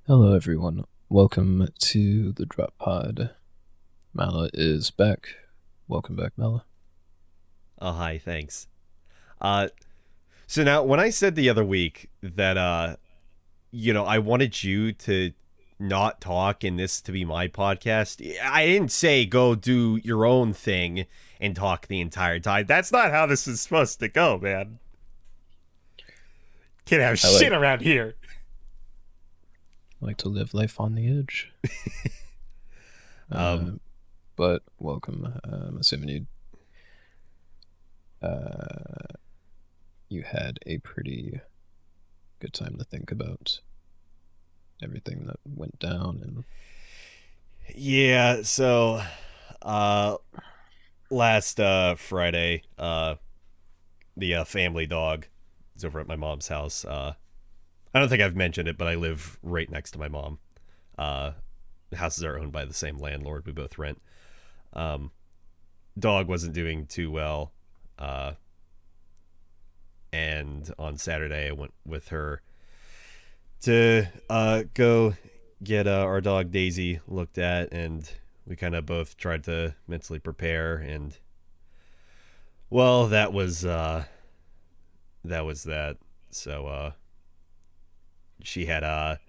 Hello, everyone. Welcome to the Drop Pod. Mala is back. Welcome back, Mala. Oh, hi, thanks. Uh, so now when I said the other week that I wanted you to not talk and this to be my podcast, I didn't say go do your own thing and talk the entire time. That's not how this is supposed to go, man. Can't have I shit around here. like to live life on the edge. Um, Uh, but welcome. I'm assuming you had a pretty good time to think about everything that went down, and yeah, so uh last Friday, the family dog is over at my mom's house. I don't think I've mentioned it, but I live right next to my mom. Uh, the houses are owned by the same landlord. We both rent. Um, Dog wasn't doing too well. Uh, and on Saturday, I went with her to go get our dog Daisy looked at, and we kind of both tried to mentally prepare. And well, that was that. So she had a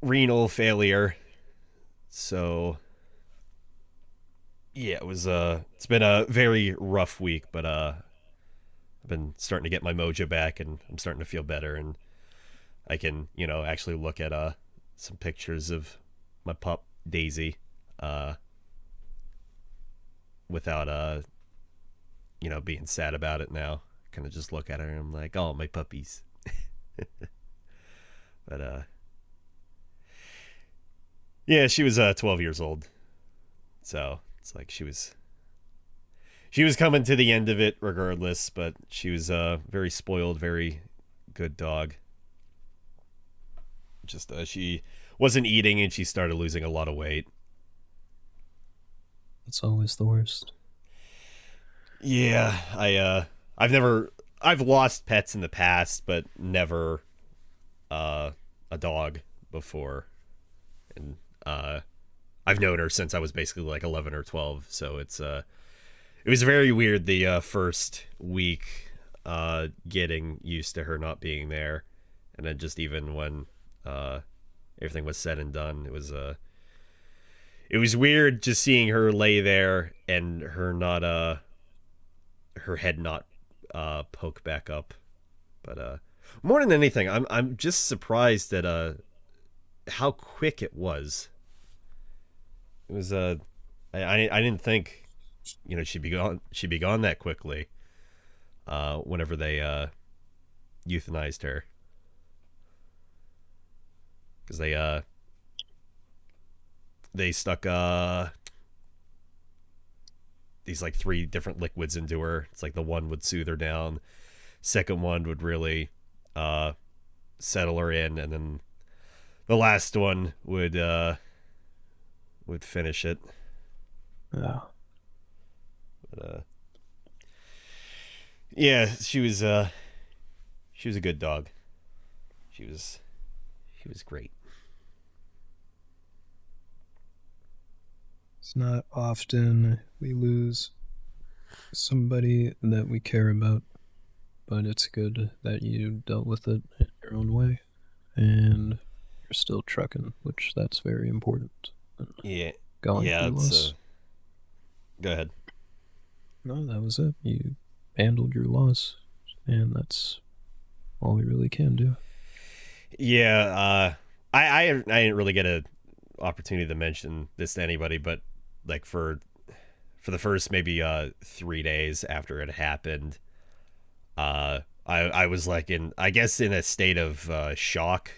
renal failure. So yeah, it's been a very rough week, but I've been starting to get my mojo back and I'm starting to feel better and I can, actually look at some pictures of my pup Daisy uh without being sad about it now. Kind of just look at her and I'm like, "Oh, my puppies." But yeah, she was 12 years old. So, it's like she was coming to the end of it regardless, but she was a very spoiled, very good dog. Just she wasn't eating and she started losing a lot of weight. it's always the worst. Yeah, I've lost pets in the past, but never uh a dog before. And I've known her since I was basically like 11 or 12, so it was very weird the first week getting used to her not being there, and then just even when uh everything was said and done, it was weird just seeing her lay there and her head not poke back up. But more than anything, I'm just surprised at how quick it was. It was I didn't think she'd be gone that quickly. Whenever they euthanized her, because they stuck these like three different liquids into her. It's like the one would soothe her down, second one would really uh settle her in, and then the last one would finish it. Yeah. But yeah, she was a good dog. She was great. It's not often we lose somebody that we care about, but it's good that you dealt with it in your own way, and you're still trucking, which that's very important. And Yeah, going yeah. through It's loss. Go ahead. No, that was it. You handled your loss, and that's all we really can do. Yeah, I didn't really get a opportunity to mention this to anybody, but like for the first maybe 3 days after it happened, I was like I guess in a state of shock.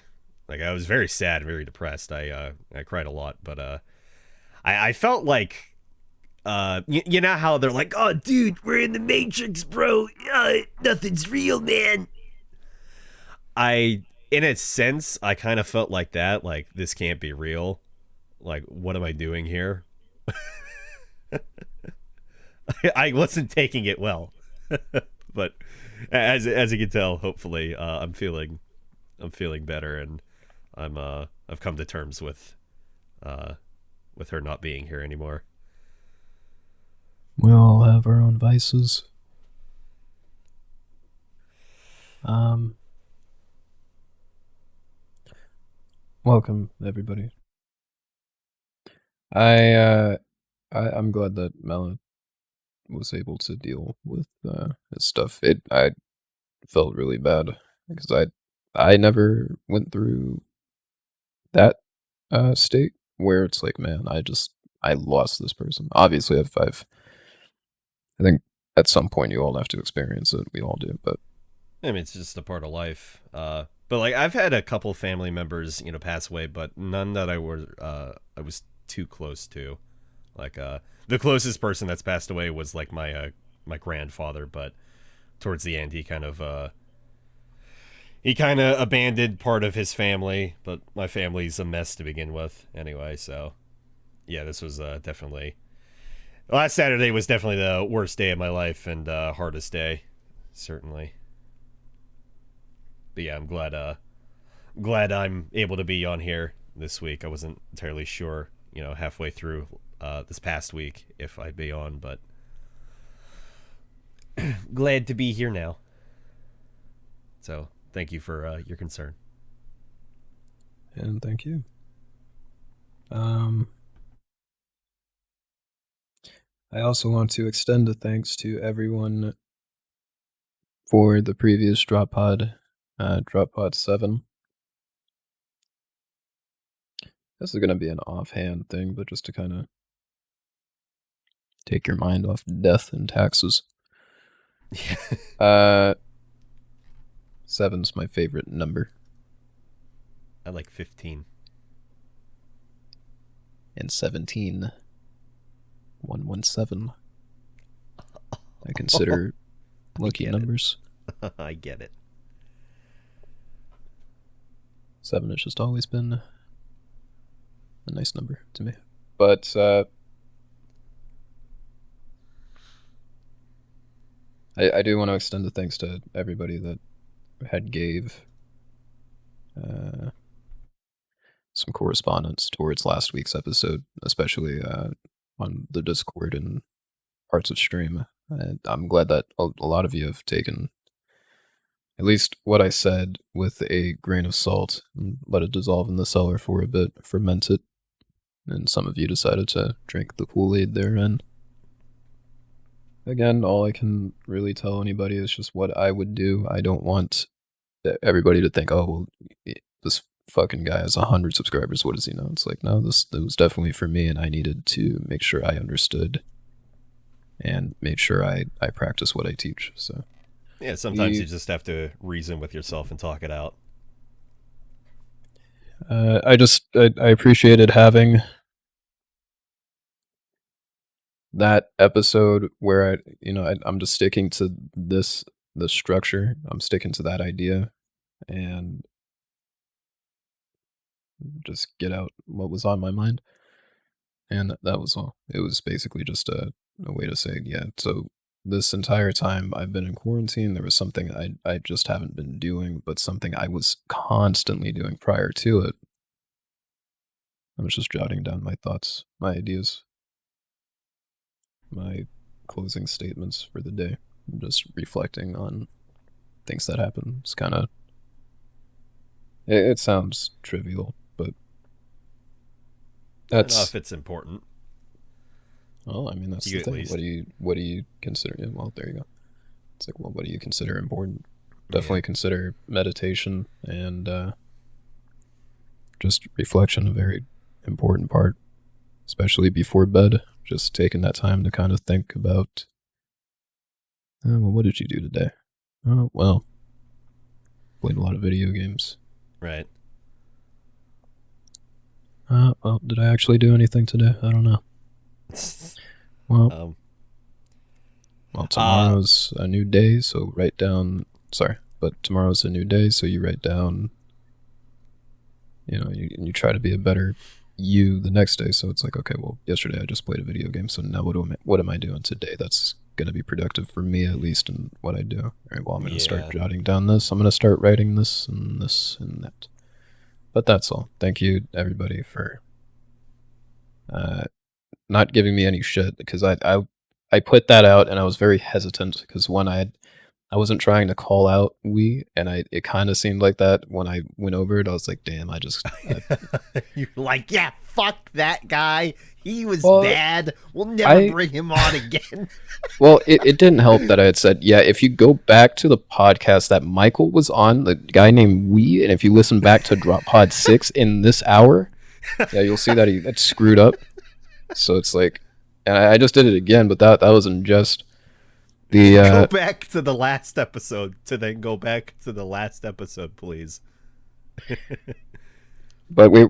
Like I was very sad, very depressed. I cried a lot, but I felt like you know how they're like, "Oh, dude, we're in the Matrix, bro. Nothing's real, man." I In a sense, I kind of felt like that. Like this can't be real. Like what am I doing here? I wasn't taking it well, but as you can tell, hopefully, I'm feeling better, and I've come to terms uh with her not being here anymore. We all have our own vices. Um, Welcome everybody. I I'm glad that Mala was able to deal with his stuff. I felt really bad because I never went through that state where it's like, man, I lost this person. Obviously, I think at some point you all have to experience it. We all do, but I mean, it's just a part of life. But like I've had a couple family members, pass away, but none that I was too close to. Like the closest person that's passed away was like my grandfather, but towards the end he kind of abandoned part of his family, but my family's a mess to begin with anyway, so yeah, this was definitely last Saturday was definitely the worst day of my life and hardest day, certainly. But yeah, I'm glad I'm able to be on here this week. I wasn't entirely sure, halfway through this past week if I'd be on, but glad to be here now. So thank you for your concern. and thank you. Um, I also want to extend a thanks to everyone for the previous Drop Pod 7. This is going to be an offhand thing, but just to kind of take your mind off death and taxes. Yeah, Uh, Seven's my favorite number, I like 15. and 17, 117. I consider I lucky get it. numbers. I get it. 7 has just always been a nice number to me. But I do want to extend the thanks to everybody that had gave uh, some correspondence towards last week's episode, especially on the Discord and parts of stream. I'm glad that a lot of you have taken at least what I said with a grain of salt and let it dissolve in the cellar for a bit, ferment it, and some of you decided to drink the Kool-Aid therein. Again, all I can really tell anybody is just what I would do. I don't want everybody to think, oh, well, this fucking guy has 100 subscribers. What does he know? It's like, no, this was definitely for me, and I needed to make sure I understood and made sure I practice what I teach. So Yeah, sometimes you you, just have to reason with yourself and talk it out. I appreciated having that episode where I'm just sticking to the structure. I'm sticking to that idea and just get out what was on my mind. And that was all. It was basically just a way to say, yeah. So this entire time I've been in quarantine, there was something I just haven't been doing, but something I was constantly doing prior to it. I was just jotting down my thoughts, my ideas, my closing statements for the day, just reflecting on things that happened. It's kind of it sounds trivial, but Not that's if it's important well, I mean to that's you the at thing. least. What do you consider? Yeah, well, there you go. It's like, well, what do you consider important? Yeah. Definitely consider meditation and just reflection a very important part, especially before bed. Just taking that time to kind of think about, well, what did you do today? Oh, well, played a lot of video games. Right. Well, did I actually do anything today? I don't know. Well, um. Uh. tomorrow's a new day, so write down. Sorry, but tomorrow's a new day, so you write down. You try to be a better you the next day. So it's like, okay, well, yesterday I just played a video game, so now what am I doing today? That's going to be productive for me at least in what I do. All right, well, I'm going to start Yeah. jotting down this. I'm going to start writing this and that. But that's all. Thank you, everybody, for uh, not giving me any shit because I put that out and I was very hesitant because when I wasn't trying to call out we and it kind of seemed like that when I went over it. I was like, damn, You're like, yeah, fuck that guy. He was well bad. We'll never I bring him on again. well it didn't help that I had said yeah. If you go back to the podcast that Michael was on, the guy named We, and if you listen back to Drop Pod 6 in this hour, yeah, you'll see that that's screwed up. So it's like, and I just did it again, but that wasn't just the Go back to the last episode to then go back to the last episode, please. but we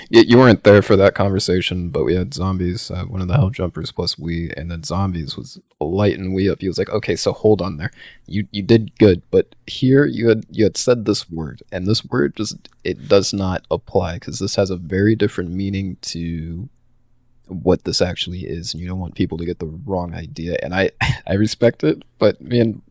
you weren't there for that conversation, but we had zombies, one of the hell jumpers plus we, and then zombies was lighting we up. He was like, okay, so hold on there, you did good, but here you had said this word, and this word just it does not apply because this has a very different meaning to what this actually is, and you don't want people to get the wrong idea. And I I respect it, but me and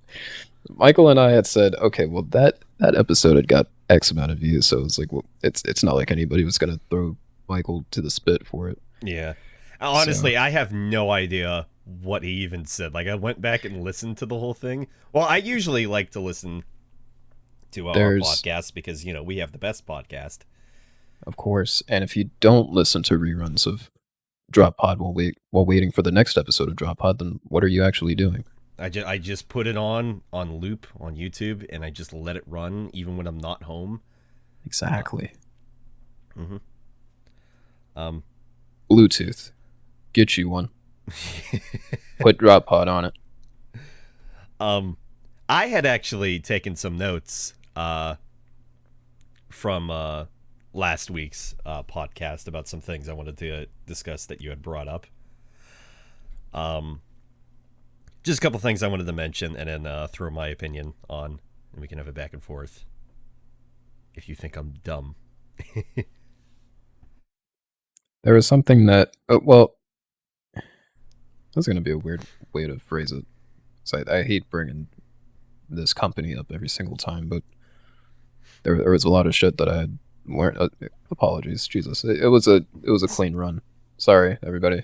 Michael and I had said, okay, well that episode had got X amount of views, so it's like, well, it's not like anybody was gonna throw Michael to the spit for it. Yeah. So Honestly, I have no idea what he even said. Like, I went back and listened to the whole thing. Well, I usually like to listen to our there's, podcast because, we have the best podcast. of course, and if you don't listen to reruns of Drop Pod while waiting for the next episode of Drop Pod, then what are you actually doing? I just put it on loop on YouTube, and I just let it run even when I'm not home. Exactly. Mm-hmm. Um, Bluetooth, get you one. Put Drop Pod on it. I had actually taken some notes from last week's podcast about some things I wanted to discuss that you had brought up. Just a couple things I wanted to mention, and then throw my opinion on, and we can have it back and forth. If you think I'm dumb. There was something that, well, that's going to be a weird way to phrase it. So I hate bringing this company up every single time, but there was a lot of shit that I had learned. Apologies, Jesus. It was a clean run. Sorry, everybody.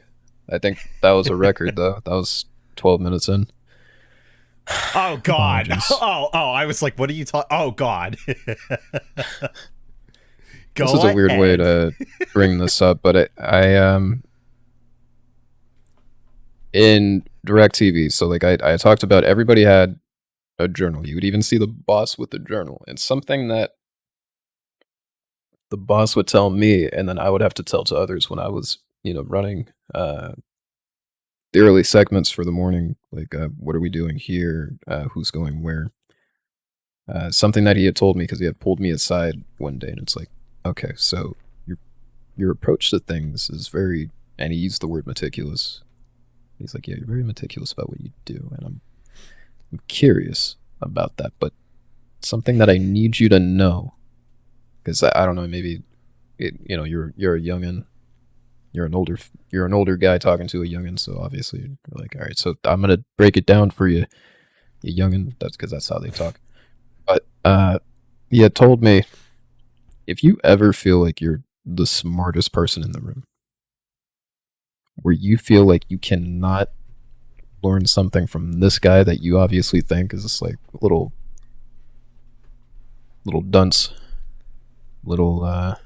I think that was a record though. That was 12 minutes in. Oh God! Apologies. I was like, what are you talking? Oh God! Go This is a weird way ahead. to bring this up, but I in DirecTV. So like I talked about, everybody had a journal. You would even see the boss with the journal, and something that the boss would tell me, and then I would have to tell to others when I was, running the early segments for the morning. Like, what are we doing here? Who's going where? Something that he had told me because he had pulled me aside one day, and it's like, okay, so your approach to things is very, and he used the word meticulous. He's like, yeah, you're very meticulous about what you do, and I'm curious about that, but something that I need you to know, because I don't know, maybe you're a youngin, you're an older guy talking to a youngin, so obviously you're like, all right, so I'm gonna break it down for you, you youngin. That's because that's how they talk. But he had told me, if you ever feel like you're the smartest person in the room, where you feel like you cannot learn something from this guy that you obviously think is just like little dunce, little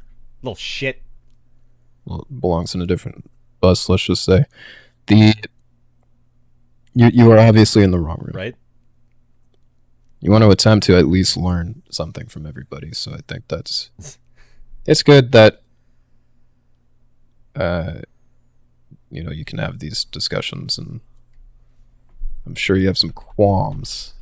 Little shit. well, belongs in a different bus, let's just say. The you are obviously in the wrong room. Right? You want to attempt to at least learn something from everybody. So I think it's good that you can have these discussions, and I'm sure you have some qualms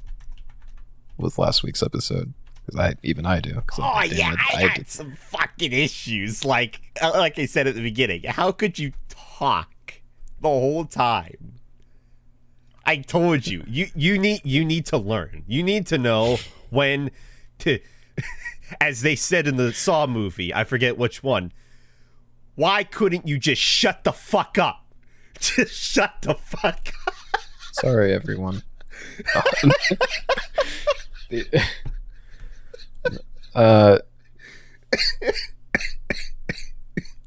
with last week's episode, because I do. Oh Like, yeah, I I had some fucking issues. Like I said at the beginning, how could you talk the whole time? I told you, you need to learn. You need to know when to, as they said in the Saw movie, I forget which one. Why couldn't you just shut the fuck up? Just shut the fuck up. Sorry, everyone. The- uh,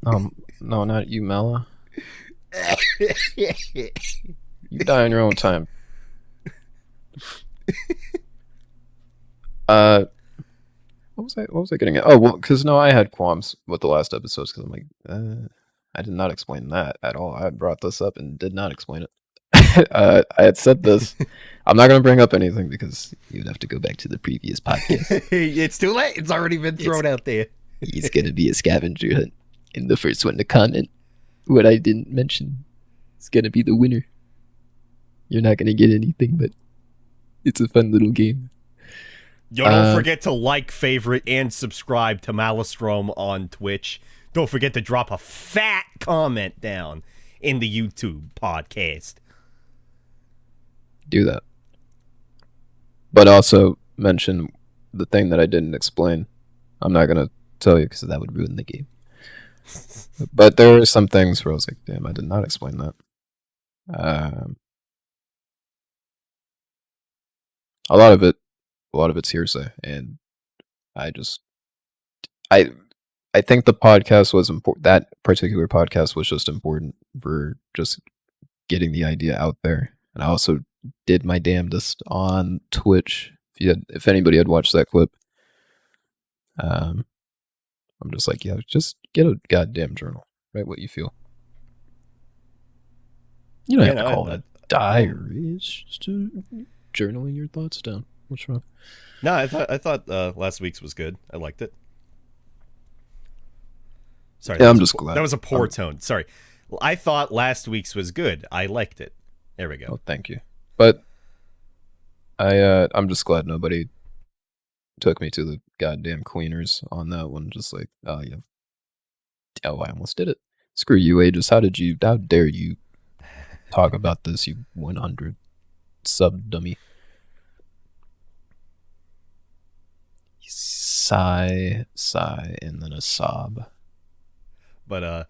No, not you, Mela. You die on your own time. Uh, what was I getting at? Oh, well, because no, I had qualms with the last episodes because I'm like, I did not explain that at all. I brought this up and did not explain it. I had said this. I'm not going to bring up anything because you'd have to go back to the previous podcast. It's too late. It's already been It's thrown out there. He's going to be a scavenger hunt, and the first one to comment what I didn't mention is going to be the winner. You're not going to get anything, but it's a fun little game. Yo, don't forget to like, favorite, and subscribe to Malistrom on Twitch. Don't forget to drop a fat comment down in the YouTube podcast. Do that. But also mention the thing that I didn't explain. I'm not going to tell you because that would ruin the game. But there are some things where I was like, damn, I did not explain that. A lot of it's hearsay, and I just, I, I think the podcast was important. That particular podcast was just important for just getting the idea out there. And I also did my damnedest on Twitch. If anybody had watched that clip, um, I'm just like, yeah, just get a goddamn journal. Write what you feel. You don't Yeah, have to no, call it a diary. It's just journaling your thoughts down. What's wrong? no, I thought last week's was good. I liked it. Sorry, Yeah, I'm just glad. that was a poor tone. Sorry, I thought last week's was good. I liked it. There we go. Oh, thank you. But I'm just glad nobody took me to the goddamn cleaners on that one. Just like, oh yeah, oh I almost did it. Screw you, Aegis. How dare you talk about this? You 100 sub dummy. Sigh, and then a sob. But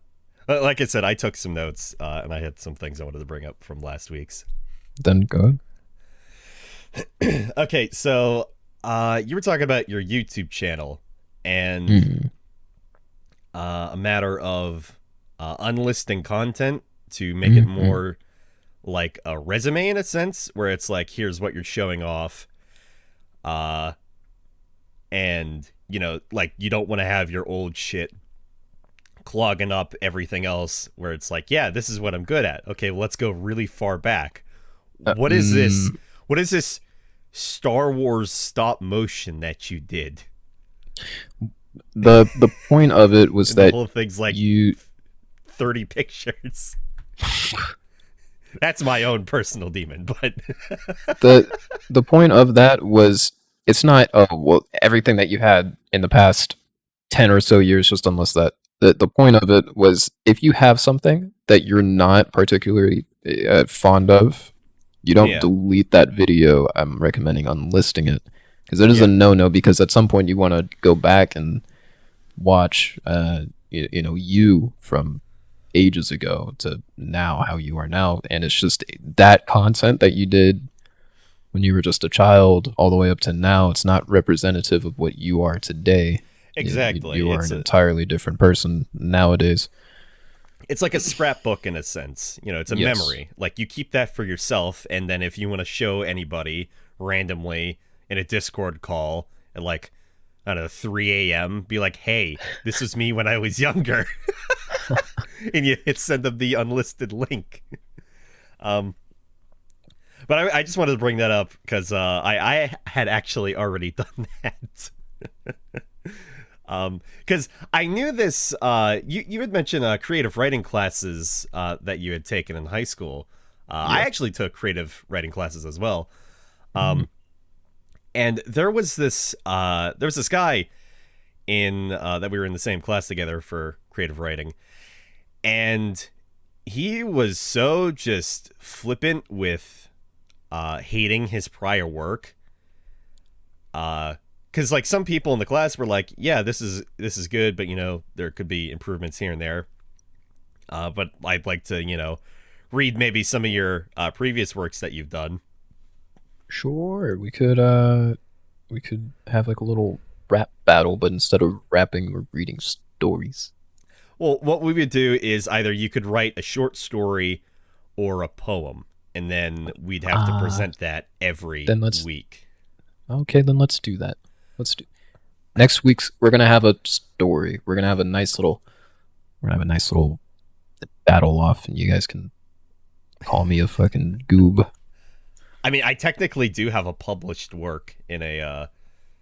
like I said, I took some notes and I had some things I wanted to bring up from last week's. Then go ahead. Okay, so you were talking about your YouTube channel and a matter of unlisting content to make it more like a resume in a sense, where it's like, here's what you're showing off, and you know, like you don't want to have your old shit clogging up everything else, where it's like, yeah, this is what I'm good at. Okay, well, let's go really far back. What is this? What is this Star Wars stop motion that you did? The point of it was that the whole thing's like 30 pictures. That's my own personal demon, but the point of that was, it's not, oh well, everything that you had in the past 10 or so years, just unless that. The point of it was, if you have something that you're not particularly fond of, you don't delete that video. I'm recommending unlisting it, because it is a no-no, because at some point you want to go back and watch you from ages ago to now, how you are now, and it's just that content that you did when you were just a child all the way up to now. It's not representative of what you are today. Exactly. You are an entirely different person nowadays. It's like a scrapbook in a sense. You know, it's a memory. Like, you keep that for yourself, and then if you want to show anybody randomly in a Discord call at like, I don't know, 3 a.m., be like, hey, this was me when I was younger. And you send them the unlisted link. But I just wanted to bring that up because I had actually already done that. Because I knew this. You had mentioned creative writing classes that you had taken in high school. I actually took creative writing classes as well. And there was this guy in that we were in the same class together for creative writing, and he was so just flippant with hating his prior work. Because like some people in the class were like, yeah, this is good, but you know, there could be improvements here and there. But I'd like to, you know, read maybe some of your previous works that you've done. Sure, we could have like a little rap battle, but instead of rapping, we're reading stories. Well, what we would do is either you could write a short story or a poem, and then we'd have to Ah, present that every then let's week. okay, then let's do that. Let's do next week's. We're gonna have a story. We're gonna have a nice little battle off, and you guys can call me a fucking goob. I mean, I technically do have a published work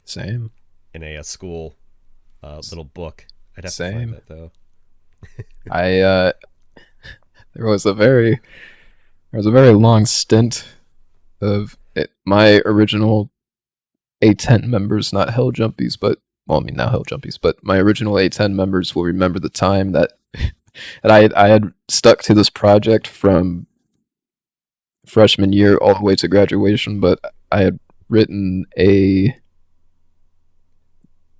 Same, in a school little book. I'd have to find same. that though. I there was a very long stint of my original A10 members, not Hell Jumpies, but well, I mean now Hell Jumpies, but my original A10 members will remember the time that that I had stuck to this project from freshman year all the way to graduation, but I had written a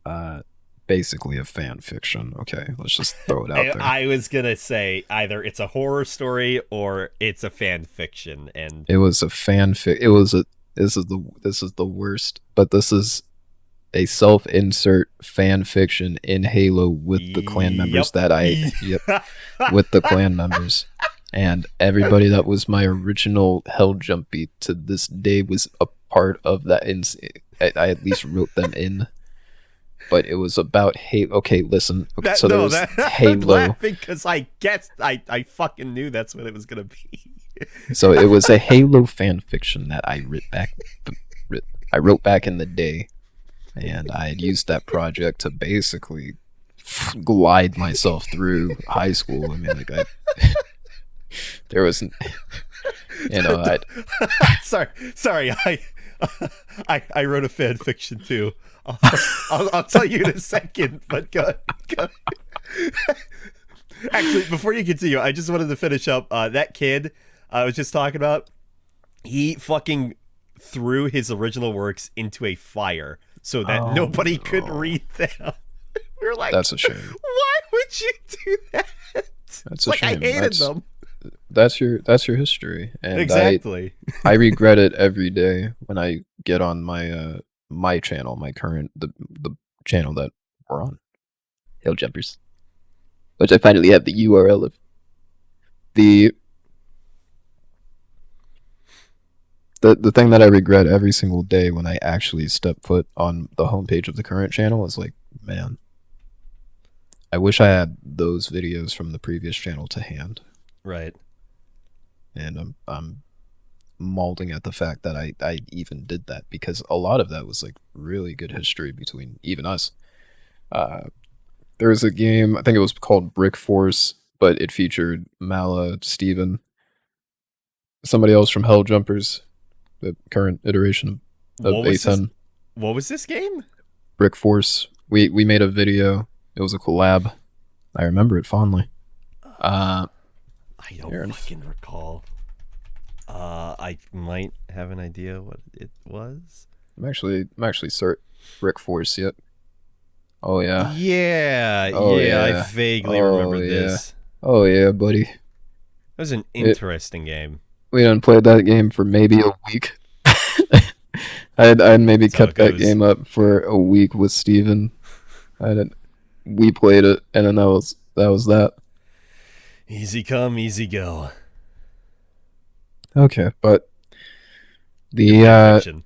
uh, basically a fan fiction. Okay, let's just throw it out there. I was gonna say either it's a horror story or it's a fan fiction, and It was a fanfic. It was a this is the worst, but this is a self-insert fan fiction in Halo with the clan members yep. that I yep, with the clan members. And everybody that was my original Hell Jumpy to this day was a part of that. I at least wrote them in, but it was about Halo. Okay, listen. Okay, that so there no, was that I'm Halo. laughing because I guessed I fucking knew that's what it was gonna be. So it was a Halo fan fiction that I wrote back in the day, and I had used that project to basically glide myself through high school. I mean, like there was, I sorry, I wrote a fan fiction too. I'll tell you in a second, but go. Actually, before you continue, I just wanted to finish up that kid I was just talking about. He fucking threw his original works into a fire so that oh nobody could no, read them. We were like, that's a shame. why would you do that? That's a Like, I shame. hated them. That's your history, and Exactly. I regret it every day when I get on my channel, my current the channel that we're on, Hill Jumpers, which I finally have the URL of. The the thing that I regret every single day when I actually step foot on the homepage of the current channel is like, man, I wish I had those videos from the previous channel to hand, Right. and I'm mauling at the fact that I even did that because a lot of that was like really good history between even us. Uh, there was a game, I think it was called Brick Force, but it featured Mala, Steven, somebody else from Hell Jumpers, the current iteration of What was this? A10. What was this game? Brick Force. We made a video. It was a collab. I remember it fondly. I don't Aaron. fucking recall. I might have an idea what it was. I'm actually Brick Force yet. Oh yeah. Yeah, Oh yeah, I yeah. vaguely Oh remember yeah. this. Oh yeah, buddy. It was an It, interesting game. we done played that game for maybe a week. I'd maybe That's how it kept that goes. game up for a week with Steven. We played it, and then that was that. Easy come, easy go. Okay, but Your the fan fiction.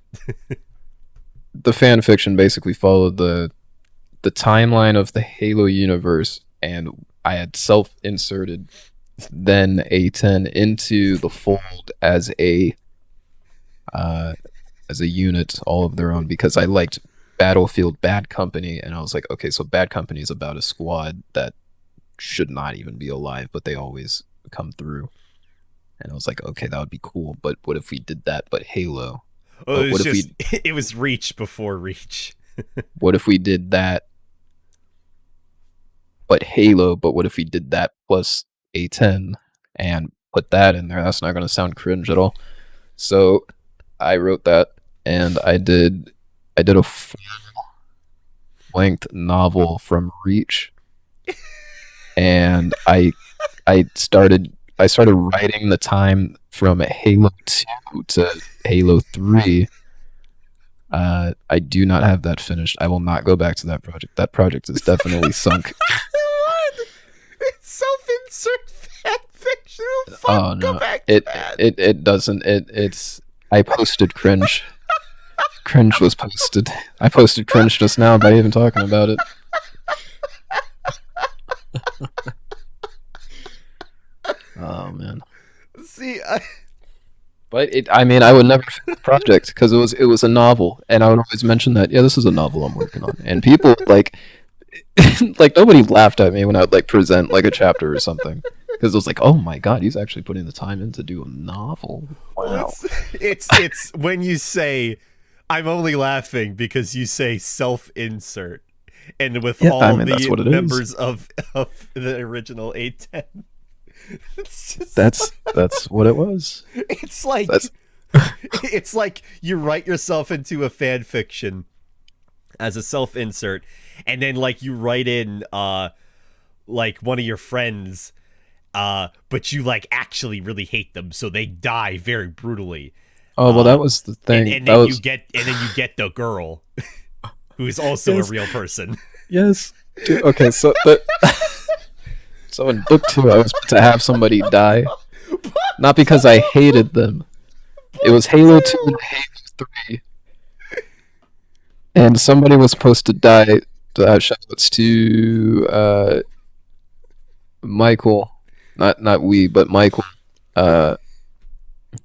the fan fiction basically followed the timeline of the Halo universe, and I had self-inserted then A10 into the fold as a unit all of their own because I liked Battlefield Bad Company, and I was like, okay, so Bad Company is about a squad that should not even be alive, but they always come through. And I was like, okay, that would be cool, but what if we did that but Halo? Oh, But it was what if just we it was Reach before Reach. did that but Halo, but what if we did that plus A10 and put that in there? That's not going to sound cringe at all. So I wrote that, and I did a full length novel from Reach, and I started writing the time from Halo 2 to Halo 3. I do not have that finished. I will not go back to that project. That project is definitely sunk. What? Self-insert fan fiction. Oh, fuck, Oh go no, back to it that. it doesn't. It's. I posted cringe. Cringe was posted. I posted cringe just now by even talking about it. Oh man. See, But it, I mean, I would never finish the project because it was a novel, and I would always mention that, yeah, this is a novel I'm working on, and people like like nobody laughed at me when I would like present like a chapter or something because it was like, oh my god, he's actually putting the time in to do a novel. well, Wow. it's when you say, I'm only laughing because you say self-insert, and with Yeah, I all mean that's the what it is. members of the original 810, it's just That's what it was. it's like That's it's like you write yourself into a fan fiction as a self-insert, and then like you write in like one of your friends, but you like actually really hate them, so they die very brutally. oh well, Uh, that was the and thing. That was then you get the girl who is also a yes, real person. yes. Dude, okay, so in book two, I was to have somebody die, not because I hated them. It was Halo 2 and Halo 3, and somebody was supposed to die. Shoutouts to Michael, not we, but Michael, uh,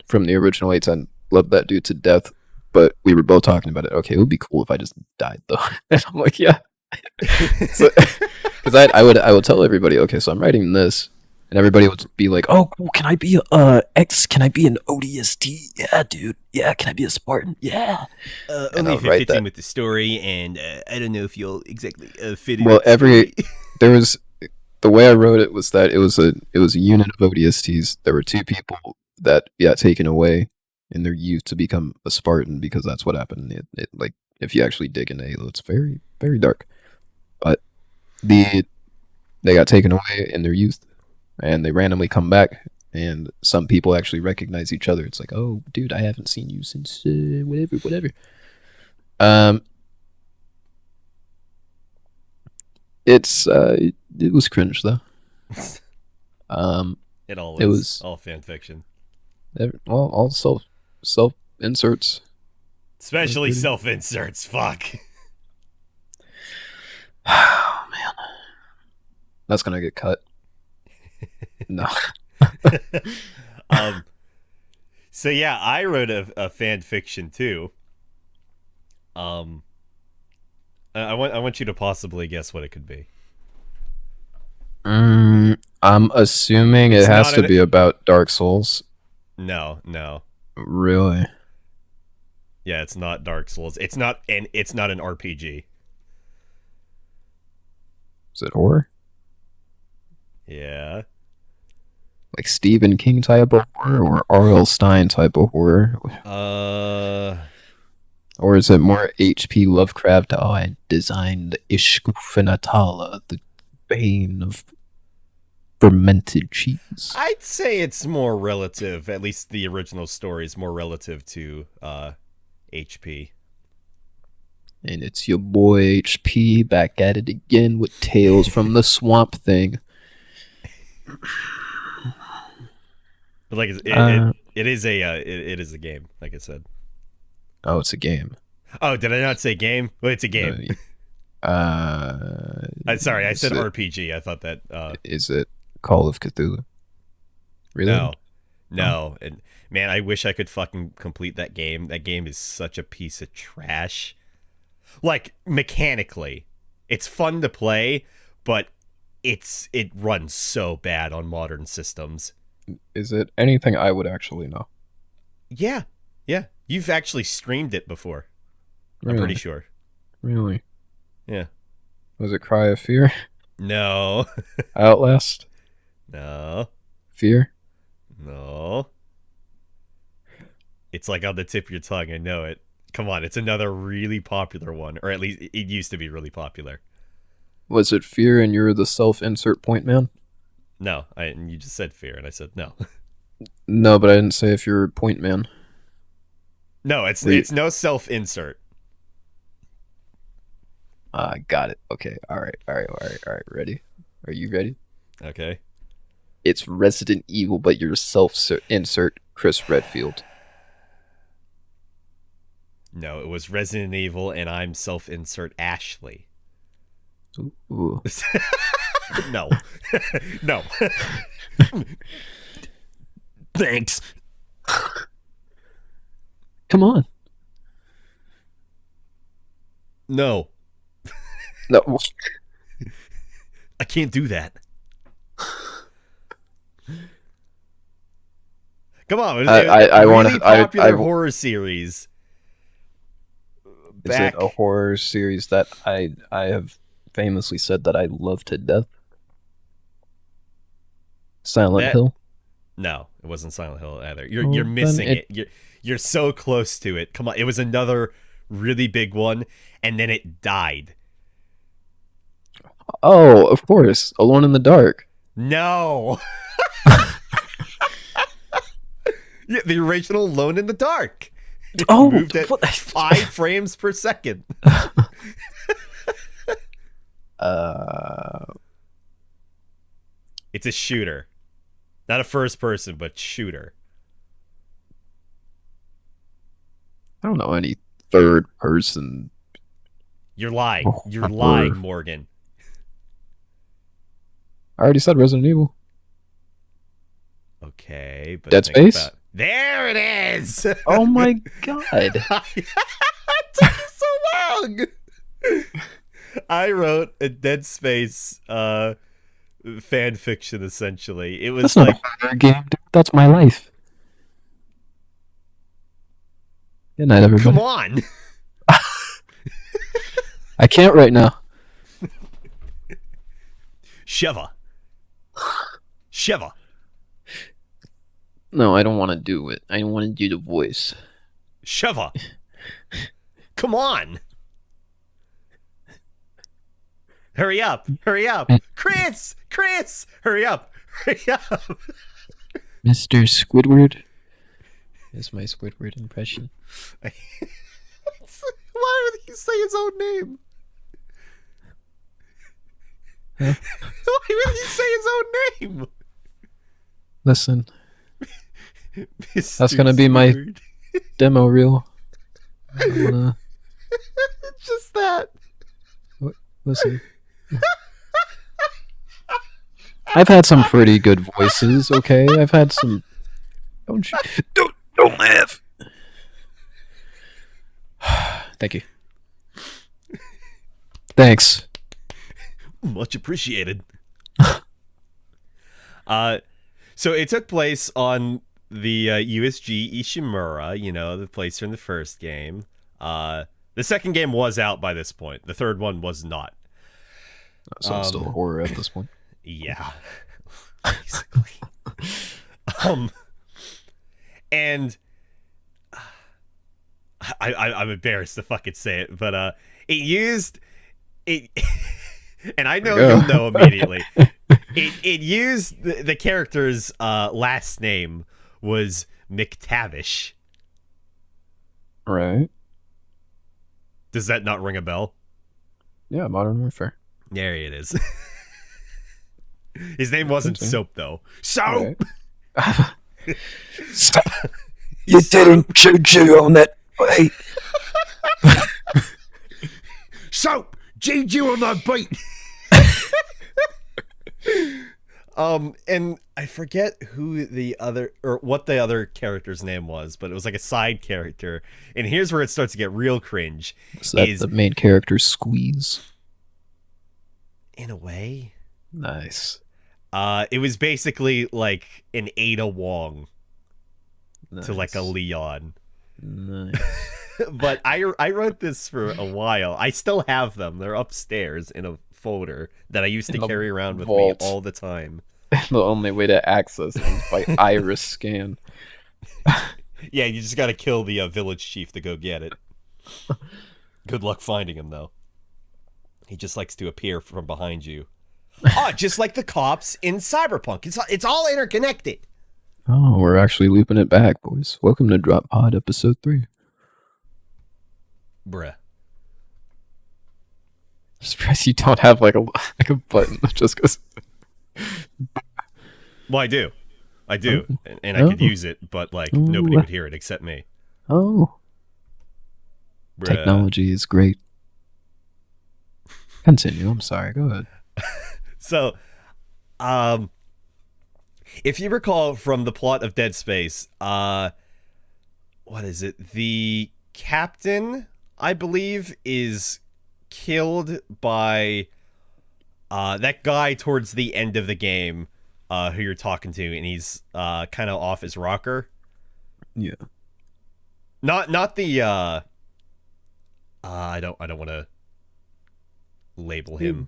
from the original 810. Loved that dude to death, but we were both talking about it. Okay, it would be cool if I just died though. And I'm like, yeah, so because I would tell everybody, okay, so I'm writing this, and everybody would be like, oh, cool, can I be X? Can I be an ODST? Yeah, dude. Yeah, can I be a Spartan? Yeah, and I Only would if it write fits in that. with the story, and I don't know if you'll exactly fit in Well, with the story. there was the way I wrote it was that it was a unit of ODSTs. There were two people that got taken away in their youth to become a Spartan because that's what happened. It like if you actually dig into Halo, it's very very dark. But the they got taken away in their youth, and they randomly come back. And some people actually recognize each other. It's like, oh, dude, I haven't seen you since whatever, whatever. Um, it was cringe though. Um, It all it is was all fan fiction, well, all self inserts are especially pretty. self-inserts. Fuck. Oh man, that's gonna get cut. No. um. So yeah, I wrote a fan fiction too. Um. I want you to possibly guess what it could be. I'm assuming it It's has not to an be about Dark Souls. no. Really? Yeah, it's not Dark Souls. It's not an RPG. Is it horror? Yeah. Like Stephen King type of horror or R.L. Stein type of horror? Uh Or is it more H.P. Lovecraft? Oh, I designed the Ishkufinatala, the bane of fermented cheese. I'd say it's more relative. At least the original story is more relative to HP. And it's your boy H.P. back at it again with Tales from the Swamp Thing. But like Uh, it is a game, like I said. oh, it's a game. Oh, did I not say game? Well, it's a No, game. uh, Sorry, I is said it RPG. I thought that is it Call of Cthulhu? Really? no. No. No. And man, I wish I could fucking complete that game. That game is such a piece of trash. Like mechanically, it's fun to play, but it runs so bad on modern systems. Is it anything I would actually know? Yeah. Yeah. You've actually streamed it before. I'm pretty Really? sure. Really? Yeah. Was it Cry of Fear? No. Outlast? No. Fear? No. It's like on the tip of your tongue. I know it. Come on, it's another really popular one, or at least it used to be really popular. Was it Fear and you're the self-insert point man? No, and you just said fear, and I said no. No, but I didn't say if you're point man. No, it's Were you? it's no self insert. Got it. Okay. All right. All right. All right. All right. Ready? Are you ready? Okay. It's Resident Evil, but you're self-insert Chris Redfield. No, it was Resident Evil, and I'm self-insert Ashley. Ooh. No. No. Thanks. Come on. No. No. I can't do that. Come on. It was I a want really to. popular horror series. Is it a horror series that I have famously said that I love to death? Silent Hill. No, it wasn't Silent Hill either. You're Then missing it. You're so close to it. Come on. It was another really big one, and then it died. Oh, of course, Alone in the Dark. No. Yeah, the original Alone in the Dark. It Oh, moved at 5 frames per second. It's a shooter. Not a first person, but shooter. I don't know any third person. You're lying. You're horror. lying, Morgan. I already said Resident Evil. Okay, but Dead Space? There it is. Oh my god. It took you so long. I wrote a Dead Space fan fiction, essentially. It was That's not a horror game, dude. That's my life. Good night, everybody. Come on. I can't right now. Sheva. No, I don't want to do it. I want to do the voice. Sheva. Come on. Hurry up. Chris, hurry up. Mr. Squidward. Is my Squidward impression. Why would he say his own name? Huh? Why would he say his own name? Listen, Mr. that's gonna be my Squidward. demo reel. I'm gonna Just that. listen. I've had some pretty good voices, okay? I've had some. Don't laugh. Thank you. Thanks. Much appreciated. So it took place on the USG Ishimura, the place from the first game. The second game was out by this point. The third one was not. So it's still a horror at this point. Yeah, basically. And I'm embarrassed to fucking say it, but it used it, and I know you'll know immediately. It used the character's last name was McTavish. Right. Does that not ring a bell? Yeah, Modern Warfare. There it is. His name wasn't Soap, though. Soap! Right. Stop. You didn't choo-choo on that bait. Soap! Juju on that bait! And I forget who the other, or what the other character's name was, but it was like a side character. And here's where it starts to get real cringe. Is that the main character Squeeze? In a way. Nice. It was basically like an Ada Wong Nice. to like a Leon. Nice. But I wrote this for a while. I still have them. They're upstairs in a folder that I used to carry around with me all the time. The only way to access them is by iris scan. Yeah, you just got to kill the village chief to go get it. Good luck finding him, though. He just likes to appear from behind you. Oh, just like the cops in Cyberpunk. It's all interconnected. Oh, we're actually looping it back, boys. Welcome to Drop Pod episode 3. Bruh. I'm surprised you don't have like a button that just goes. Well, I Oh, do, and I could oh, use it, but like nobody oh, would hear it except me. oh. Bruh. Technology is great. Continue. I'm sorry. Go ahead. So, um, if you recall from the plot of Dead Space, what is it? The captain, I believe, is killed by that guy towards the end of the game, who you're talking to, and he's kind of off his rocker. Yeah. Not the I don't want to label The him.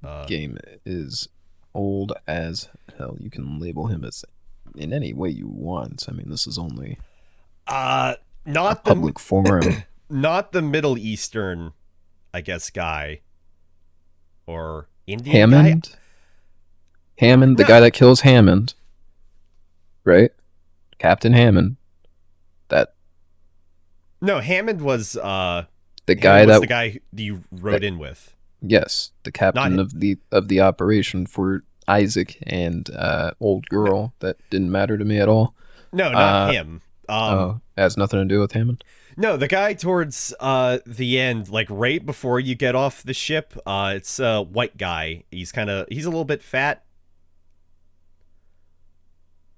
Uh, game is old as hell. You can label him as in any way you want. I mean, this is only uh, a not the public forum. not the Middle Eastern, I guess, guy or Indian guy. Hammond? Hammond, the No, guy that kills Hammond, right? Captain Hammond. That no. the Hammond guy was that the guy you that rode in with. yes, the Not captain of the operation for Isaac and old no, girl that didn't matter to me at all. no, not Uh him. oh, has nothing to do with Hammond. No, the guy towards the end, like right before you get off the ship, it's a white guy. He's a little bit fat,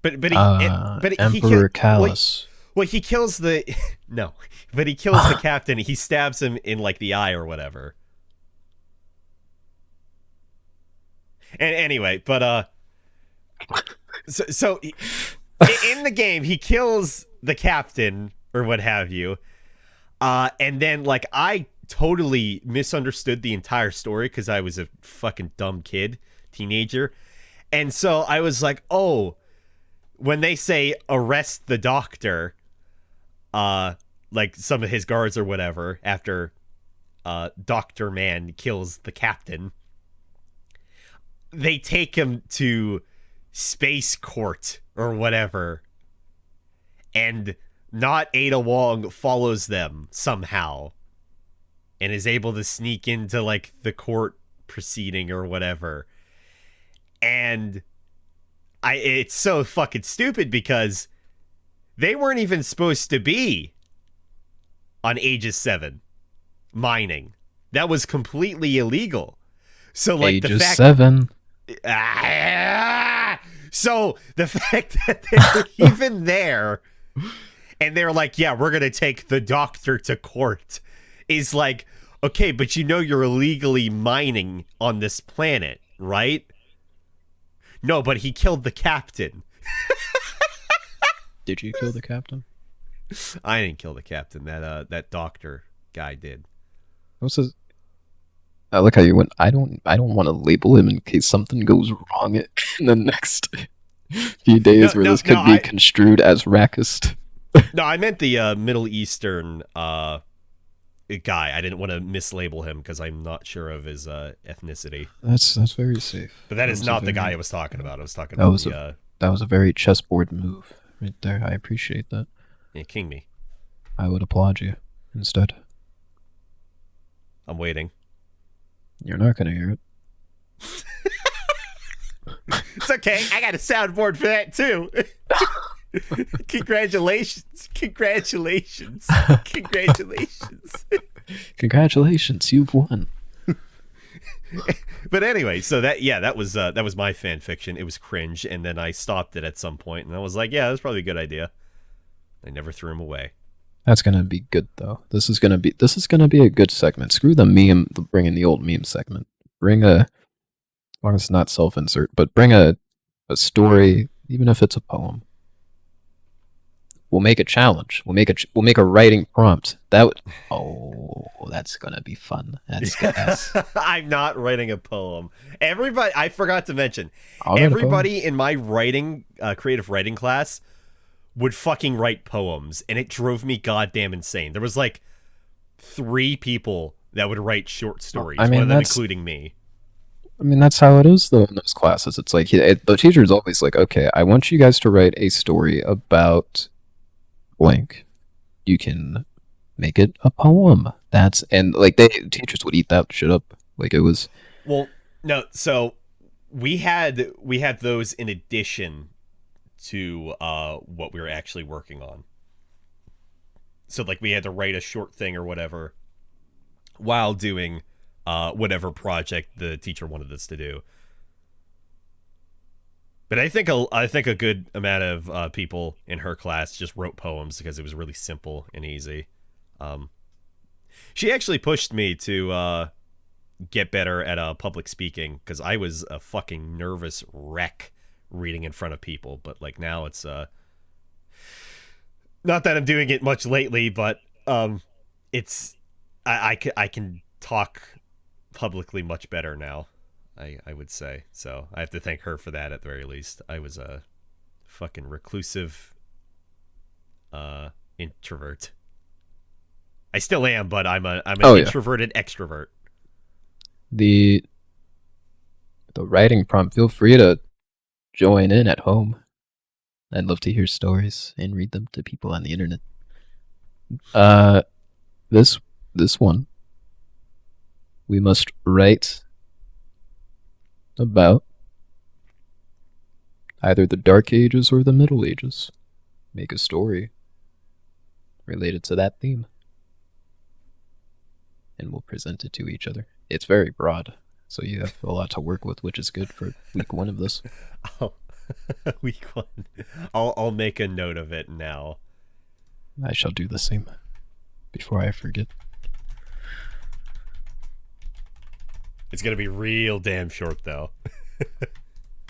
but he Emperor well, Callus. he kills the no, but he kills the captain. He stabs him in like the eye or whatever. And anyway, but so in the game he kills the captain or what have you. And then like I totally misunderstood the entire story because I was a fucking dumb kid, teenager. And so I was like, oh, when they say arrest the doctor, like some of his guards or whatever, after Dr. Man kills the captain, they take him to space court or whatever. And not Ada Wong follows them somehow and is able to sneak into like the court proceeding or whatever. And it's so fucking stupid because they weren't even supposed to be on Aegis 7 mining. That was completely illegal. So like the Ages fact 7. So the fact that they were even there and they're like, yeah, we're going to take the doctor to court is like, okay, but you know you're illegally mining on this planet, right? No, but he killed the captain. Did you kill the captain? I didn't kill the captain. That doctor guy did. What's his? I like how you went. I don't want to label him in case something goes wrong in the next few days where this could be construed as racist. No, I meant the Middle Eastern guy. I didn't want to mislabel him because I'm not sure of his ethnicity. That's very safe. But that is not the guy I was talking about. I was talking That about was that was a very chessboard move right there. I appreciate that. yeah, King me. I would applaud you instead. I'm waiting. You're not gonna hear it. It's okay. I got a soundboard for that too. Congratulations. Congratulations. Congratulations. Congratulations, you've won. But anyway, so that was my fan fiction. It was cringe, and then I stopped it at some point, and I was like, yeah, that's probably a good idea. I never threw him away. That's gonna be good though. This is gonna be a good segment. Screw the meme, bring in the old meme segment. Bring a, as long as it's not self-insert, but bring a story, even if it's a poem. We'll make a challenge. We'll make a writing prompt. That's gonna be fun. That's I'm not writing a poem. Everybody, I forgot to mention, I'll write a poem. everybody in my writing, creative writing class would fucking write poems, and it drove me goddamn insane. There was like 3 people that would write short stories, I mean, one of them that's- including me. I mean, that's how it is though in those classes. It's like the teacher's always like, okay, I want you guys to write a story about blank. You can make it a poem. And like teachers would eat that shit up. Like it was. Well, no, so we had those in addition to what we were actually working on. So like we had to write a short thing or whatever while doing whatever project the teacher wanted us to do. But I think a good amount of people in her class just wrote poems because it was really simple and easy. She actually pushed me to get better at public speaking because I was a fucking nervous wreck reading in front of people. But like now it's not that I'm doing it much lately, but it's I can talk publicly much better now. I would say. So I have to thank her for that at the very least. I was a fucking reclusive introvert. I still am, but I'm an introverted extrovert. The writing prompt, feel free to join in at home. I'd love to hear stories and read them to people on the internet. This one, we must write about either the Dark Ages or the Middle Ages. Make a story related to that theme. And we'll present it to each other. It's very broad, so you have a lot to work with, which is good for week 1 of this. Oh, week 1. I'll make a note of it now. I shall do the same before I forget. It's gonna be real damn short, though.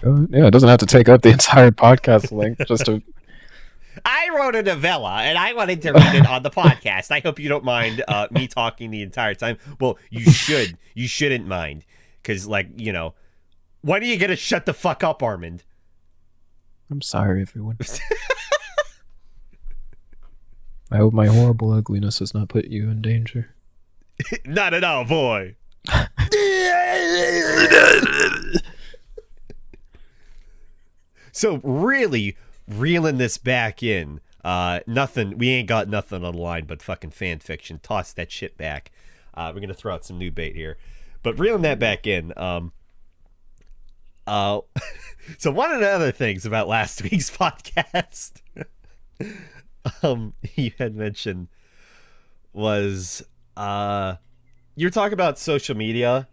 Yeah, it doesn't have to take up the entire podcast length. Just to. I wrote a novella, and I wanted to read it on the podcast. I hope you don't mind me talking the entire time. Well, you should. You shouldn't mind, because, like, you know, when are you gonna shut the fuck up, Armand? I'm sorry, everyone. I hope my horrible ugliness has not put you in danger. Not at all, boy. So really reeling this back in, nothing. We ain't got nothing on the line but fucking fan fiction. Toss that shit back. We're gonna throw out some new bait here, but reeling that back in. So one of the other things about last week's podcast, you had mentioned was you're talking about social media,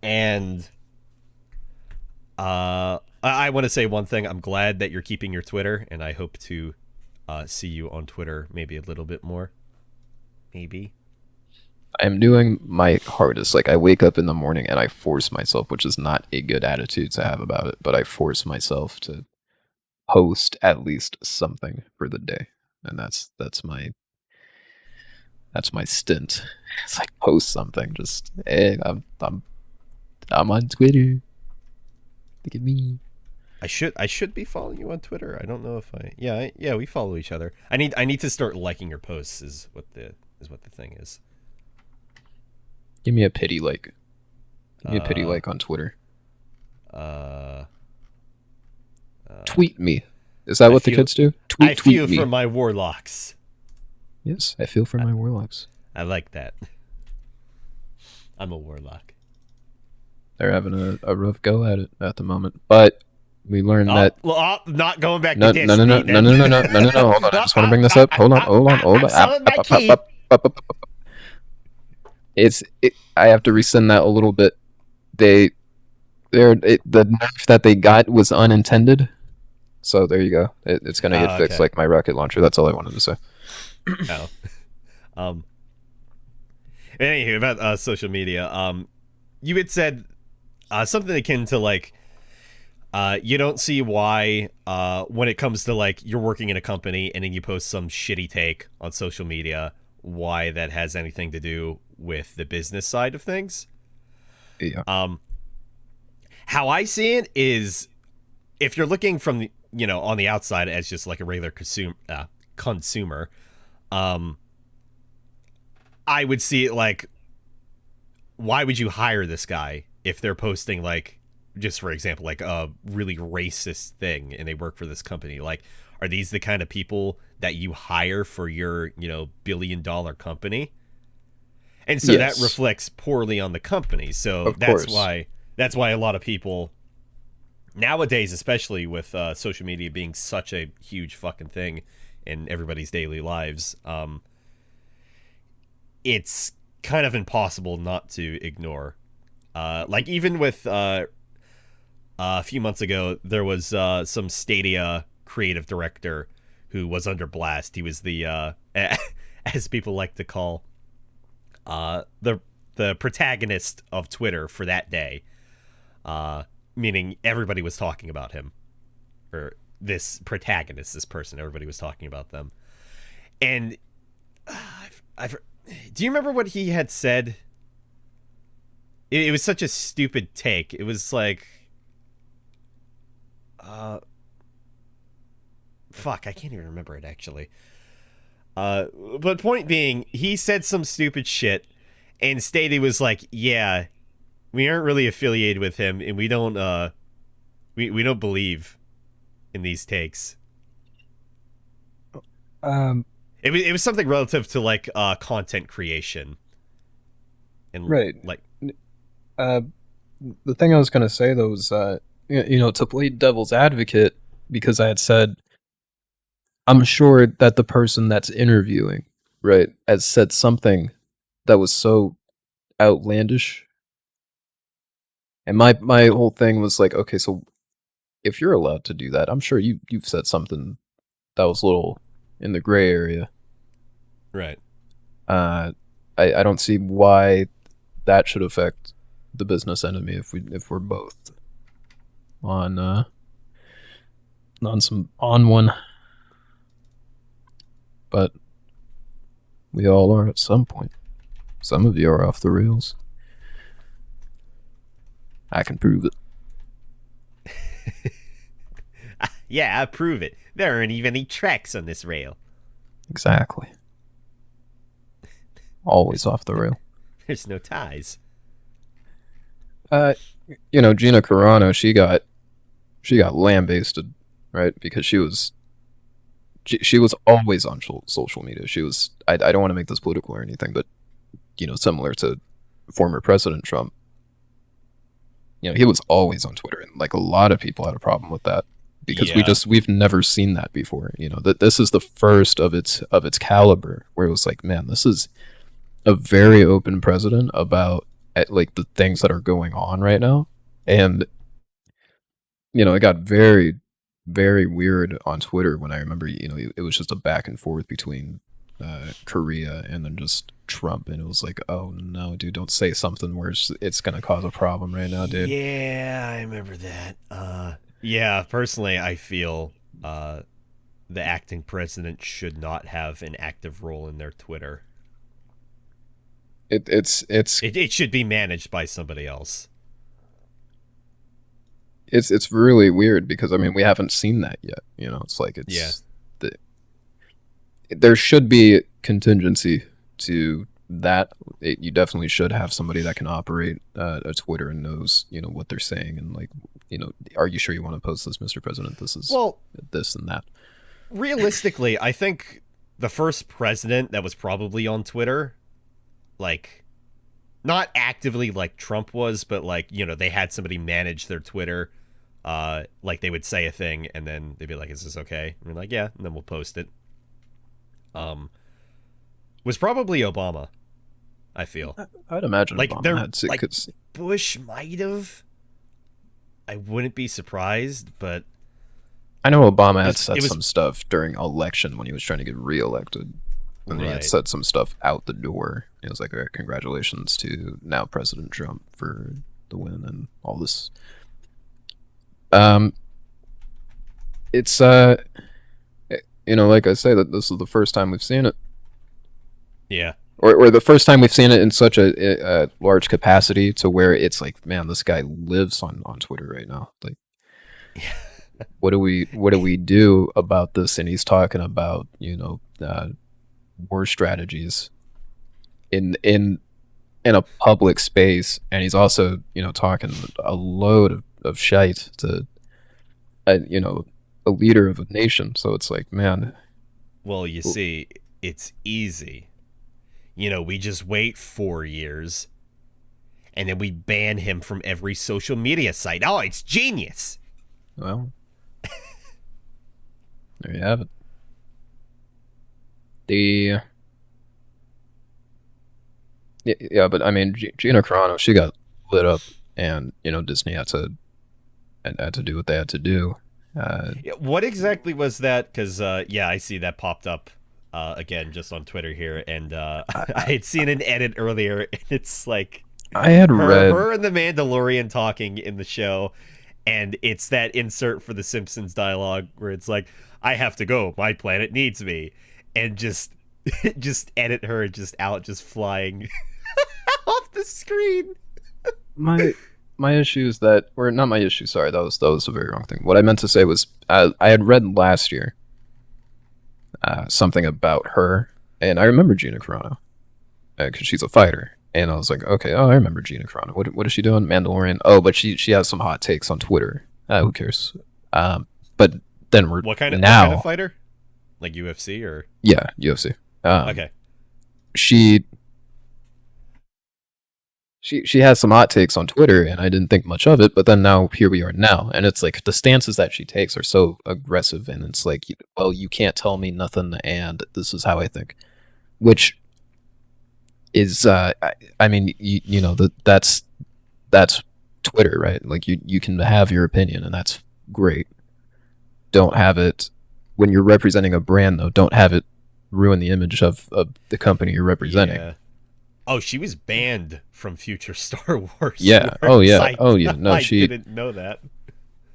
and I want to say one thing. I'm glad that you're keeping your Twitter, and I hope to see you on Twitter maybe a little bit more. Maybe. I'm doing my hardest. Like, I wake up in the morning and I force myself, which is not a good attitude to have about it, but I force myself to post at least something for the day. And that's my stint. It's like, post something. Just, hey, I'm on Twitter. Look at me. I should be following you on Twitter. I don't know if I. Yeah, we follow each other. I need to start liking your posts. Is what the thing is. Give me a pity like. Give me a pity like on Twitter. Tweet me. Is that what the kids do? Tweet feel me. for my warlocks. Yes, I feel for my warlocks. I like that. I'm a warlock. They're having a rough go at it at the moment, but we learned that. Well, not going back No. to Destiny. Hold on, I just want to bring this up. Hold on. I have to rescind that a little bit. The knife that they got was unintended, so there you go. It's gonna get fixed like my rocket launcher. That's all I wanted to say. Anywho, about social media, you had said something akin to like, you don't see why when it comes to like you're working in a company and then you post some shitty take on social media, why that has anything to do with the business side of things. Yeah. How I see it is, if you're looking from the, on the outside as just like a regular consumer, I would see it like, why would you hire this guy if they're posting like, just for example, like a really racist thing and they work for this company? Like, are these the kind of people that you hire for your, billion-dollar company? And so that reflects poorly on the company. So that's why a lot of people nowadays, especially with social media being such a huge fucking thing in everybody's daily lives, it's kind of impossible not to ignore. Like even with a few months ago, there was some Stadia creative director who was under blast. He was the as people like to call the protagonist of Twitter for that day. Meaning everybody was talking about him, or this protagonist, this person. Everybody was talking about them, and I've do you remember what he had said? It was such a stupid take. It was like, fuck, I can't even remember it actually. But point being, he said some stupid shit, and Stadia was like, "Yeah, we aren't really affiliated with him, and we don't we don't believe in these takes." Um, It was something relative to like content creation and right. like Uh, the thing I was gonna say though was, to play devil's advocate, because I had said I'm sure that the person that's interviewing, right, has said something that was so outlandish, and my whole thing was like, okay, so if you're allowed to do that, I'm sure you've said something that was a little in the gray area. right. Uh, I don't see why that should affect the business enemy if we're both on on one, but we all are at some point. Some of you are off the rails. I can prove it. Yeah, I prove it. There aren't even any tracks on this rail. Exactly. Always off the rail. There's no ties. Uh, Gina Carano, she got lambasted, right? Because she was always on social media. She was. I don't want to make this political or anything, but similar to former President Trump, he was always on Twitter, and like a lot of people had a problem with that because Yeah. we've never seen that before. That this is the first of its caliber where it was like, man, this is a very open president about like the things that are going on right now, and it got very, very weird on Twitter when I remember, it was just a back and forth between Korea and then just Trump, and it was like, oh no, dude, don't say something where it's gonna cause a problem right now, dude. Yeah, I remember that. Yeah, personally, I feel the acting president should not have an active role in their Twitter. It's It should be managed by somebody else. it's really weird because I mean we haven't seen that yet. It's like Yeah. the, there should be contingency to that. You definitely should have somebody that can operate a Twitter and knows what they're saying, and like are you sure you want to post this, Mr. President? This is Well, this and that. realistically, I think the first president that was probably on Twitter, like, not actively like Trump was, but like, they had somebody manage their Twitter. Like they would say a thing and then they'd be like, "Is this okay?" And we're like, "Yeah," and then we'll post it. Was probably Obama, I feel. I'd imagine Like Obama they're had to, like 'cause Bush might have. I wouldn't be surprised, but I know Obama had it said was some stuff during election when he was trying to get reelected, and he had right. said some stuff out the door. It was like, all right, congratulations to now President Trump for the win and all this. Um, it's like I say, that this is the first time we've seen it, Yeah. or the first time we've seen it in such a large capacity to where it's like, man, this guy lives on Twitter right now. Like, what do we do about this? And he's talking about war strategies in a public space, and he's also talking a load of shite to a leader of a nation. So it's like, man, Well, you see, it's easy. We just wait 4 years and then we ban him from every social media site. Oh, it's genius. Well, there you have it. The yeah, but I mean, Gina Carano, she got lit up, and Disney had to do what they had to do. Yeah, what exactly was that? Because yeah, I see that popped up again just on Twitter here, and I I, had seen an edit earlier, and it's like I had read. her and the Mandalorian talking in the show, and it's that insert for the Simpsons dialogue where it's like, "I have to go. My planet needs me," and just just edit her just out, just flying off the screen. my my issue is that, or not my issue. Sorry, that was a very wrong thing. What I meant to say was, I had read last year something about her, and I remember Gina Carano because she's a fighter. And I was like, okay, oh, I remember Gina Carano. What is she doing? Mandalorian. Oh, but she has some hot takes on Twitter. Who cares? But then we're What kind now, of fighter? Like UFC or yeah, UFC. okay? She she has some hot takes on Twitter, and I didn't think much of it. But then now here we are now, and it's like the stances that she takes are so aggressive, and it's like, well, you can't tell me nothing, and this is how I think, which is I mean, that's Twitter, right? Like you can have your opinion, and that's great. Don't have it when you're representing a brand, though. Don't have it ruin the image of the company you're representing. Yeah. Oh, she was banned from future Star Wars. Yeah. Oh yeah. Oh yeah. No, I she. didn't know that.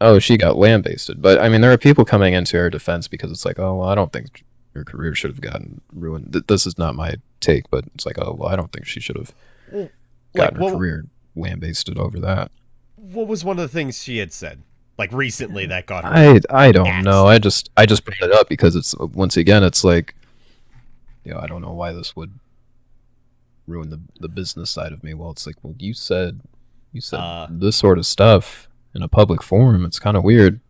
Oh, she got lambasted. But I mean, there are people coming into her defense because it's like, oh well, I don't think her career should have gotten ruined. This is not my take, but it's like, oh well, I don't think she should have Well, gotten her career lambasted over that. what was one of the things she had said, like recently, that got her? I don't know. axed? I just brought it up because it's, once again, it's like, I don't know why this would ruin the business side of me. Well, it's like, well, you said this sort of stuff in a public forum. It's kind of weird,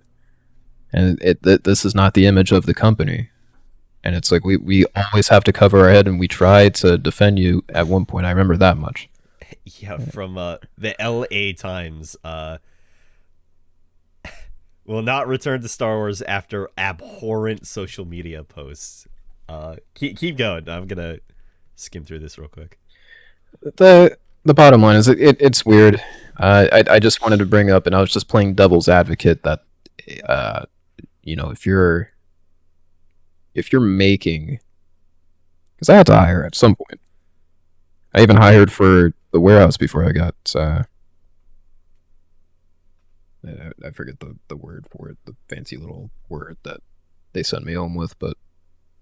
and this is not the image of the company. And it's like, we always have to cover our head, and we try to defend you at one point. I remember that much. Yeah, from the L.A. Times. Will not return to Star Wars after abhorrent social media posts. Keep going. I'm gonna skim through this real quick. The bottom line is, it's weird. I just wanted to bring up, and I was just playing devil's advocate, that if you're making, because I had to hire at some point. I even hired for the warehouse before I got I forget the word for it, the fancy little word that they sent me home with, but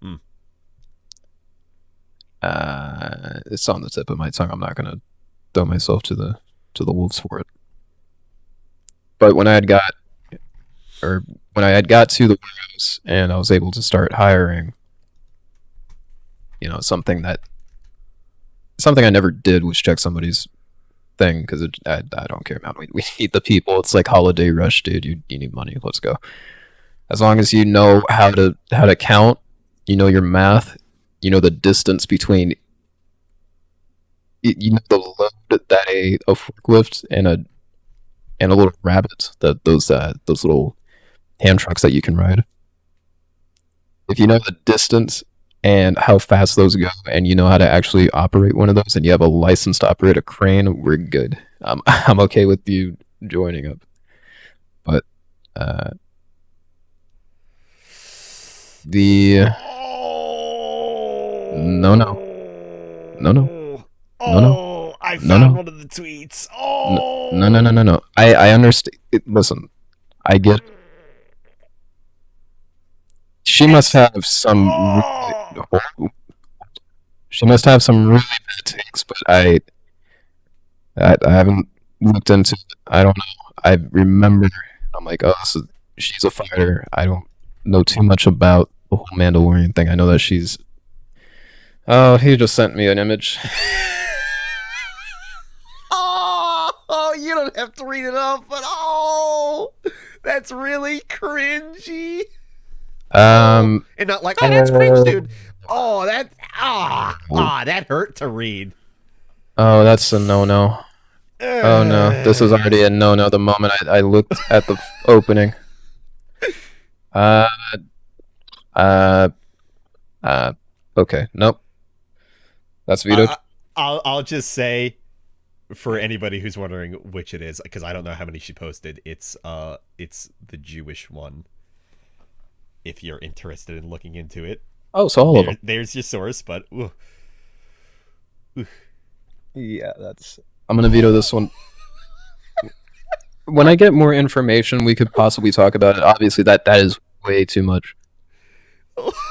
Hmm. it's on the tip of my tongue. I'm not gonna throw myself to the wolves for it. But when I had got to the warehouse and I was able to start hiring, something I never did was check somebody's thing, because I don't care, man. We need the people. It's like holiday rush, dude. You need money. Let's go. As long as you know how to count, your math, the distance between, the load that a forklift and a little rabbit, that those little hand trucks that you can ride. If you know the distance and how fast those go, and you know how to actually operate one of those, and you have a license to operate a crane, we're good. I'm okay with you joining up. But the no no no no no no I no found no one of the tweets. Oh, no. I understand. Listen, I get. She must have some. She must have some really bad takes, but I haven't looked into it. I don't know. I remember, I'm like, oh, she's a fighter. I don't know too much about the whole Mandalorian thing. I know that she's. Oh, he just sent me an image. Oh, you don't have to read it off, but oh, that's really cringy. And not like, oh, that's cringe, dude. Oh, that hurt to read. Oh, that's a no. Oh no, this is already a no. The moment I looked at the opening. Uh, uh, uh. Okay. Nope. That's vetoed. I, I'll just say for anybody who's wondering which it is, because I don't know how many she posted. It's the Jewish one. If you're interested in looking into it, Oh, so all of them. there's your source. But Yeah, that's. I'm gonna veto this one. When I get more information, we could possibly talk about it. Obviously, that is way too much,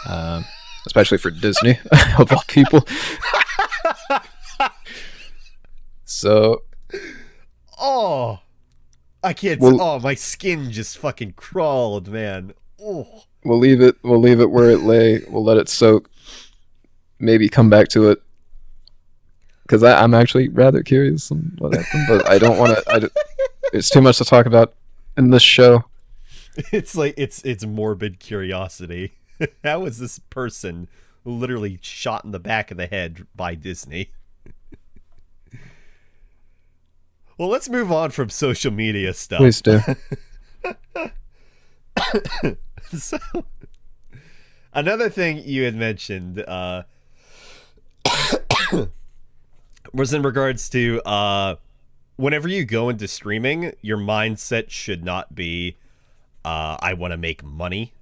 um, especially for Disney of all people. So oh, I can't. we'll Oh, my skin just fucking crawled, man. Oh, we'll leave it. We'll leave it where it lay. We'll let it soak. Maybe come back to it because I'm actually rather curious on what happened, but I don't want to. It's too much to talk about in this show. it's like it's morbid curiosity. How is this person literally shot in the back of the head by Disney? Well, let's move on from social media stuff. Please do. So, another thing you had mentioned was in regards to whenever you go into streaming, your mindset should not be I want to make money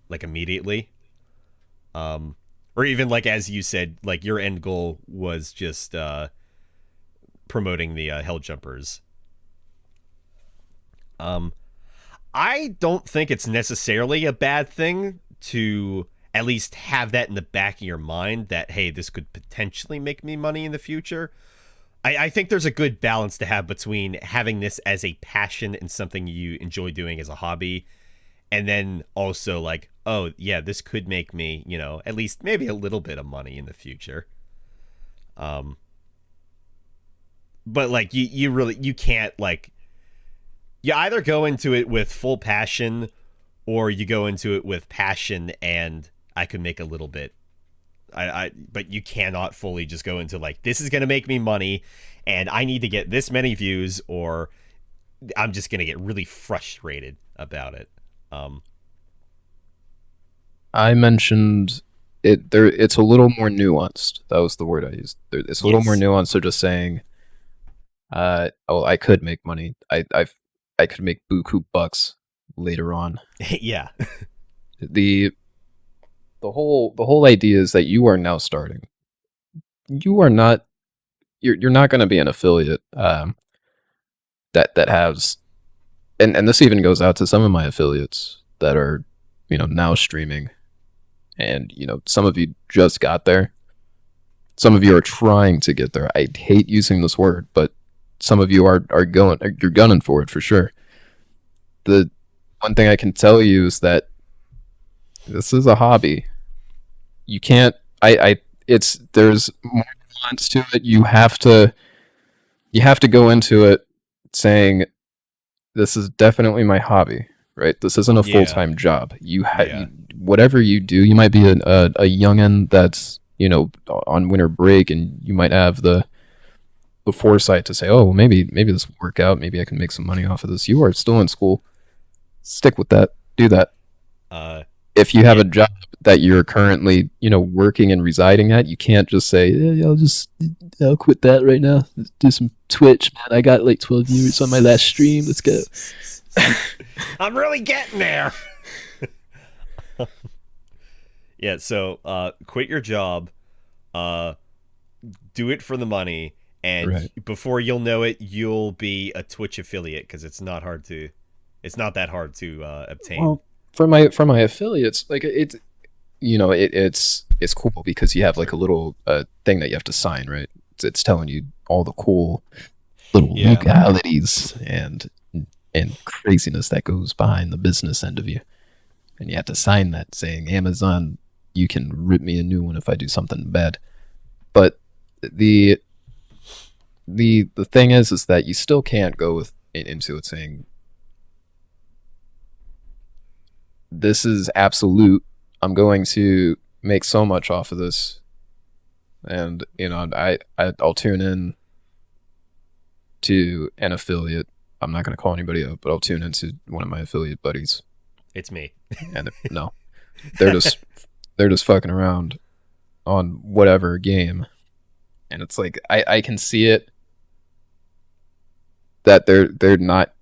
like immediately. Or even like as you said, like your end goal was just promoting the Hell Jumpers. I don't think it's necessarily a bad thing to at least have that in the back of your mind that, hey, this could potentially make me money in the future. I think there's a good balance to have between having this as a passion and something you enjoy doing as a hobby, and then also like, oh, yeah, this could make me, at least maybe a little bit of money in the future. But like you really you can't like you either go into it with full passion or you go into it with passion and I could make a little bit. But you cannot fully just go into like this is gonna make me money and I need to get this many views or I'm just gonna get really frustrated about it. I mentioned it. There, it's a little more nuanced. That was the word I used. It's a little more Yes. nuanced. So just saying, oh, I could make money. I could make buku bucks later on. Yeah. the the whole idea is that you are now starting. You are not. You're not going to be an affiliate. That has, and this even goes out to some of my affiliates that are, now streaming, and some of you just got there. Some of you are trying to get there. I hate using this word, but some of you are going. You're gunning for it for sure. The one thing I can tell you is that this is a hobby. You can't. It's there's more nuance to it. You have to go into it saying this is definitely my hobby, right? This isn't a full time job. Yeah. Whatever you do, you might be a youngin that's on winter break, and you might have the foresight to say, oh, maybe this will work out. Maybe I can make some money off of this. You are still in school. Stick with that. Do that. If you have a job that you're currently, working and residing at, you can't just say, yeah, I'll quit that right now. Let's do some Twitch, man. I got like 12 viewers on my last stream. Let's go. I'm really getting there. Yeah, so quit your job, do it for the money, and Right. before you'll know it, you'll be a Twitch affiliate because it's not that hard to obtain. Well, for my affiliates, like it's cool because you have like a little thing that you have to sign, right? It's telling you all the cool little Yeah. legalities and craziness that goes behind the business end of you, and you have to sign that saying Amazon, you can rip me a new one if I do something bad. But the the thing is that you still can't go into it saying this is absolute. I'm going to make so much off of this, and I'll tune in to an affiliate. I'm not going to call anybody out, but I'll tune into one of my affiliate buddies, It's me. and no, they're just they're just fucking around on whatever game, and it's like I can see it that they're not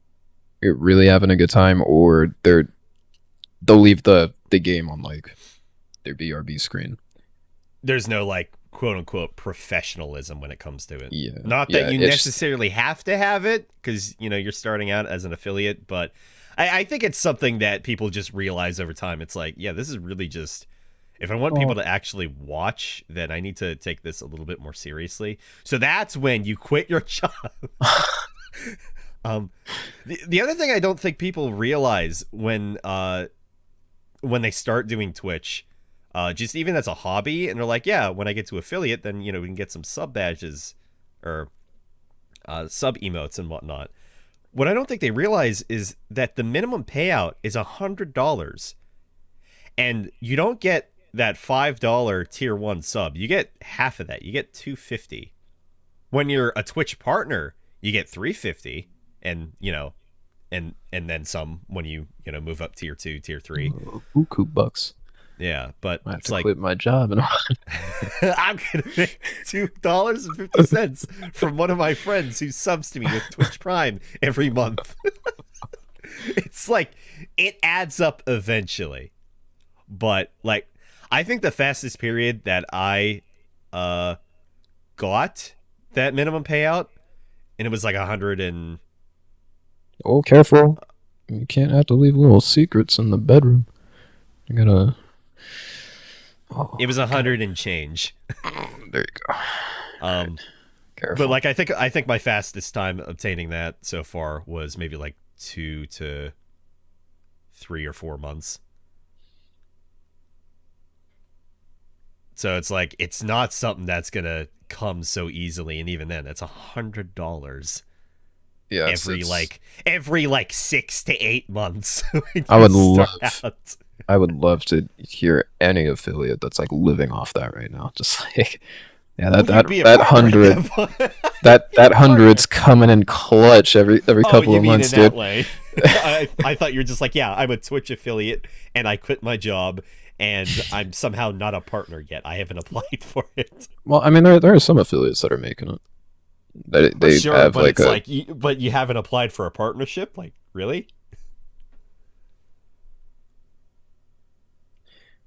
really having a good time, or they'll leave the game on like their BRB screen. There's no like quote unquote professionalism when it comes to it. Yeah, Not that yeah, you it's necessarily have to have it because you're starting out as an affiliate, but I think it's something that people just realize over time. It's like, yeah, this is really just if I want people well, to actually watch, then I need to take this a little bit more seriously. So that's when you quit your job. um, the other thing I don't think people realize when they start doing Twitch, just even as a hobby, and they're like, yeah, when I get to affiliate, then we can get some sub badges or sub emotes and whatnot. What I don't think they realize is that the minimum payout is $100, and you don't get that $5 tier 1 sub. You get half of that. You get $250. When you're a Twitch partner, you get $350, and and then some when you move up tier 2, tier 3. buku bucks. Yeah, but I have it's to like quit my job and I'm gonna make $2.50 from one of my friends who subs to me with Twitch Prime every month. It's like it adds up eventually. But like I think the fastest period that I got that minimum payout, and it was like 100 and oh, careful! You can't have to leave little secrets in the bedroom. You gotta. Oh, it was 100 and change. there you go. Um Careful. but like I think my fastest time obtaining that so far was maybe like 2 to 3 or 4 months. So it's like it's not something that's gonna come so easily, and even then, that's $100 yeah, every like 6 to 8 months. When I you would start love. out. I would love to hear any affiliate that's like living off that right now. Just like, yeah, Well, you'd be a that partner. 100 that hundred's coming in clutch every Oh, couple you of mean months, in that dude. way? I thought you were just like, yeah, I'm a Twitch affiliate, and I quit my job, and I'm somehow not a partner yet. I haven't applied for it. Well, I mean, there are some affiliates that are making it. They Sure, have but like it's a like, but you haven't applied for a partnership? Like, really?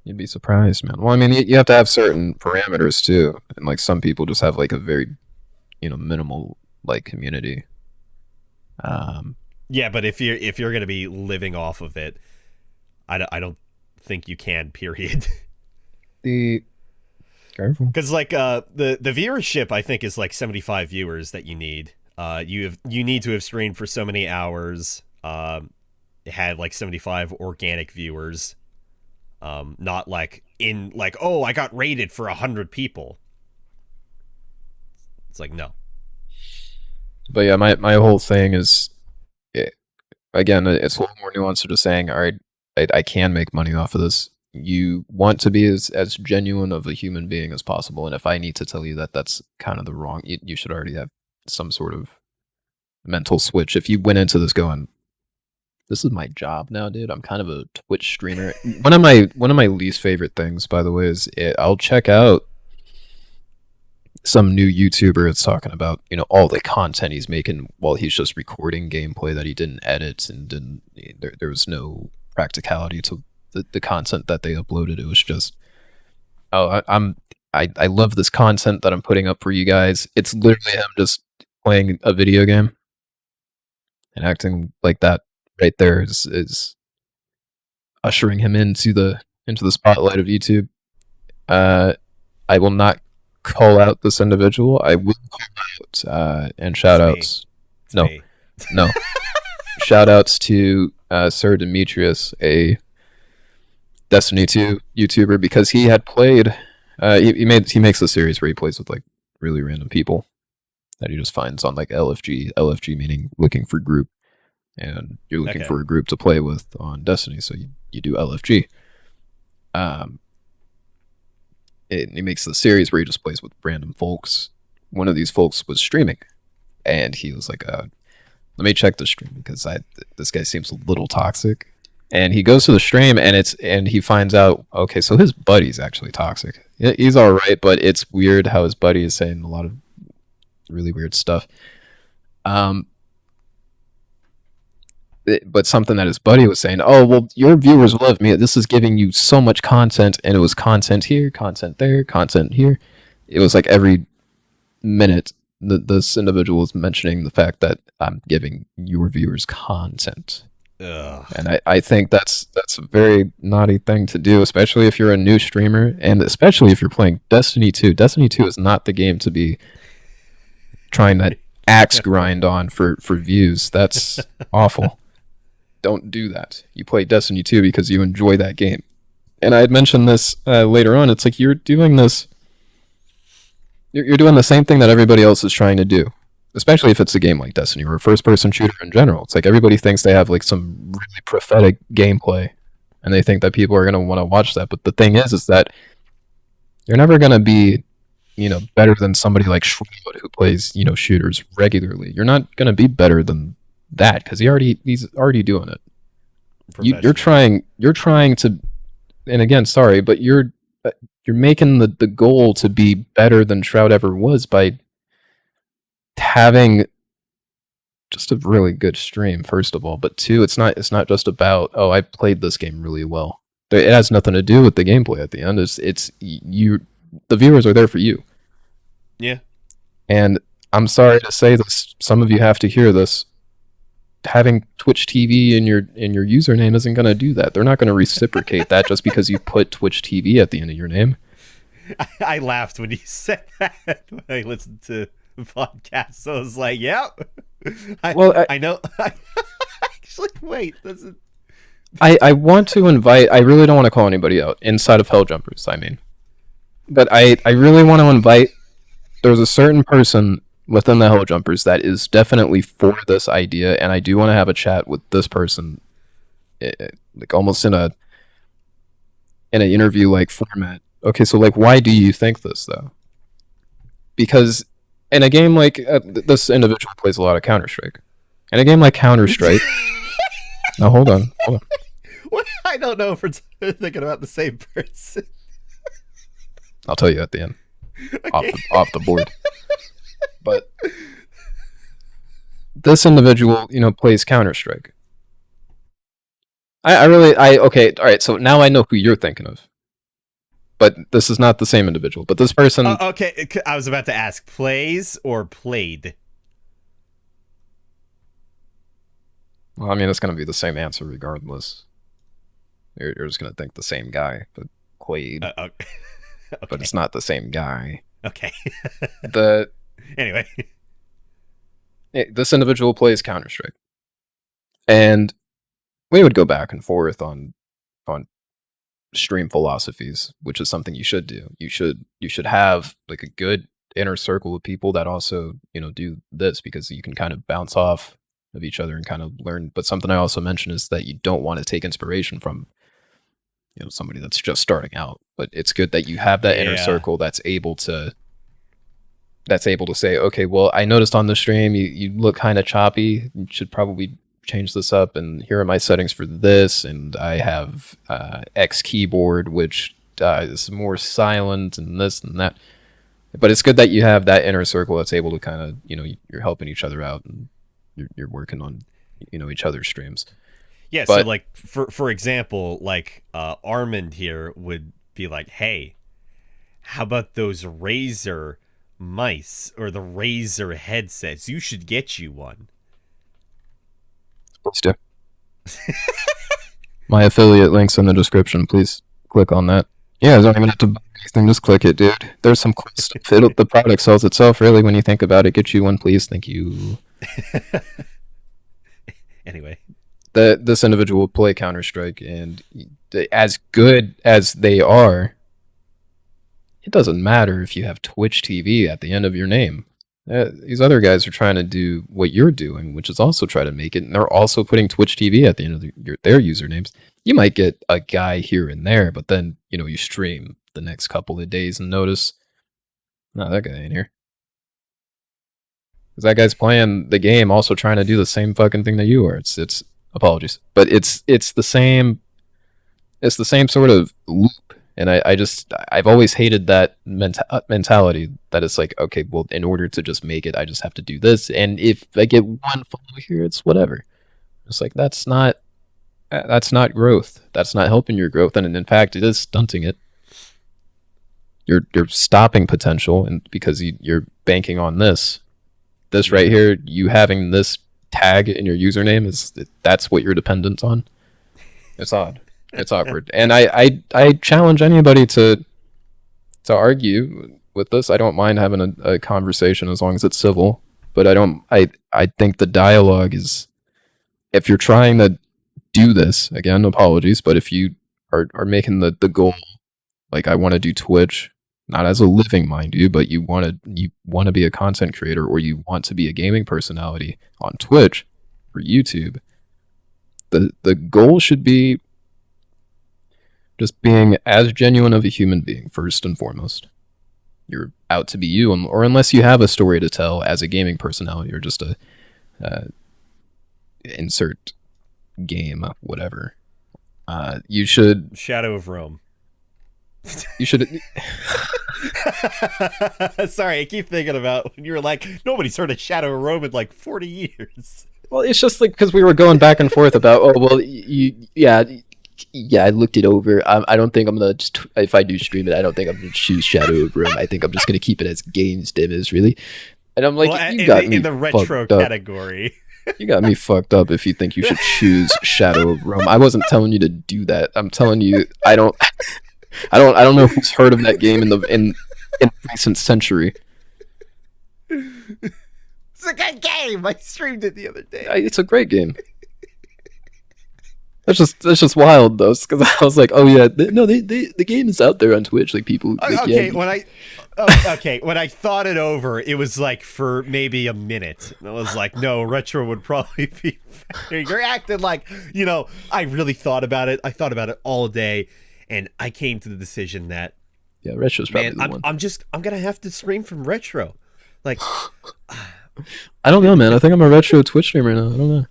you'd be surprised, man. Well, I mean, you have to have certain parameters too, and like some people just have like a very minimal like community. Um, Yeah, but if you're gonna be living off of it, I don't think you can. Period. the careful. Because like the viewership I think is like 75 viewers that you need. You need to have streamed for so many hours. Had like 75 organic viewers. Not like in like, oh, I got rated for 100 people. It's like, no. But yeah, my whole thing is, eh, again, it's a little more nuanced to just saying, all right, I can make money off of this. You want to be as genuine of a human being as possible, and if I need to tell you that that's kind of the wrong, you should already have some sort of mental switch. If you went into this going, this is my job now, dude. I'm kind of a Twitch streamer. One of my least favorite things, by the way, is I'll check out some new YouTuber that's talking about all the content he's making while he's just recording gameplay that he didn't edit and didn't. There was no practicality to the content that they uploaded. It was just, oh, I love this content that I'm putting up for you guys. It's literally him just playing a video game and acting like that. Right there is ushering him into the spotlight of YouTube. I will not call out this individual. I will call out and shout It's me. outs. It's No, me. no. Shout outs to Sir Demetrius, a Destiny 2 YouTuber, because he had played. He makes a series where he plays with like really random people that he just finds on like LFG. LFG meaning looking for group, and you're looking Okay. for a group to play with on Destiny, so you do LFG. He makes the series where he just plays with random folks. One of these folks was streaming, and he was like, "Let me check the stream because this guy seems a little toxic." And he goes to the stream, and he finds out, okay, so his buddy's actually toxic. He's all right, but it's weird how his buddy is saying a lot of really weird stuff. But something that his buddy was saying, oh, well, your viewers love me. This is giving you so much content, and it was content here, content there, content here. It was like every minute, this individual was mentioning the fact that I'm giving your viewers content. Ugh. And I think that's a very naughty thing to do, especially if you're a new streamer, and especially if you're playing Destiny 2. Destiny 2 is not the game to be trying to axe grind on for views. That's awful. Don't do that. You play Destiny 2 because you enjoy that game. And I had mentioned this later on. It's like you're doing this. You're doing the same thing that everybody else is trying to do, especially if it's a game like Destiny or a first-person shooter in general. It's like everybody thinks they have like some really prophetic gameplay, and they think that people are going to want to watch that. But the thing is that you're never going to be, better than somebody like Shroud who plays, shooters regularly. You're not going to be better than that because he's already doing it. You're trying to, and again, sorry, but you're making the goal to be better than Shroud ever was by having just a really good stream, first of all. But two, it's not just about, oh, I played this game really well. It has nothing to do with the gameplay at the end. It's you, the viewers are there for you. Yeah. And I'm sorry to say this, some of you have to hear this. Having Twitch TV in your username isn't going to do that. They're not going to reciprocate that just because you put Twitch TV at the end of your name. I laughed when you said that when I listened to the podcast. So I was like, "Yeah, I know." Actually, wait, doesn't. I want to invite. I really don't want to call anybody out inside of Hell Jumpers. I mean, but I really want to invite. There's a certain person within the Hell Jumpers that is definitely for this idea, and I do want to have a chat with this person, like almost in an interview like format. Okay, so like, why do you think this though? Because in a game like this individual plays a lot of Counter-Strike. In a game like Counter-Strike, now hold on. What? I don't know if we're thinking about the same person. I'll tell you at the end. Okay. Off the board. But this individual, plays Counter-Strike. Okay, all right, so now I know who you're thinking of. But this is not the same individual. But this person... Okay, I was about to ask, plays or played? Well, I mean, it's going to be the same answer regardless. You're just going to think the same guy, but played. Okay. But it's not the same guy. Okay. Anyway. This individual plays Counter-Strike. And we would go back and forth on stream philosophies, which is something you should do. You should have like a good inner circle of people that also, do this, because you can kind of bounce off of each other and kind of learn. But something I also mentioned is that you don't want to take inspiration from, somebody that's just starting out. But it's good that you have that inner circle that's able to say, okay, well, I noticed on the stream you look kind of choppy. You should probably change this up, and here are my settings for this, and I have X keyboard, which is more silent, and this and that. But it's good that you have that inner circle that's able to kind of, you're helping each other out, and you're working on, each other's streams. Yeah, so like, for example, like Armand here would be like, hey, how about those Razer mice or the Razer headsets? You should get you one. Please do. My affiliate link's in the description. Please click on that. Yeah, I don't even have to buy anything. Just click it, dude. There's some cool stuff. The product sells itself, really, when you think about it. Get you one, please. Thank you. Anyway. This individual will play Counter-Strike, and as good as they are, it doesn't matter if you have Twitch TV at the end of your name. These other guys are trying to do what you're doing, which is also try to make it, and they're also putting Twitch TV at the end of their usernames. You might get a guy here and there, but then, you stream the next couple of days and notice, no, that guy ain't here. Because that guy's playing the game, also trying to do the same fucking thing that you are. It's Apologies, but it's the same sort of loop, and I've always hated that mentality that it's like, okay, well, in order to just make it, I just have to do this, and if I get one follow here, it's whatever. It's like that's not growth. That's not helping your growth, and in fact, it is stunting it. You're stopping potential, and because you're banking on this right here, you having this tag in your username that's what you're dependent on. It's odd. It's awkward, and I challenge anybody to argue with this. I don't mind having a conversation as long as it's civil, but I think the dialogue is, if you're trying to do this again, apologies, but if you are making the goal, like, I want to do Twitch, not as a living, mind you, but you want to be a content creator, or you want to be a gaming personality on Twitch or YouTube, the goal should be just being as genuine of a human being first and foremost. You're out to be you, or unless you have a story to tell as a gaming personality, or just a uh, insert game, whatever. You should Shadow of Rome. you should Sorry, I keep thinking about when you were like, nobody's heard of Shadow of Rome in like 40 years. Well, it's just like, because we were going back and forth about, oh well, yeah, I looked it over. I don't think I'm gonna just, if I do stream it, I don't think I'm gonna choose Shadow of Rome. I think I'm just gonna keep it as games demos, really. And I'm like, Well, you got me in the retro fucked up. category. You got me fucked up if you think you should choose Shadow of Rome. I wasn't telling you to do that. I'm telling you, I don't know who's heard of that game in the recent century. It's a good game. I streamed it the other day. It's a great game. That's just wild though, because I was like, oh yeah, the game is out there on Twitch. Like, people. Like, Okay, yeah, when I thought it over, it was like for maybe a minute. And I was like, no, retro would probably be better. You're acting like, I really thought about it. I thought about it all day, and I came to the decision that, yeah, Retro's probably man, the one. I'm gonna have to stream from retro. Like, I don't know, man. I think I'm a retro Twitch streamer now. I don't know.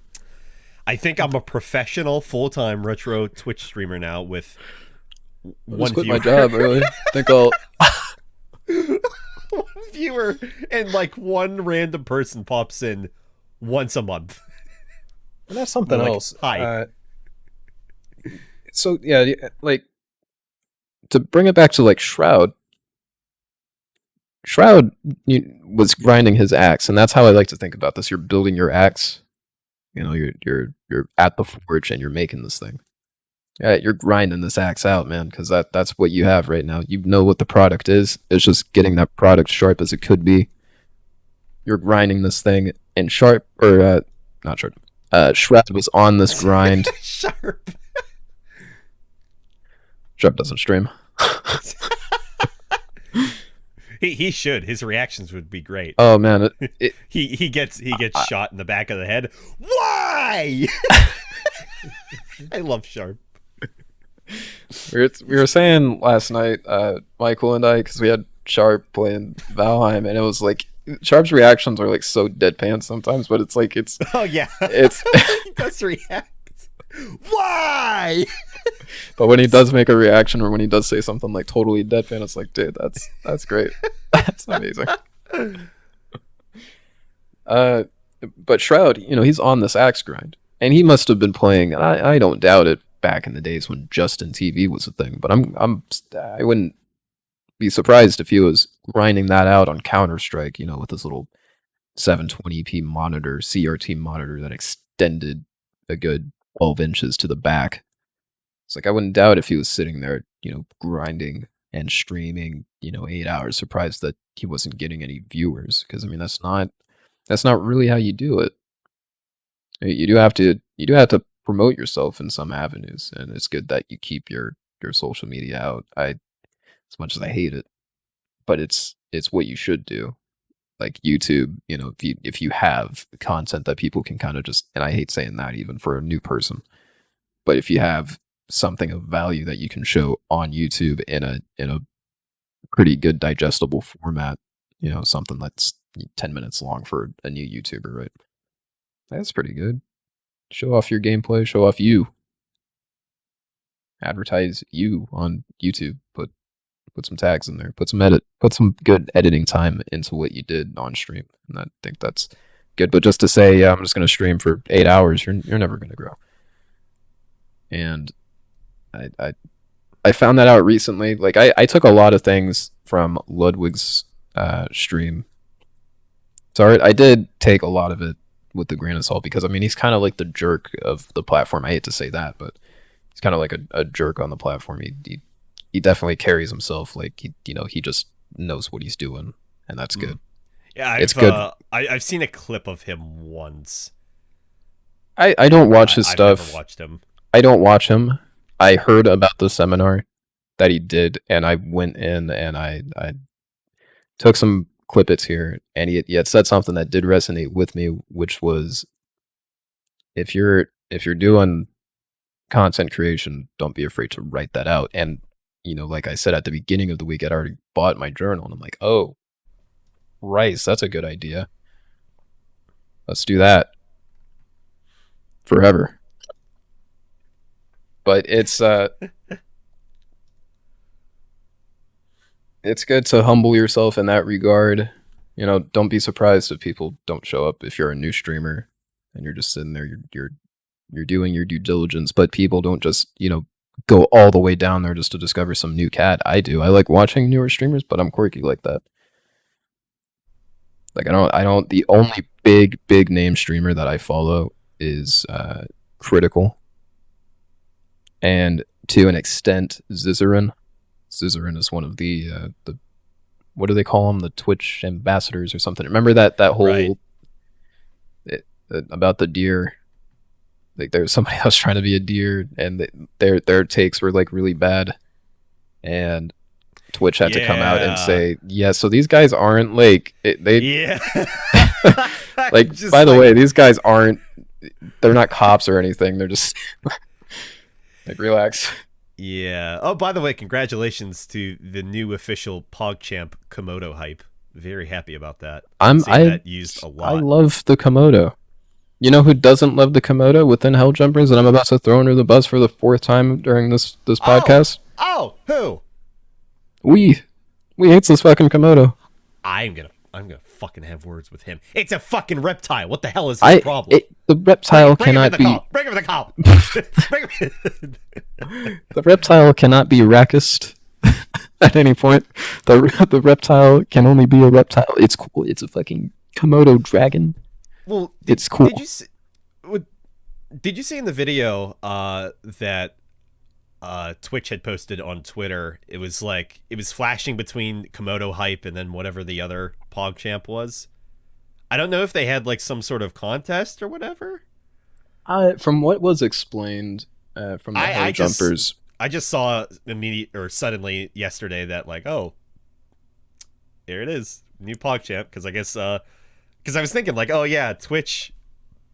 I think I'm a professional full-time retro Twitch streamer now with I one just quit viewer. my job early. I think I'll. One viewer, and like one random person pops in once a month. And that's something Like, else. hi. So yeah, like, To bring it back to like Shroud. Shroud was grinding his axe, and that's how I like to think about this. You're building your axe. You're at the forge and you're making this thing. Yeah, you're grinding this axe out, man, because that's what you have right now. You know what the product is. It's just getting that product sharp as it could be. You're grinding this thing, and Sharp, or not Sharp, Shroud was on this grind. Sharp. Sharp doesn't stream. He should. His reactions would be great. Oh man, He gets shot in the back of the head. Why? I love Sharp. we were saying last night, Michael and I, because we had Sharp playing Valheim, and it was like, Sharp's reactions are like so deadpan sometimes, but it's like Oh yeah, it's he does react. Why? but when he does make a reaction, or when he does say something like totally deadpan, it's like, dude, that's great. That's amazing. But Shroud, he's on this axe grind, and he must have been playing. And I don't doubt it, back in the days when Justin TV was a thing. But I wouldn't be surprised if he was grinding that out on Counter Strike, with this little 720p monitor, CRT monitor that extended a good 12 inches to the back. It's like, I wouldn't doubt if he was sitting there, grinding and streaming, 8 hours, surprised that he wasn't getting any viewers. Because I mean, that's not really how you do it. You do have to promote yourself in some avenues, and it's good that you keep your social media out. As much as I hate it, but it's what you should do. Like YouTube, if you have content that people can kind of just, and I hate saying that even for a new person, but if you have something of value that you can show on YouTube in a pretty good digestible format, something that's 10 minutes long for a new YouTuber, right? That's pretty good. Show off your gameplay. Show off you. Advertise you on YouTube. Put some tags in there. Put some good editing time into what you did on stream. And I think that's good. But just to say, yeah, I'm just gonna stream for 8 hours, you're never gonna grow. And I found that out recently. Like I took a lot of things from Ludwig's stream. So I did take a lot of it with the grain of salt because I mean he's kind of like the jerk of the platform. I hate to say that, but he's kind of like a jerk on the platform. He definitely carries himself like he just knows what he's doing, and that's good. Yeah, It's good. I've seen a clip of him once. I don't watch his I've stuff. never watched him. I don't watch him. I heard about the seminar that he did, and I went in and I took some clippets here, and he had said something that did resonate with me, which was if you're doing content creation, don't be afraid to write that out. And like I said at the beginning of the week, I'd already bought my journal, and I'm like, oh, rice, that's a good idea. Let's do that forever. But it's good to humble yourself in that regard. Don't be surprised if people don't show up if you're a new streamer and you're just sitting there. You're doing your due diligence, but people don't just go all the way down there just to discover some new cat. I do. I like watching newer streamers, but I'm quirky like that. Like I don't. The only big name streamer that I follow is Critical. And to an extent, Zizarin. Zizarin is one of the what do they call them? The Twitch ambassadors or something. Remember that whole Right. About the deer? Like there was somebody else trying to be a deer, and their takes were like really bad, and Twitch had to come out and say, yeah. So these guys aren't like they Yeah. like. Just By the like- way, these guys aren't. They're not cops or anything. They're just like relax. Yeah. Oh, by the way, congratulations to the new official PogChamp Komodo hype. Very happy about that. I that used a I lot. love the Komodo. You know who doesn't love the Komodo within Hell Jumpers, and I'm about to throw under the bus for the 4th time during this podcast? Oh, who? We hates this fucking Komodo. I'm gonna fucking have words with him. It's a fucking reptile. What the hell is his problem? The reptile Bring him cannot in be the call. Bring him in the call. Bring him in. the reptile cannot be rackist at any point. The reptile can only be a reptile. It's cool. It's a fucking Komodo dragon. Well, It's cool. Did you see in the video that Twitch had posted on Twitter? It was flashing between Komodo hype and then whatever the other PogChamp was. I don't know if they had like some sort of contest or whatever. From what was explained from the Hell Jumpers, I just saw suddenly yesterday that like, oh, there it is, new PogChamp. Because I guess because I was thinking like, oh yeah, Twitch,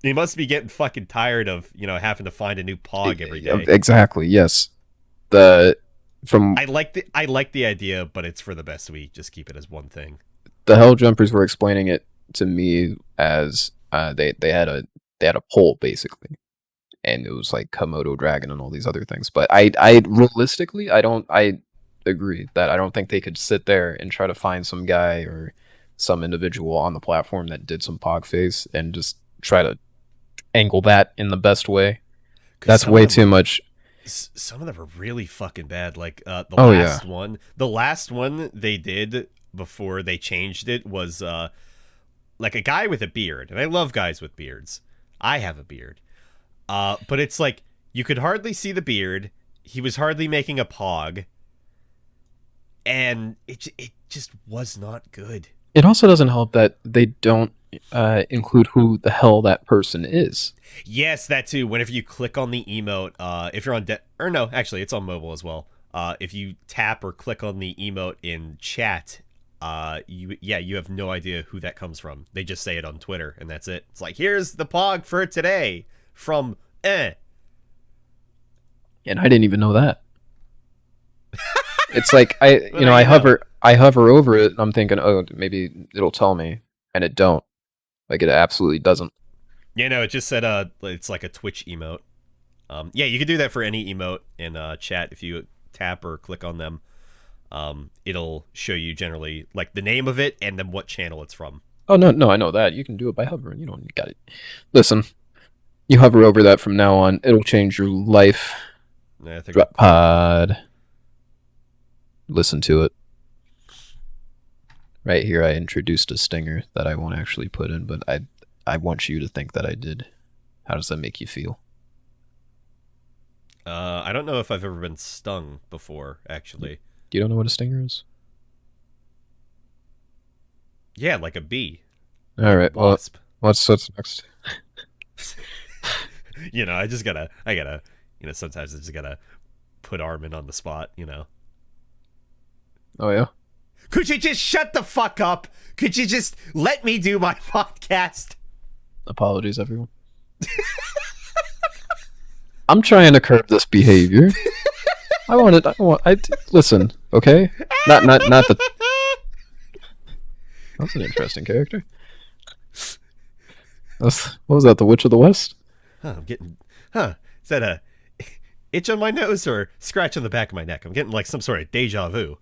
they must be getting fucking tired of having to find a new Pog every day. Exactly. Yes. I like the idea, but it's for the best. We just keep it as one thing. The Hell Jumpers were explaining it to me as they had a poll basically, and it was like Komodo dragon and all these other things. But I realistically I agree that I don't think they could sit there and try to find some guy or some individual on the platform that did some pog face and just try to angle that in the best way. That's way too much. Some of them are really fucking bad. Like the last one they did before they changed it was like a guy with a beard, and I love guys with beards. I have a beard, but it's like you could hardly see the beard. He was hardly making a pog, and it just was not good. It also doesn't help that they don't include who the hell that person is. Yes, that too. Whenever you click on the emote, if you're on or no, actually, it's on mobile as well. If you tap or click on the emote in chat, you have no idea who that comes from. They just say it on Twitter, and that's it. It's like, here's the pog for today from And I didn't even know that. It's like I hover over it, and I'm thinking, oh, maybe it'll tell me, and it don't. Like it absolutely doesn't. Yeah, no, it just said it's like a Twitch emote. Yeah, you can do that for any emote in chat if you tap or click on them. It'll show you generally like the name of it and then what channel it's from. Oh no, no, I know that. You can do it by hovering. You got it. Listen, you hover over that from now on. It'll change your life. Yeah, I think Drop pod. Listen to it. Right here, I introduced a stinger that I won't actually put in, but I want you to think that I did. How does that make you feel? I don't know if I've ever been stung before, actually. You don't know what a stinger is? Yeah, like a bee. All right. Well, Wasp. what's next? You know, I gotta, you know, sometimes I just gotta put Armin on the spot, you know. Oh yeah. Could you just shut the fuck up? Could you just let me do my podcast? Apologies, everyone. I'm trying to curb this behavior. Listen, okay? Not the. That's an interesting character. What was that? The Witch of the West? Huh, I'm getting. Huh? Is that a itch on my nose or scratch on the back of my neck? I'm getting like some sort of deja vu.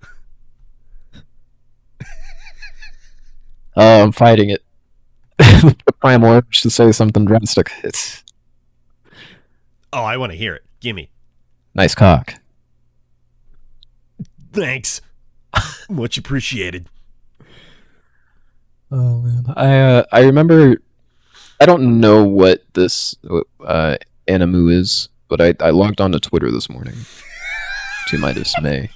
I'm fighting it. The primal urge to say something drastic. It's Oh, I want to hear it. Gimme. nice cock. Thanks. Much appreciated. Oh man, I remember. I don't know what this animu is, but I logged on to Twitter this morning. To my dismay,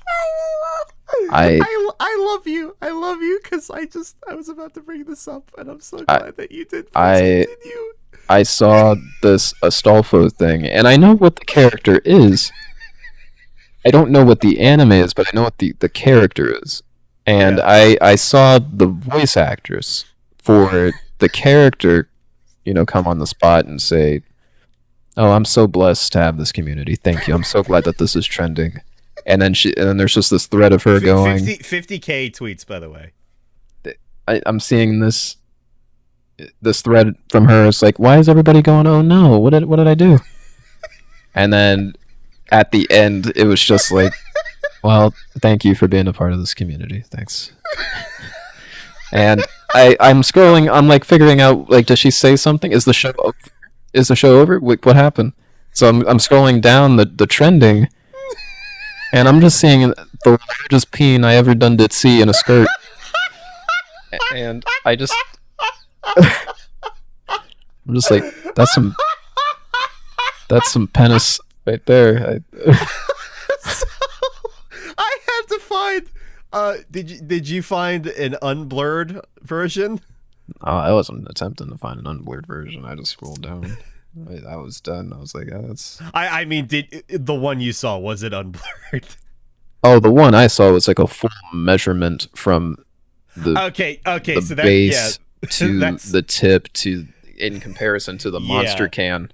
I love you. I love you because I was about to bring this up, and I'm so I- glad that you did. Please I- continue. I saw this Astolfo thing, and I know what the character is. I don't know what the anime is, but I know what the character is. And Yeah. I saw the voice actress for the character, come on the spot and say, "Oh, I'm so blessed to have this community. Thank you. I'm so glad that this is trending." And then there's just this thread of her going, 50K tweets, by the way. I'm seeing this thread from her. It's like, why is everybody going, "Oh no, what did I do?" And then at the end, it was just like, well, thank you for being a part of this community. Thanks. And I'm scrolling. I'm like figuring out, like, does she say something? Is the show over? Is the show over? What happened? So I'm scrolling down the trending, and I'm just seeing the largest peen I ever done did see in a skirt. And I'm just like, that's some penis right there. So, I had to find. Did you find an unblurred version? I wasn't attempting to find an unblurred version. I just scrolled down. I was done. I was like, oh, that's. I mean, did the one you saw, was it unblurred? Oh, the one I saw was like a full measurement from the Okay, the so base that, to that's, the tip to in comparison to the monster Yeah. can.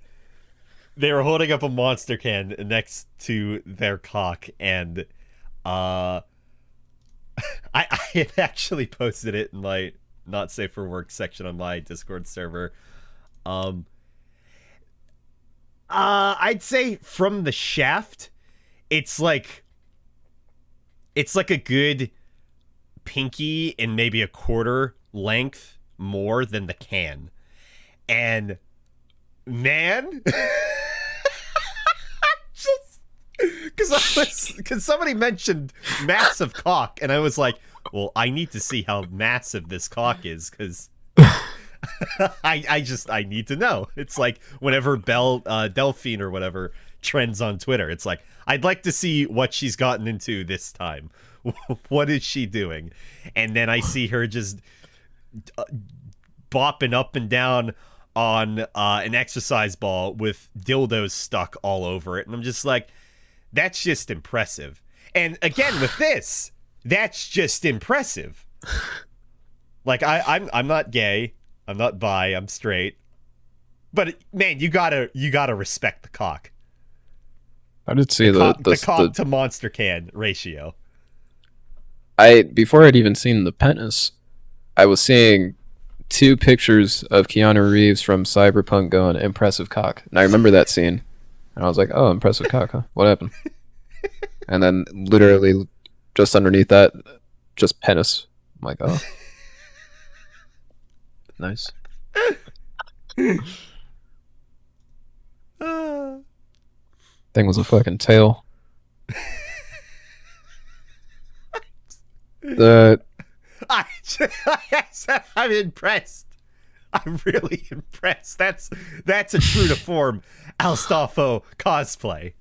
they were holding up a monster can next to their cock, and I had actually posted it in my not safe for work section on my Discord server. I'd say from the shaft, it's like a good pinky and maybe a quarter length more than the can. And man, just because somebody mentioned massive cock, and I was like, well, I need to see how massive this cock is, because I need to know. It's like whenever Delphine or whatever trends on Twitter, it's like, I'd like to see what she's gotten into this time. What is she doing? And then I see her just bopping up and down on an exercise ball with dildos stuck all over it, and I'm just like, that's just impressive. And again, with this, that's just impressive. Like, I'm not gay, I'm not bi, I'm straight, but man, you gotta respect the cock. I did see The cock to monster can ratio. Before I'd even seen the penis, I was seeing two pictures of Keanu Reeves from Cyberpunk going impressive cock, and I remember that scene, and I was like, oh, impressive cock, huh? What happened? And then literally just underneath that, just penis. I'm like, oh, nice. Thing was a fucking tail. The I'm impressed. I'm really impressed. That's a true to form Alstafo cosplay.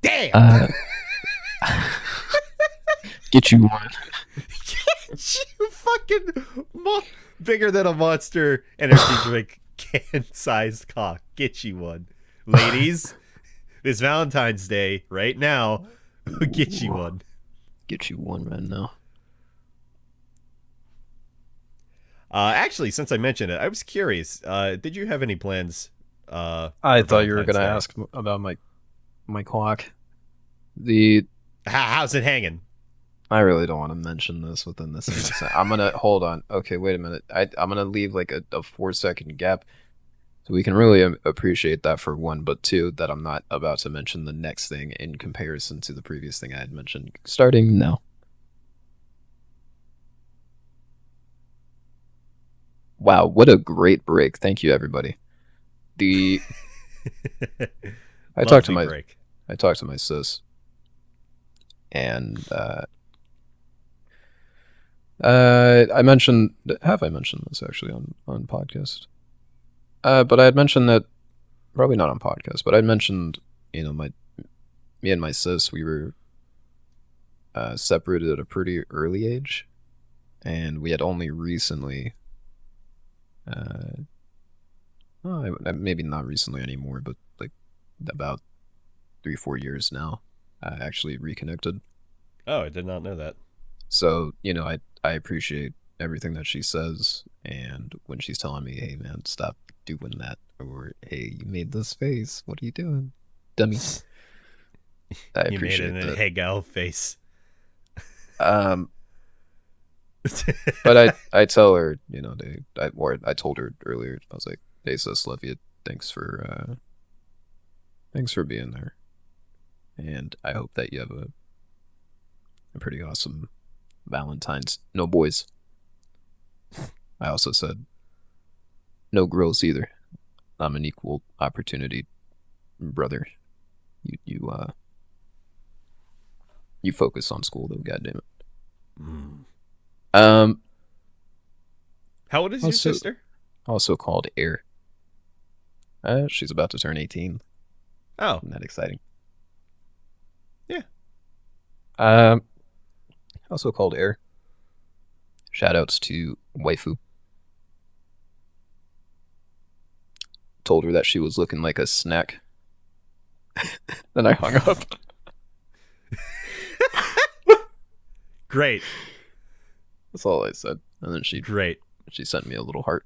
Damn. Get you one. You fucking bigger than a Monster energy drink can sized cock. Get you one, ladies. This Valentine's Day, right now, get you one. Get you one right now. Actually, since I mentioned it, I was curious. Did you have any plans? I thought you were gonna ask about my clock. How's it hanging? I really don't want to mention this within this. I'm gonna hold on. Okay, wait a minute. I'm gonna leave like a 4-second gap, so we can really appreciate that for one. But two, that I'm not about to mention the next thing in comparison to the previous thing I had mentioned. Starting now. Wow, what a great break! Thank you, everybody. I talked to my sis, and I mentioned, have I mentioned this actually on podcast? But I had mentioned that, probably not on podcast, but I mentioned, me and my sis, we were separated at a pretty early age, and we had only recently, maybe not recently anymore, but like about 3-4 years now, actually reconnected. Oh, I did not know that. So, I appreciate everything that she says, and when she's telling me, hey man, stop doing that, or hey, you made this face, what are you doing, dummy? I appreciate made it in a that. hey gal face. But I tell her, I told her earlier, I was like, hey sis, love you, thanks for being there, and I hope that you have a pretty awesome Valentine's. No boys. I also said no girls either. I'm an equal opportunity brother. You focus on school though, goddammit. How old is your sister? Also called Air. She's about to turn 18. Oh, Isn't that exciting? Yeah. Also called Air. Shoutouts to waifu. Told her that she was looking like a snack. Then I hung up. Great. That's all I said. And then she sent me a little heart.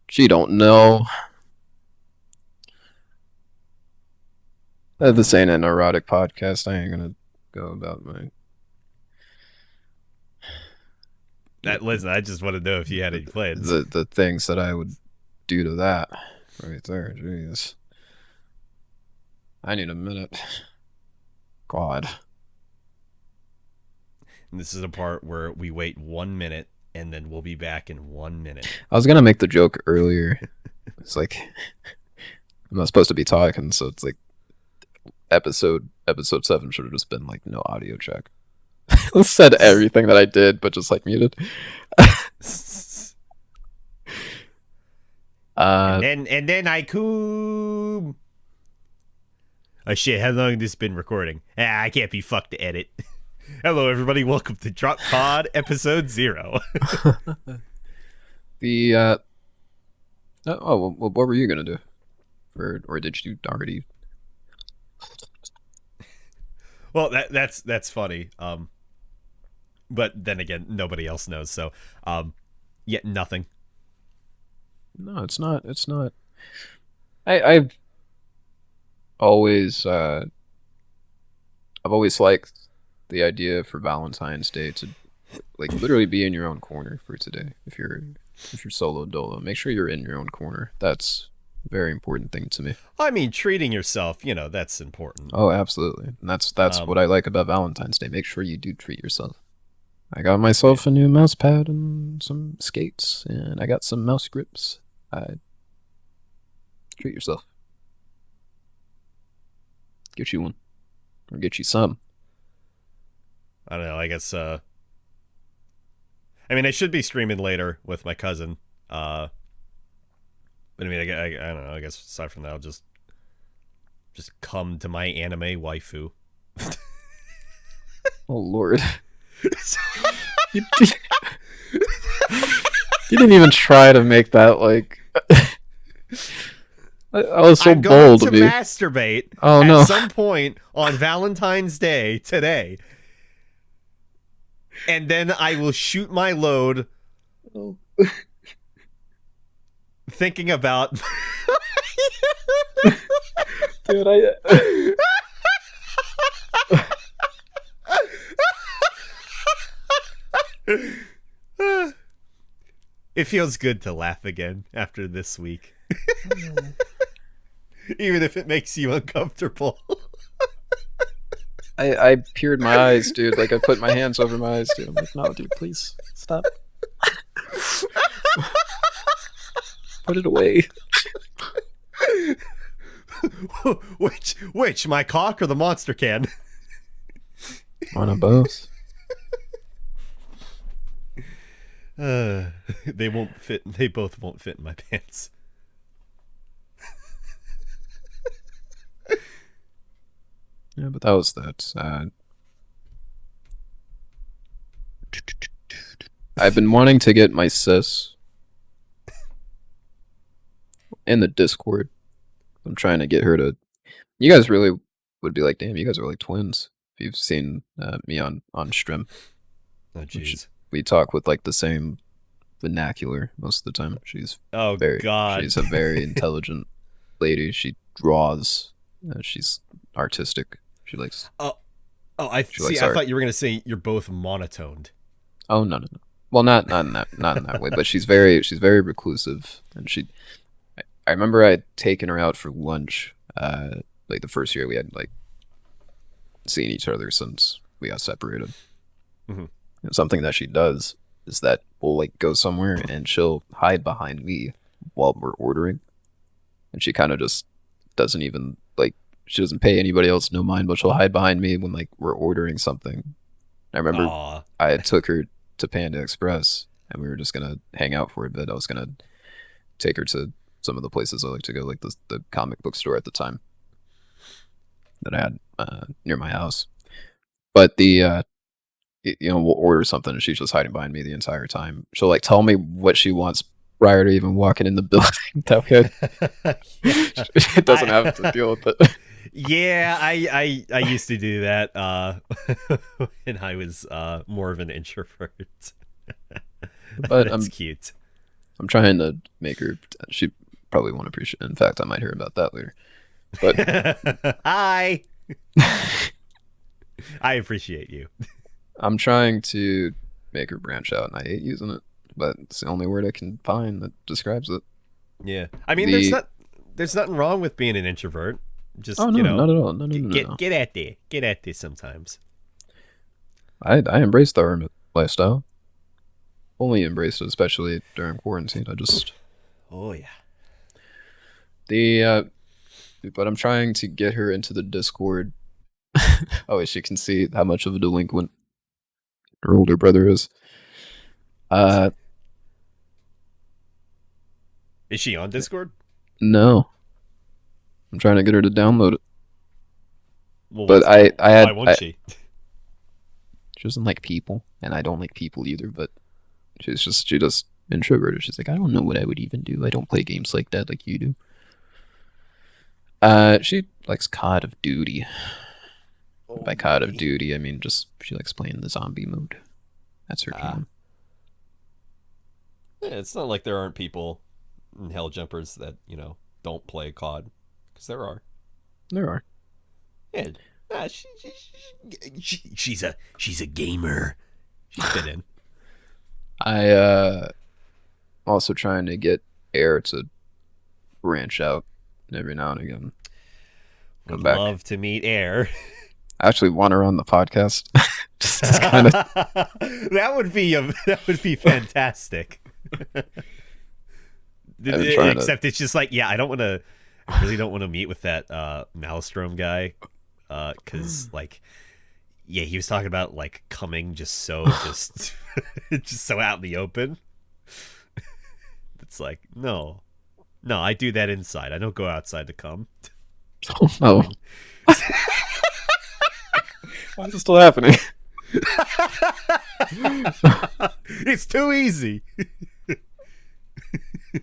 She don't know. This ain't an erotic podcast. I ain't gonna go about my. Listen, I just want to know if you had any plans. The things that I would do to that right there. Jeez. I need a minute. God. And this is a part where we wait 1 minute and then we'll be back in 1 minute. I was gonna make the joke earlier. It's like I'm not supposed to be talking, so it's like episode 7 should have just been like no audio check. I said everything that I did, but just like muted. And then I cool. Oh shit! How long has this been recording? I can't be fucked to edit. Hello, everybody. Welcome to Drop Pod episode 0. What were you gonna do? Or did you already? Well, that's funny. But then again, nobody else knows. So, yet nothing. No, it's not. It's not. I always I've always liked the idea for Valentine's Day to like literally be in your own corner for today. If you're solo dolo, make sure you're in your own corner. That's a very important thing to me. I mean, treating yourself, that's important. Oh, absolutely. And that's what Um, I like about Valentine's Day. Make sure you do treat yourself. I got myself a new mouse pad and some skates, and I got some mouse grips. I treat yourself. Get you one, or get you some. I don't know. I guess. I mean, I should be streaming later with my cousin. But I mean, I don't know. I guess aside from that, I'll just come to my anime waifu. Oh Lord, you, you didn't even try to make that like. I was so I'm going bold to of me. masturbate Oh at no. some point on Valentine's Day today, and then I will shoot my load Oh. thinking about. Dude, I. It feels good to laugh again after this week. Even if it makes you uncomfortable. I peered my eyes, dude. Like I put my hands over my eyes, dude. I'm like, no, dude, please stop. Put it away. Which, my cock or the monster can? One of both. They won't fit. They both won't fit in my pants. Yeah, but that was that. I've been wanting to get my sis in the Discord. I'm trying to get her to. You guys really would be like, damn, you guys are like twins. If you've seen me on stream, Oh jeez. we talk with like the same vernacular most of the time. Oh god. She's a very intelligent lady. She draws. She's artistic. She likes. Oh, I She see. likes I art. thought you were gonna say you're both monotoned. Oh no no no. Well, not in that way. But she's very reclusive, and I remember I'd taken her out for lunch. Like the first year we had like seen each other since we got separated. Mhm. And something that she does is that we'll like go somewhere and she'll hide behind me while we're ordering, and she kind of just doesn't even like she doesn't pay anybody else no mind, but she'll hide behind me when like we're ordering something. I remember Aw. I took her to Panda Express and we were just gonna hang out for a bit. I was gonna take her to some of the places I like to go, like the comic book store at the time that I had near my house. But we'll order something and she's just hiding behind me the entire time. She'll like tell me what she wants prior to even walking in the building. That way it doesn't have to deal with it. Yeah, I used to do that when I was more of an introvert. But That's cute. I'm trying to make her. She probably won't appreciate it. In fact, I might hear about that later. But Hi. I appreciate you. I'm trying to make her branch out, and I hate using it, but it's the only word I can find that describes it. Yeah, I mean, The there's nothing wrong with being an introvert. Just Oh no, not at all. No, no, no, no. get at there sometimes. I embraced the hermit lifestyle. Only embraced it, especially during quarantine. I just Oh yeah. the but I'm trying to get her into the Discord. Oh, she can see how much of a delinquent her older brother is. Uh, Is she on Discord? no, I'm trying to get her to download it, Well, but why won't she? she doesn't like people, and I don't like people either. But she just introverted. She's like, I don't know what I would even do. I don't play games like that like you do. She likes COD of Duty. By COD of Duty, I mean just she likes playing the zombie mode. That's her jam. Yeah, it's not like there aren't people in Hell Jumpers that don't play COD, because there are. There are. Yeah, she's a gamer. She's fit in. I also trying to get Air to branch out every now and again. Would Come back. love to meet Air. I actually want her on the podcast. just kind of. That would be fantastic. Except it's just like, yeah, I really don't want to meet with that Maelstrom guy, because like, yeah, he was talking about like coming just just so out in the open. It's like, no, I do that inside. I don't go outside to come. Oh. Why is this still happening? It's too easy.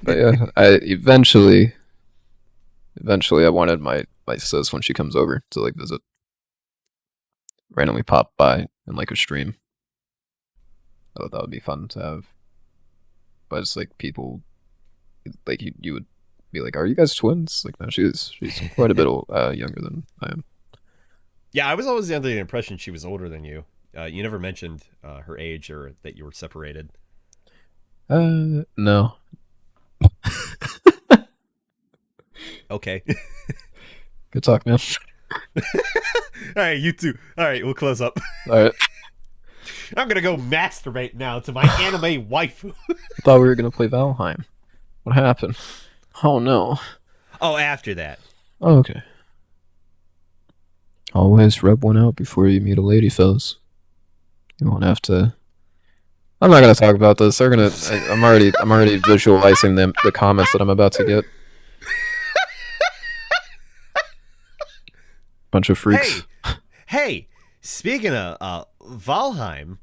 But yeah, I eventually I wanted my sis when she comes over to like visit, randomly pop by and like a stream. I thought that would be fun to have. But it's like people like you would be like, "Are you guys twins?" Like, no, she's quite a bit younger than I am. Yeah, I was always under the impression she was older than you. You never mentioned her age or that you were separated. No. Okay. Good talk, man. All right, you too. All right, we'll close up. All right. I'm gonna go masturbate now to my anime waifu. I thought we were gonna play Valheim. What happened? Oh no. Oh, after that. Oh, okay. Always rub one out before you meet a lady, fellas. You won't have to. I'm not gonna talk about this. They're gonna. I'm already visualizing the comments that I'm about to get. Bunch of freaks. Hey. Speaking of Valheim,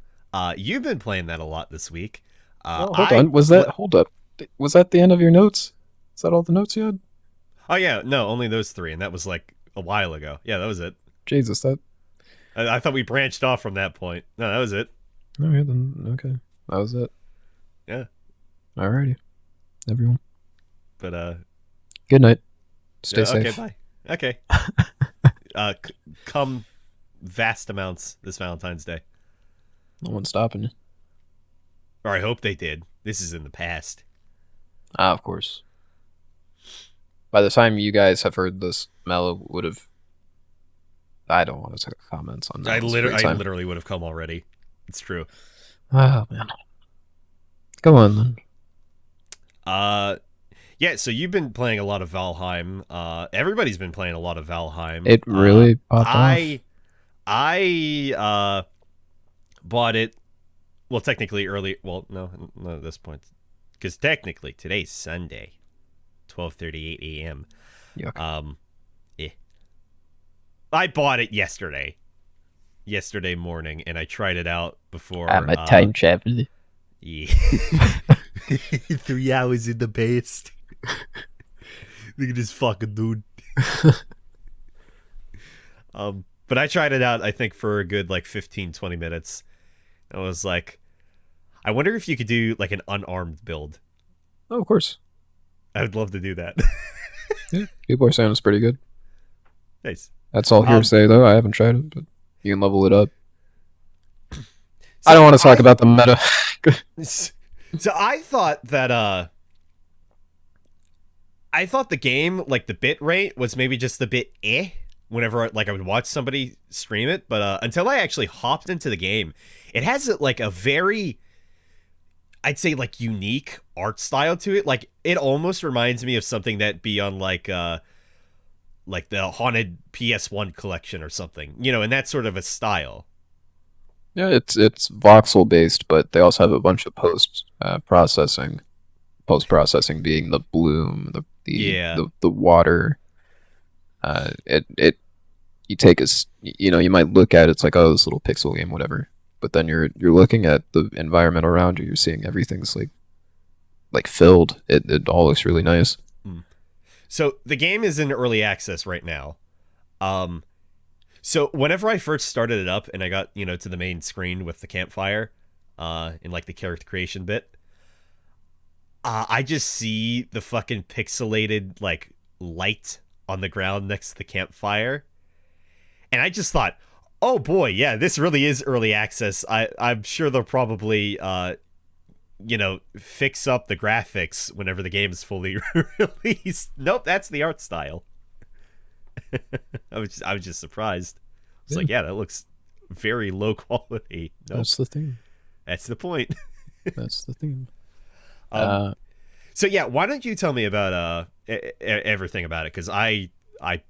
you've been playing that a lot this week. Hold on. Hold up. Was that the end of your notes? Is that all the notes you had? Oh yeah, no, only those three, and that was like a while ago. Yeah, that was it. Jesus, that. I thought we branched off from that point. No, that was it. All right then. Okay, that was it. Yeah. Alrighty, everyone. But good night. Stay yeah, safe. Okay, bye. Okay. Come vast amounts this Valentine's Day. No one's stopping you. Or I hope they did. This is in the past. Ah, of course. By the time you guys have heard this, Mello would have. I don't want to take comments on that. I literally would have come already. It's true. Oh man. Go on then. Yeah, so you've been playing a lot of Valheim. Everybody's been playing a lot of Valheim. It really popped off. I bought it. Well, technically early. Well, no, at this point, because technically today's Sunday, 12:38 a.m. Yuck. I bought it yesterday morning, and I tried it out before. I'm a time traveler. Yeah. 3 hours in the past. Look at this fucking dude. But I tried it out, I think, for a good like 15-20 minutes. I was like, I wonder if you could do like an unarmed build. Oh, of course. I would love to do that. Yeah, people are saying it's pretty good. Nice. That's all hearsay, though. I haven't tried it, but you can level it up. So I don't want to talk about the meta. So I thought that the game, like the bit rate, was maybe just a bit whenever like I would watch somebody stream it, but until I actually hopped into the game, it has like a very, I'd say, like unique art style to it. Like it almost reminds me of something that be on like the Haunted PS1 collection or something, in that sort of a style. Yeah, it's voxel based, but they also have a bunch of post processing being the bloom, the water. You take you might look at it, it's like, oh, this little pixel game, whatever, but then you're looking at the environment around you, you're seeing everything's like filled. It all looks really nice. So the game is in early access right now. So whenever I first started it up and I got, to the main screen with the campfire, in like the character creation bit, I just see the fucking pixelated like light on the ground next to the campfire. And I just thought, oh boy, yeah, this really is early access. I'm sure they'll probably fix up the graphics whenever the game is fully released. Nope, that's the art style. I was just surprised. It's Yeah. like, yeah, that looks very low quality. Nope, That's the theme. that's the point. That's the theme. Um, Uh, so yeah, why don't you tell me about everything about it? Because I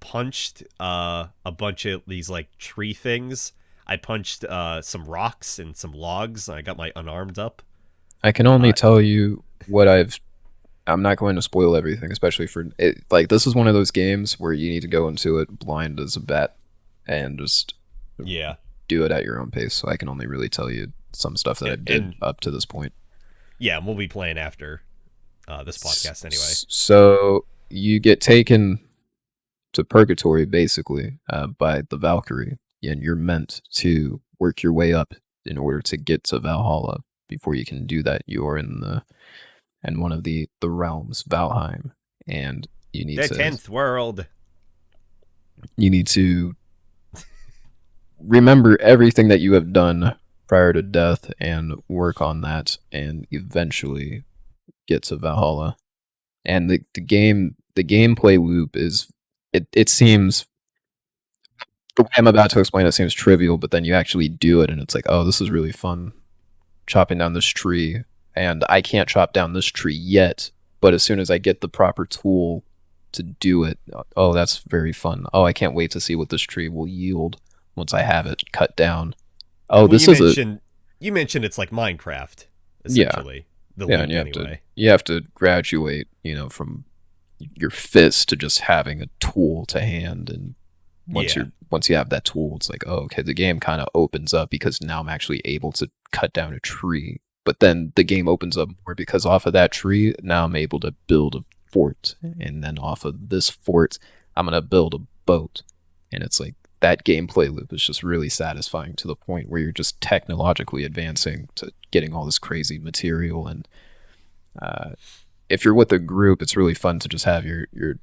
punched a bunch of these like tree things. I punched some rocks and some logs. And I got my unarmed up. I can only Uh, tell you what I'm not going to spoil everything, especially for it. Like this is one of those games where you need to go into it blind as a bat and just yeah, do it at your own pace. So I can only really tell you some stuff that I did and up to this point. yeah, and we'll be playing after this podcast anyway. So you get taken to purgatory basically by the Valkyrie, and you're meant to work your way up in order to get to Valhalla. Before you can do that, you're in one of the realms, Valheim, and The 10th world. you need to remember everything that you have done prior to death and work on that, and eventually get to Valhalla. And the gameplay loop is it seems the way I'm about to explain it seems trivial, but then you actually do it and it's like, oh, this is really fun chopping down this tree, and I can't chop down this tree yet, but as soon as I get the proper tool to do it, oh, that's very fun. Oh, I can't wait to see what this tree will yield once I have it cut down. Oh, Well, this is a you mentioned it's like Minecraft yeah, essentially. The yeah, loop and anyway. you have to graduate, from your fist to just having a tool to hand, and Yeah. once you have that tool, it's like, oh, okay, the game kind of opens up because now I'm actually able to cut down a tree. But then the game opens up more because off of that tree, now I'm able to build a fort, and then off of this fort, I'm gonna build a boat, and it's like that gameplay loop is just really satisfying to the point where you're just technologically advancing to getting all this crazy material. And uh, if you're with a group, it's really fun to just have your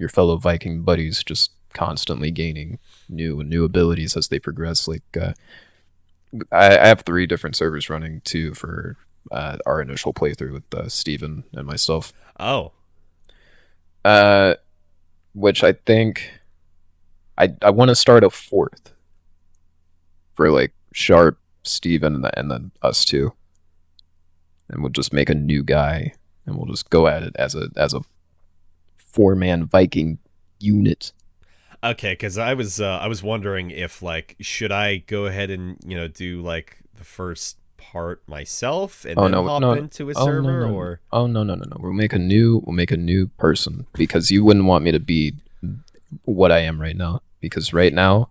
fellow Viking buddies just constantly gaining new abilities as they progress. Like I have 3 different servers running too for our initial playthrough with Steven and myself, Oh. uh, which I think I want to start a 4th for like Sharp, Steven, and then us two, and we'll just make a new guy and we'll just go at it as a 4-man Viking unit. Okay, because I was wondering if like should I go ahead and do like the first part myself and Oh then no, hop no, into a oh server no, or oh no. We'll make a new person because you wouldn't want me to be what I am right now. Because right now,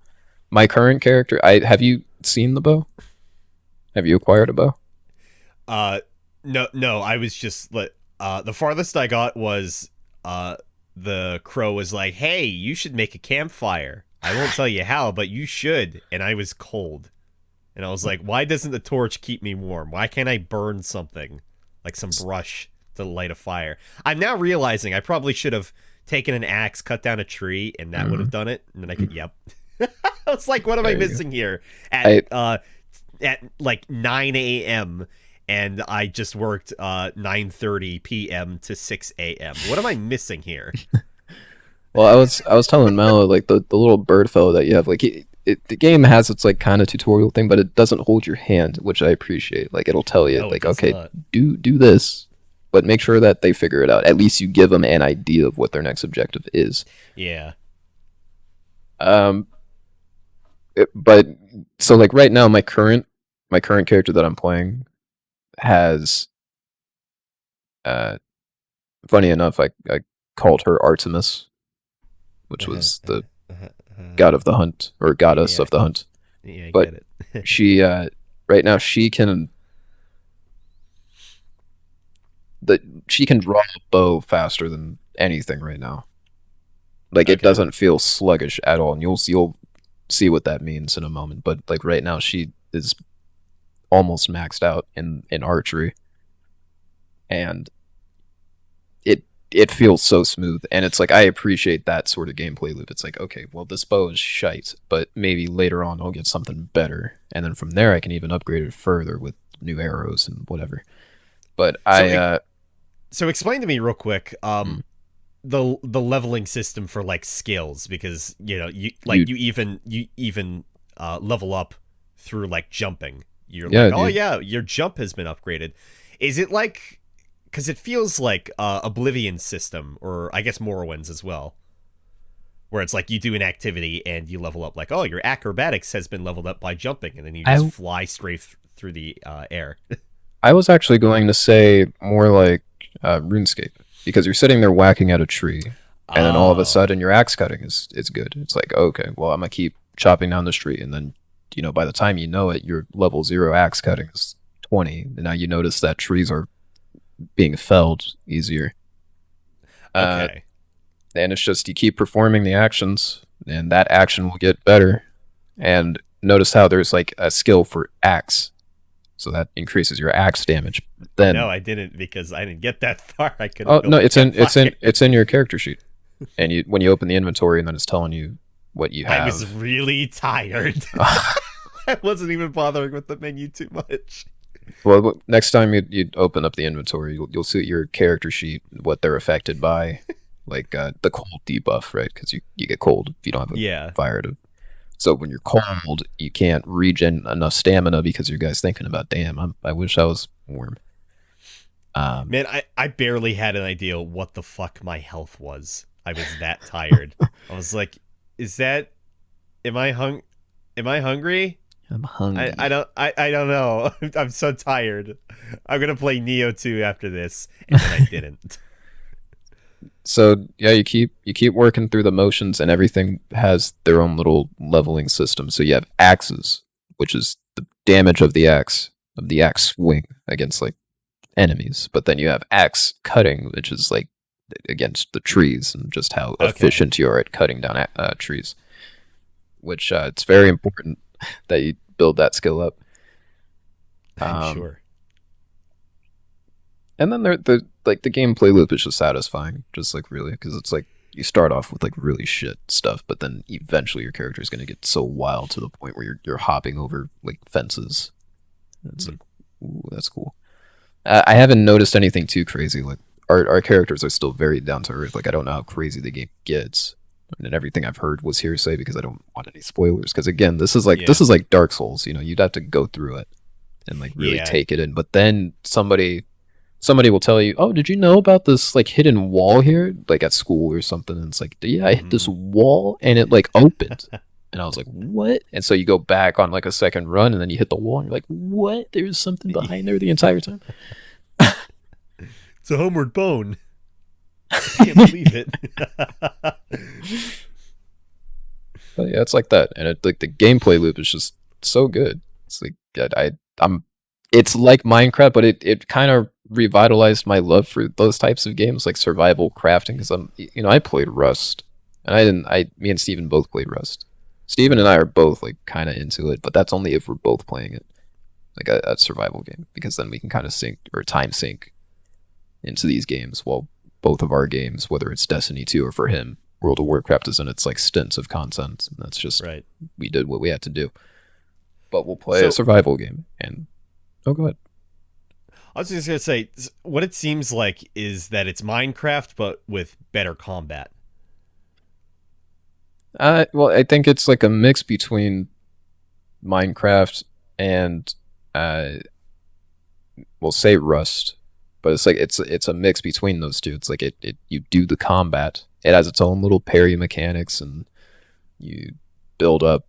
my current character, have you seen the bow? Have you acquired a bow? uh no I was just like the farthest I got was the crow was like, hey, you should make a campfire. I won't tell you how, but you should. And I was cold. And I was like, why doesn't the torch keep me warm? Why can't I burn something? Like some brush to light a fire. I'm now realizing I probably should have taken an axe, cut down a tree, and that would have done it. And then I could, yep. I was like, what am I There you go. missing here? I At like 9 a.m., and I just worked 9:30 p.m. to 6 a.m. What am I missing here? Well, I was telling Mallow like the little bird fellow that you have, like the game has its like kind of tutorial thing, but it doesn't hold your hand, which I appreciate. Like it'll tell you No, it like, does okay, not. do this, but make sure that they figure it out. At least you give them an idea of what their next objective is. Yeah. But so like right now, my current character that I'm playing has, funny enough, I called her Artemis, which was the god of the hunt or goddess Yeah. of the hunt. Yeah, I But get it. she right now she can draw a bow faster than anything right now. Like it Okay. doesn't feel sluggish at all, and you'll see what that means in a moment. But like right now, she is almost maxed out in archery, and it it feels so smooth, and it's like I appreciate that sort of gameplay loop. It's like, okay, well, this bow is shite, but maybe later on I'll get something better, and then from there I can even upgrade it further with new arrows and whatever. But So explain to me real quick, mm, the leveling system for like skills, because you even level up through like jumping. You're yeah, like, oh dude. yeah, your jump has been upgraded. Is it like, because it feels like Oblivion's system, or I guess Morrowind's as well, where it's like you do an activity and you level up, like, oh, your acrobatics has been leveled up by jumping, and then you just I fly straight through the air. I was actually going to say more like RuneScape, because you're sitting there whacking at a tree, and then all of a Oh, sudden your axe cutting is good. It's like, okay, well, I'm gonna keep chopping down the tree, and then by the time you know it, your level 0 axe cutting is 20, and now you notice that trees are being felled easier. Uh, okay. and it's just you keep performing the actions, and that action will get better. And notice how there's like a skill for axe, so that increases your axe damage. No, Then, I didn't, because I didn't get that far. I couldn't oh build no, a campfire. it's in your character sheet, and you when you open the inventory, and then it's telling you what you I was have. really tired. I wasn't even bothering with the menu too much. Well, next time you open up the inventory, you'll see your character sheet, what they're affected by, like the cold debuff, right? Because you get cold if you don't have a Yeah. fire to. So when you're cold, you can't regen enough stamina because your guy's thinking about, damn, I wish I was warm. Um, Man, I barely had an idea what the fuck my health was. I was that tired. I was like, is that am I hungry? I'm I, hungry. I don't I don't know. I'm so tired. I'm gonna play Neo 2 after this, and then I didn't. So yeah, you keep working through the motions, and everything has their own little leveling system. So you have axes, which is the damage of the axe swing against like enemies. But then you have axe cutting, which is like against the trees and just how Okay. efficient you are at cutting down trees. Which it's very important that you build that skill up. I'm Um, sure. and then the gameplay loop is just satisfying, just like really, because it's like you start off with like really shit stuff, but then eventually your character is gonna get so wild to the point where you're hopping over like fences. And it's Hmm. like, ooh, that's cool. I haven't noticed anything too crazy. Like our characters are still very down to earth. Like I don't know how crazy the game gets, and everything I've heard was hearsay because I don't want any spoilers. Because again, this Yeah. is like Dark Souls. You'd have to go through it and like really Yeah. take it in. But then somebody will tell you, "Oh, did you know about this like hidden wall here, like at school or something?" And it's like, "Yeah, I hit this Mhm. wall and it like opened." And I was like, "What?" And so you go back on like a second run, and then you hit the wall, and you're like, "What? There's something behind there the entire time." It's a homeward bone. I can't believe it. But yeah, it's like that, and it like the gameplay loop is just so good. It's like I'm, it's like Minecraft, but it kind of revitalized my love for those types of games, like survival crafting. Because I played Rust, and me and Steven both played Rust. Steven and I are both like kind of into it, but that's only if we're both playing it, like a survival game, because then we can kind of sync or time sync into these games. While both of our games, whether it's Destiny 2 or for him, World of Warcraft is in its like stints of content, and that's just Right. we did what we had to do. But we'll play a So survival game, and oh, go ahead. I was just gonna say, what it seems like is that it's Minecraft, but with better combat. Well, I think it's like a mix between Minecraft and uh, we'll say Rust, but it's like it's a mix between those two. It's like it you do the combat. It has its own little parry mechanics, and you build up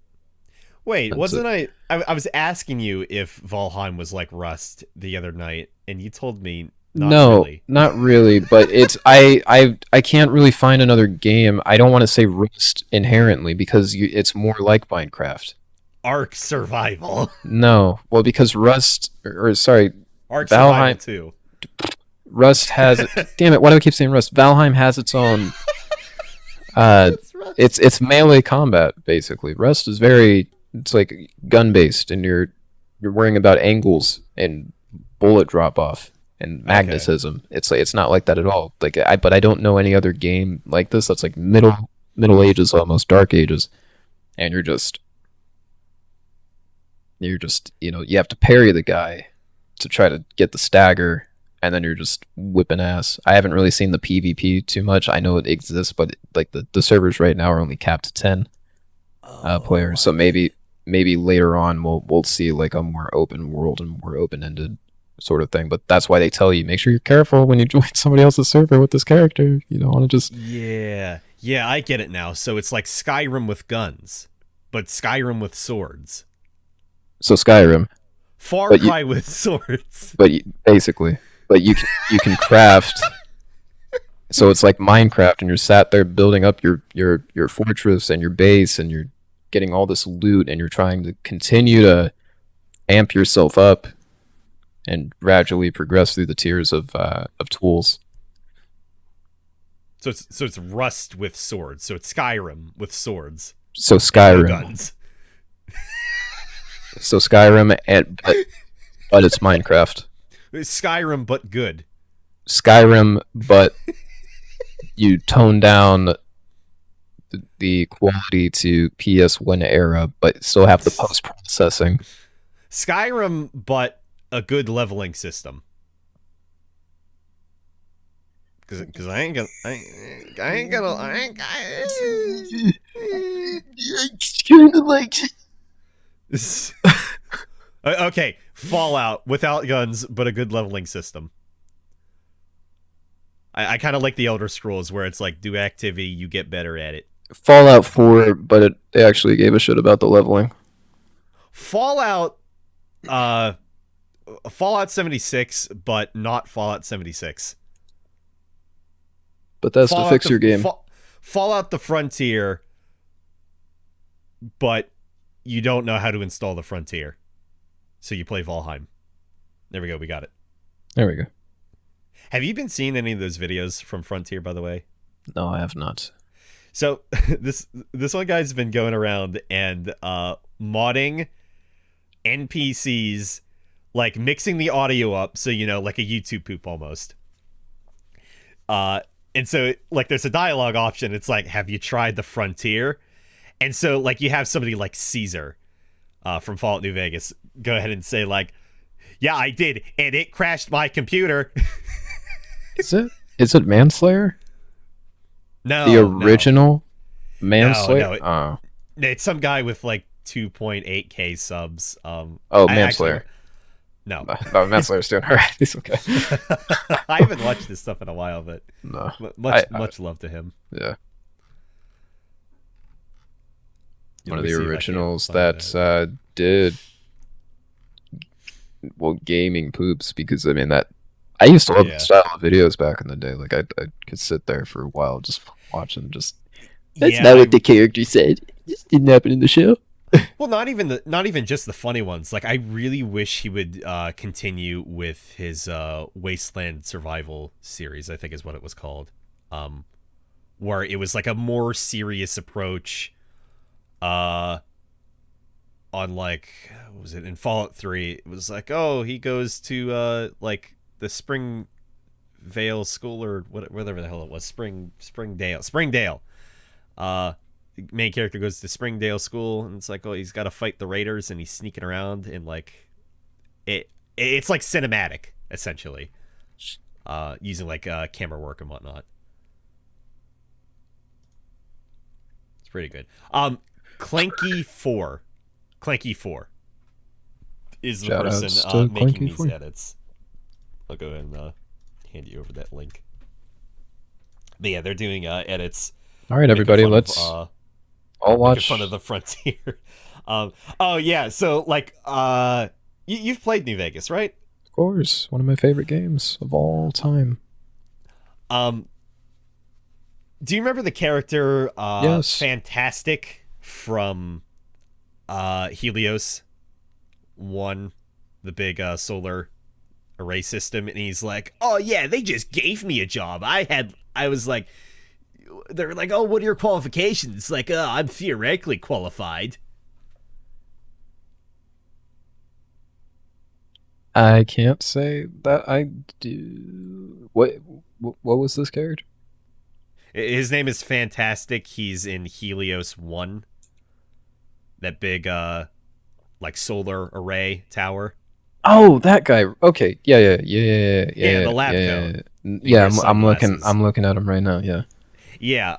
Wait, into. wasn't I was asking you if Valheim was like Rust the other night, and you told me not No, really. not really, but it's I can't really find another game. I don't want to say Rust inherently because it's more like Minecraft. Ark Survival. No, well, because Rust or sorry, Ark Survival Valheim 2. Rust has. Damn it! Why do I keep saying Rust? Valheim has its own. Uh, It's Rust. it's melee combat basically. Rust is very. It's like gun based, and you're worrying about angles and bullet drop off. and Okay. magnetism. It's not like that at all. But I don't know any other game like this that's like Middle Ages, almost Dark Ages, and you have to parry the guy to try to get the stagger, and then you're just whipping ass. I haven't really seen the PvP too much. I know it exists, but like the servers right now are only capped to 10 Oh, players. So maybe later on we'll see like a more open world and more open ended sort of thing. But that's why they tell you make sure you're careful when you join somebody else's server with this character. You don't want to just yeah. Yeah, I get it now. So it's like Skyrim with guns, but Skyrim with swords. so Skyrim, Far but you Cry with swords. basically, but you can craft. So it's like Minecraft, and you're sat there building up your fortress and your base, and you're getting all this loot, and you're trying to continue to amp yourself up and gradually progress through the tiers of tools. So it's Rust with swords. So it's Skyrim with swords So and no Skyrim, guns. so Skyrim, and but it's Minecraft. It's Skyrim but good. Skyrim, but you tone down the quality to PS1 era, but still have the post processing. Skyrim but a good leveling system. Because I ain't gonna I ain't gonna I ain't Kind of like Okay, Fallout without guns but a good leveling system. I kind of like the Elder Scrolls where it's like do activity, you get better at it. Fallout 4, but they actually gave a shit about the leveling. Fallout uh Fallout 76 but not Fallout 76. But that's to Fallout fix your game. Fallout the Frontier, but you don't know how to install the Frontier. So you play Valheim. There we go, we got it. There we go. Have you been seeing any of those videos from Frontier, by the way? No, I have not. So this one guy's been going around and modding NPCs, like mixing the audio up, so like a YouTube poop almost. And so like there's a dialogue option. It's like, have you tried the Frontier? And so like you have somebody like Caesar from Fallout New Vegas go ahead and say like, yeah, I did, and it crashed my computer. Is it Manslayer? No, The original Manslayer? No, Oh. it's some guy with like 2.8k subs. Oh, I Manslayer. actually- no, No, Manslayer's doing alright. He's okay. I haven't watched this stuff in a while, but No. much love to him. Yeah. Yeah, One let of me the see if I can originals find that did gaming poops, because I mean that I used to love Yeah. the style of videos back in the day. Like I could sit there for a while just watching. Just that's Yeah, not what the character said. This didn't happen in the show. well, not even just the funny ones. Like I really wish he would continue with his Wasteland Survival series. I think is what it was called, where it was like a more serious approach. On like what was it in Fallout 3? It was like, oh, he goes to like the Springvale School or whatever the hell it was, Springdale. Main character goes to Springdale School, and it's like, oh, he's got to fight the raiders, and he's sneaking around, and like it's like cinematic essentially, using like camera work and whatnot. It's pretty good. Clanky 4 is the Shoutouts person to making Clanky these 4. edits. I'll go ahead and hand you over that link. But yeah, they're doing edits. All right, everybody, let's all Making watch. fun of the Frontier. Oh yeah, so like you've played New Vegas, right? Of course, one of my favorite games of all time. Do you remember the character Yes. Fantastic from Helios 1, the big solar array system? And he's like, oh yeah, they just gave me a job. I was like, they're like, oh, what are your qualifications? It's like, I'm theoretically qualified. I can't say that I do. What was this character? His name is Fantastic. He's in Helios 1, that big like solar array tower. Oh, that guy. Okay, Yeah, the lab coat. He Yeah, wears sunglasses. I'm looking at him right now. Yeah. Yeah,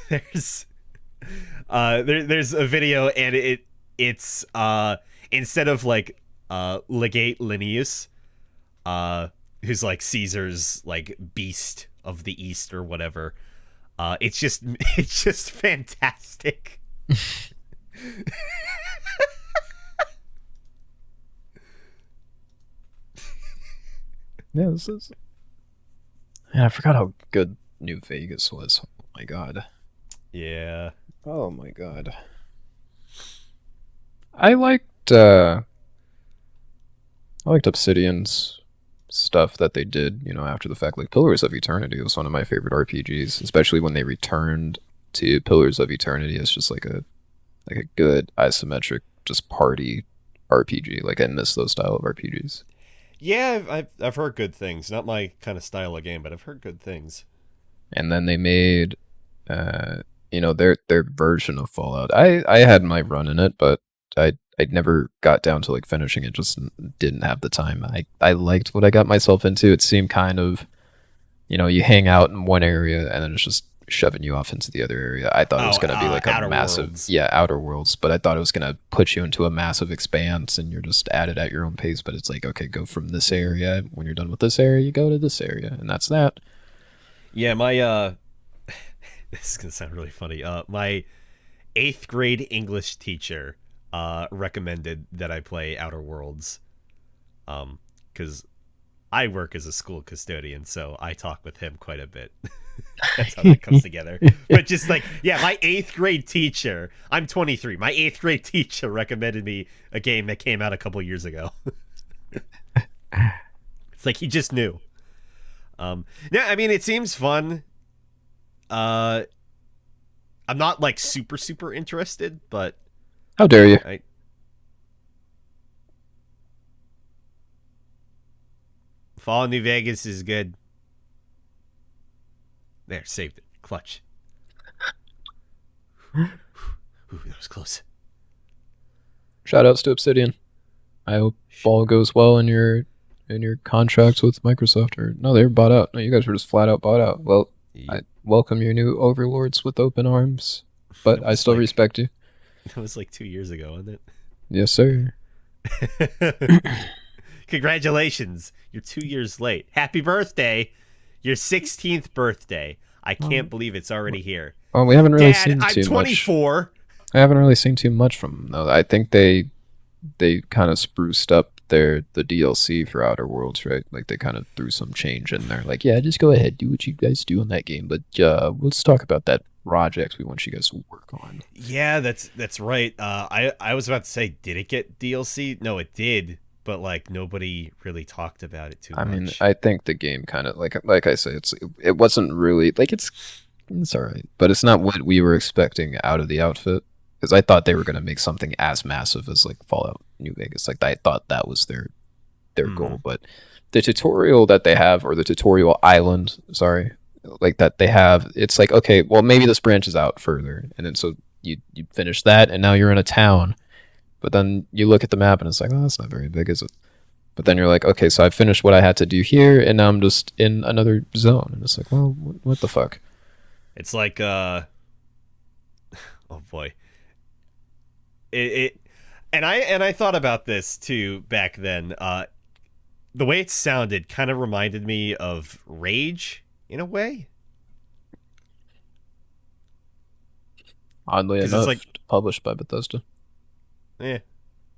there's there's a video, and it's instead of like Legate Linnaeus, who's like Caesar's like beast of the east or whatever. It's just it's just fantastic. Yeah, this is. Yeah, I forgot how good New Vegas was. Oh my god. Yeah. Oh my god. I liked uh I liked Obsidian's stuff that they did, after the fact. Like Pillars of Eternity was one of my favorite RPGs, especially when they returned to Pillars of Eternity. It's just like a good isometric just party RPG. Like I miss those style of RPGs. Yeah, I've heard good things. Not my kind of style of game, but I've heard good things. And then they made their version of Fallout. I had my run in it, but I never got down to like finishing it. Just didn't have the time. I liked what I got myself into. It seemed kind of, you hang out in one area and then it's just shoving you off into the other area. I thought it Oh, was going to be like a Outer massive, Worlds. yeah, Outer Worlds, but I thought it was going to put you into a massive expanse and you're just at it at your own pace. But it's like, okay, go from this area. When you're done with this area, you go to this area, and that's that. Yeah, my this is gonna sound really funny. My eighth grade English teacher recommended that I play Outer Worlds, because I work as a school custodian, so I talk with him quite a bit. That's how that comes together. But just like, yeah, my eighth grade teacher, I'm 23. My eighth grade teacher recommended me a game that came out a couple years ago. It's like he just knew. Yeah, I mean, it seems fun. I'm not like super interested, but How dare you? I Fall in New Vegas is good. There, saved it. Clutch. Ooh, that was close. Shoutouts to Obsidian. I hope all goes well in your contracts with Microsoft. Or no, they were bought out. No, you guys were just flat out bought out. Well, I Yep. welcome your new overlords with open arms, but That I was still like respect you. that was like 2 years ago, wasn't Yes, sir. it? Congratulations, you're 2 years late. Happy birthday, your 16th birthday. I can't believe it's already here. Well, we haven't really Dad, seen I'm too much. 24. I haven't really seen too much from them though. I think they kind of spruced up the DLC for Outer Worlds, right? Like they kind of threw some change in there. Like, yeah, just go ahead, do what you guys do in that game, but let's talk about that project we want you guys to work on. Yeah, that's right. I was about to say, did it get DLC? No, it did, but like nobody really talked about it too I mean, much. I think the game kind of like I say, it wasn't really like it's all right, but it's not what we were expecting out of the outfit. Because I thought they were gonna make something as massive as like Fallout New Vegas. Like I thought that was their goal, but the tutorial that they have, or the tutorial island, sorry, like that they have, it's like okay, well maybe this branches out further, and then so you finish that, and now you're in a town, but then you look at the map and it's like, oh, that's not very big, is it? But then you're like, okay, so I finished what I had to do here, and now I'm just in another zone, and it's like, well, what the fuck? It's like oh boy. It and I thought about this too back then. The way it sounded kind of reminded me of Rage in a way, Oddly because it's enough, like, published by Bethesda. eh,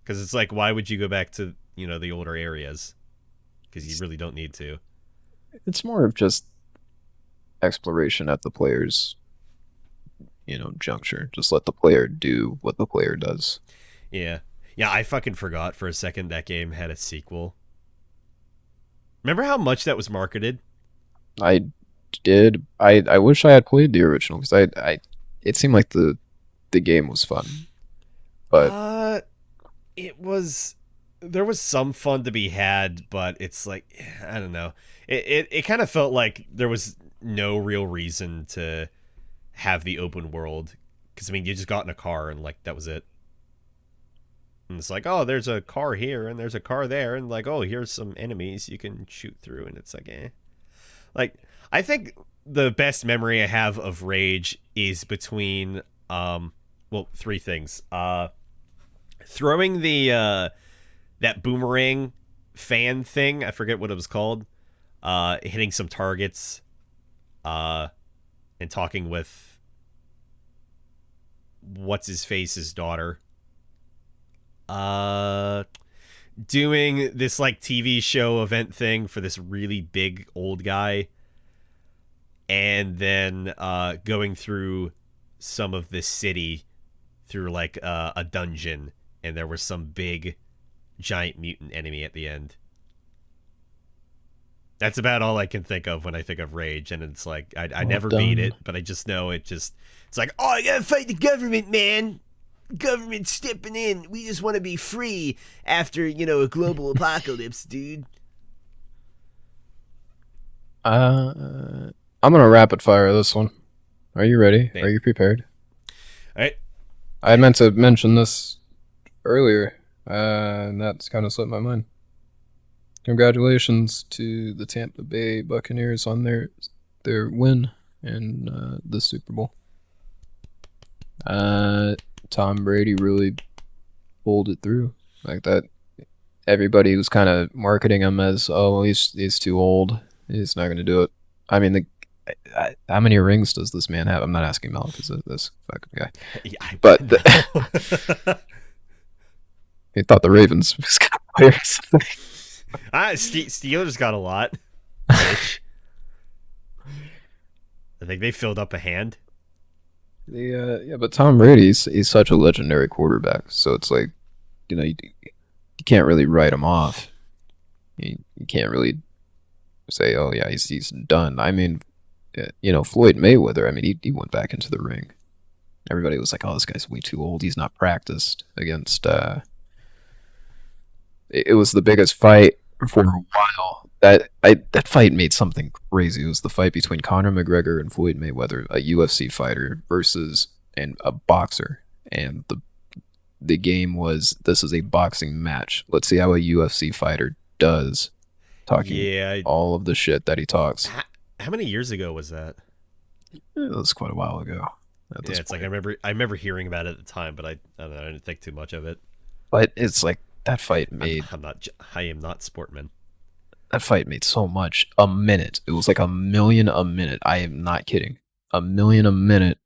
because it's like, why would you go back to the older areas? Because you really don't need to. It's more of just exploration at the player's, juncture. Just let the player do what the player does. Yeah, yeah. I fucking forgot for a second that game had a sequel. Remember how much that was marketed? I did. I wish I had played the original because it seemed like the game was fun, but It was. there was some fun to be had, but it's like I don't know. It kind of felt like there was no real reason to have the open world because I mean you just got in a car and like that was it. And it's like, oh, there's a car here and there's a car there, and like, oh, here's some enemies you can shoot through, and it's like, eh. Like, I think the best memory I have of Rage is between, well, three things. Throwing the that boomerang fan thing, I forget what it was called. Hitting some targets, and talking with what's his face's daughter. Doing this like TV show event thing for this really big old guy, and then going through some of this city through like a dungeon, and there was some big giant mutant enemy at the end. That's about all I can think of when I think of Rage, and it's like I never beat it, but I just know it's like, oh, I gotta fight the government, man. Government stepping in. We just want to be free after, a global apocalypse, dude. I'm gonna rapid fire this one. Are you ready? Okay. Are you prepared? All right. I meant to mention this earlier, and that's kind of slipped my mind. Congratulations to the Tampa Bay Buccaneers on their win in the Super Bowl. Tom Brady really pulled it through like that. Everybody was kind of marketing him as, oh, he's too old. He's not going to do it. I mean, how many rings does this man have? I'm not asking Mel because of this fucking guy. Yeah, but he thought the Ravens was going to play or something. Steelers got a lot. I think they filled up a hand. Yeah, but Tom Brady, he's such a legendary quarterback. So it's like, you can't really write him off. You can't really say, oh yeah, he's done. I mean, Floyd Mayweather. I mean, he went back into the ring. Everybody was like, oh, this guy's way too old. He's not practiced against. It was the biggest fight for a while. That fight made something crazy. It was the fight between Conor McGregor and Floyd Mayweather, a UFC fighter versus a boxer, and the game was, this is a boxing match. Let's see how a UFC fighter does, talking all of the shit that he talks. How many years ago was that? It was quite a while ago. Yeah, it's like I remember hearing about it at the time, but I don't know, I didn't think too much of it. But it's like that fight made. I am not sportman. That fight made so much a minute. It was like $1 million a minute. I am not kidding. $1 million a minute.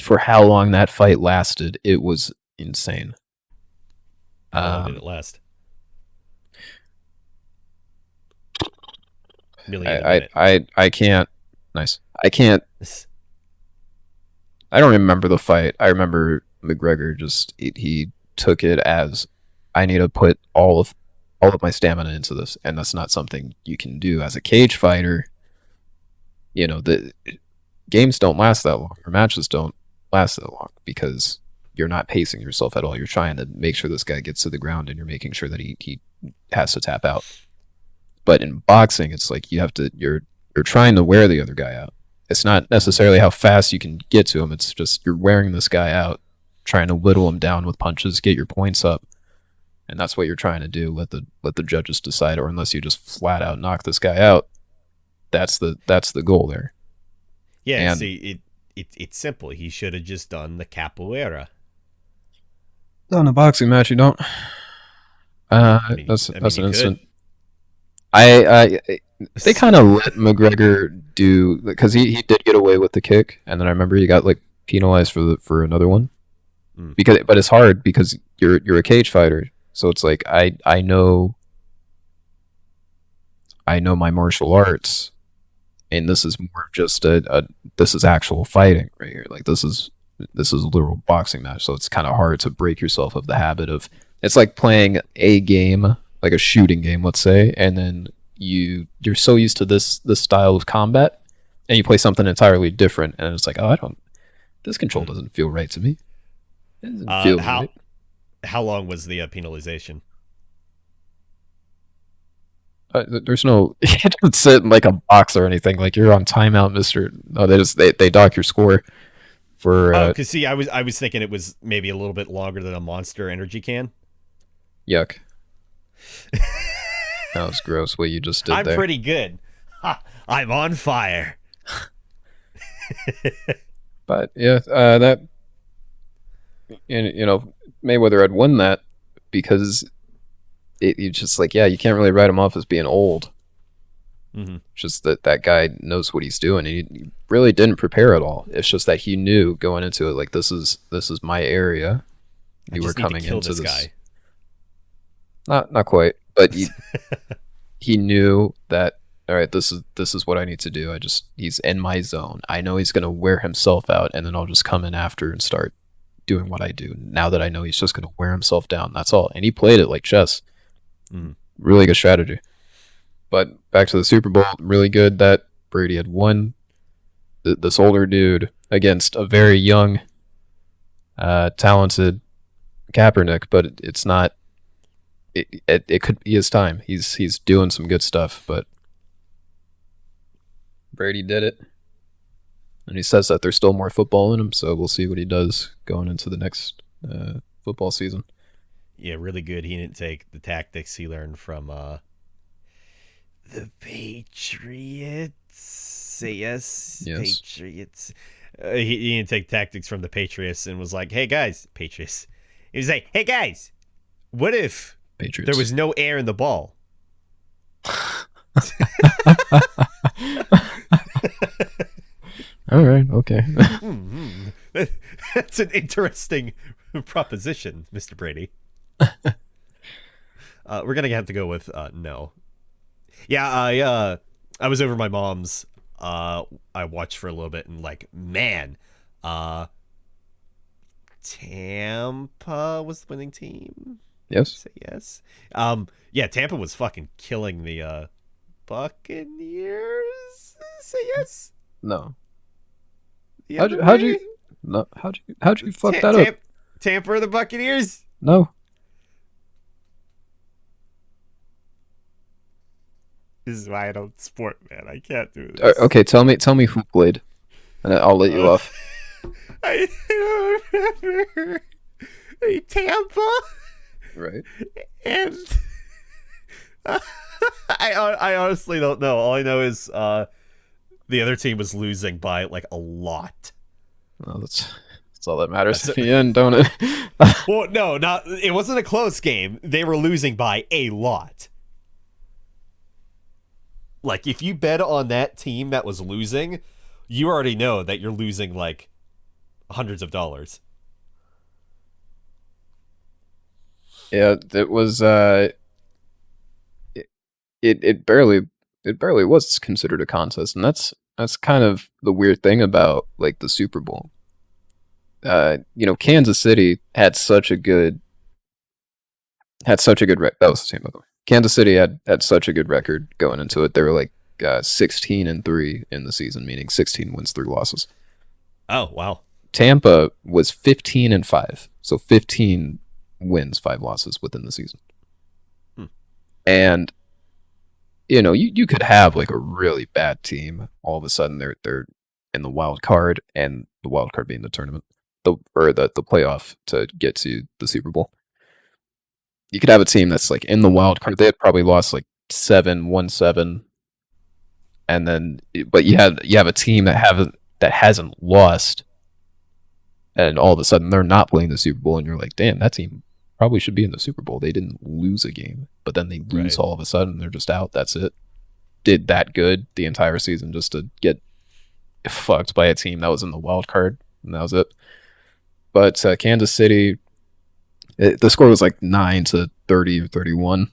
For how long that fight lasted, it was insane. How long did it last? I can't. Nice. I can't. I don't remember the fight. I remember McGregor he took it as, I need to put all of my stamina into this, and that's not something you can do as a cage fighter. The games don't last that long, or matches don't last that long, because you're not pacing yourself at all. You're trying to make sure this guy gets to the ground, and you're making sure that he has to tap out. But in boxing, it's like you're trying to wear the other guy out. It's not necessarily how fast you can get to him. It's just you're wearing this guy out, trying to whittle him down with punches, get your points up. And that's what you're trying to do. Let the judges decide, or unless you just flat out knock this guy out, that's the goal there. Yeah, and see, it's simple. He should have just done the capoeira. In a boxing match, you don't. That's an instant. They kind of let McGregor do, because he did get away with the kick, and then I remember he got like penalized for another one. But it's hard because you're a cage fighter. So it's like I know my martial arts, and this is more just this is actual fighting right here. Like this is a literal boxing match. So it's kind of hard to break yourself of the habit of, it's like playing a game, like a shooting game, let's say, and then you're so used to this style of combat, and you play something entirely different, and it's like, oh, this control doesn't feel right to me. It doesn't feel right. How long was the penalization? There's no you don't sit in like a box or anything. Like you're on timeout, Mister. No, they dock your score for Oh, cause see, I was thinking it was maybe a little bit longer than a Monster Energy can. yuck. That was gross. What you just did I'm there. pretty good. Ha, I'm on fire. But yeah, that Mayweather had won that because you just like you can't really write him off as being old. Mm-hmm. Just that guy knows what he's doing. He really didn't prepare at all. It's just that he knew going into it like this is my area. I You were just need to coming kill into this this. guy. Not quite, but he knew that all right, this is what I need to do. He's in my zone. I know he's gonna wear himself out, and then I'll just come in after and start doing what I do. Now that I know he's just gonna wear himself down, that's all. And he played it like chess. Mm. Really good strategy. But back to the Super Bowl, really good that Brady had won this older dude against a very young, talented Kaepernick. But it's not. It could be his time. He's doing some good stuff, but Brady did it, and he says that there's still more football in him. So we'll see what he does going into the next football season. Yeah, really good. He didn't take the tactics he learned from the Patriots. Say yes, Yes. Patriots. He didn't take tactics from the Patriots and was like, "Hey guys, Patriots." He was like, "Hey guys, what if Patriots. there was no air in the ball?" All right. Okay. Hmm. That's an interesting proposition, Mr. Brady. We're gonna have to go with no. Yeah, I was over my mom's. I watched for a little bit and like, man, uh, Tampa was the winning team. Yes. Say yes. Yeah, Tampa was fucking killing the Buccaneers. Say yes. No. The How'd you other how'd way? you no how'd you fuck Ta- that up? Tampa or the Buccaneers? No. This is why I don't sport, man. I can't do this. Okay, tell me who played, and I'll let you off. I don't remember. Tampa Right. and I honestly don't know. All I know is the other team was losing by like a lot. Well, that's all that matters That's in the end, don't it? Well, no, not it wasn't a close game. They were losing by a lot. Like if you bet on that team that was losing, you already know that you're losing like hundreds of dollars. Yeah, it was. It barely was considered a contest, and that's kind of the weird thing about like the Super Bowl. Kansas City that was the same by the way. Kansas City had such a good record going into it. They were like 16-3 in the season, meaning 16 wins, 3 losses. Oh, wow. Tampa was 15-5, so 15 wins, 5 losses within the season. Hmm. And you could have like a really bad team. All of a sudden, they're in the wild card, and the wild card being the tournament, the playoff to get to the Super Bowl. You could have a team that's like in the wild card. They had probably lost like 7-1-7, and then but you have a team that hasn't lost, and all of a sudden they're not playing the Super Bowl, and you're like, damn, that team probably should be in the Super Bowl. They didn't lose a game, but then they lose Right. all of a sudden. They're just out. That's it. Did that good the entire season just to get fucked by a team that was in the wild card, and that was it. But Kansas City, the score was like 9-30 or 31.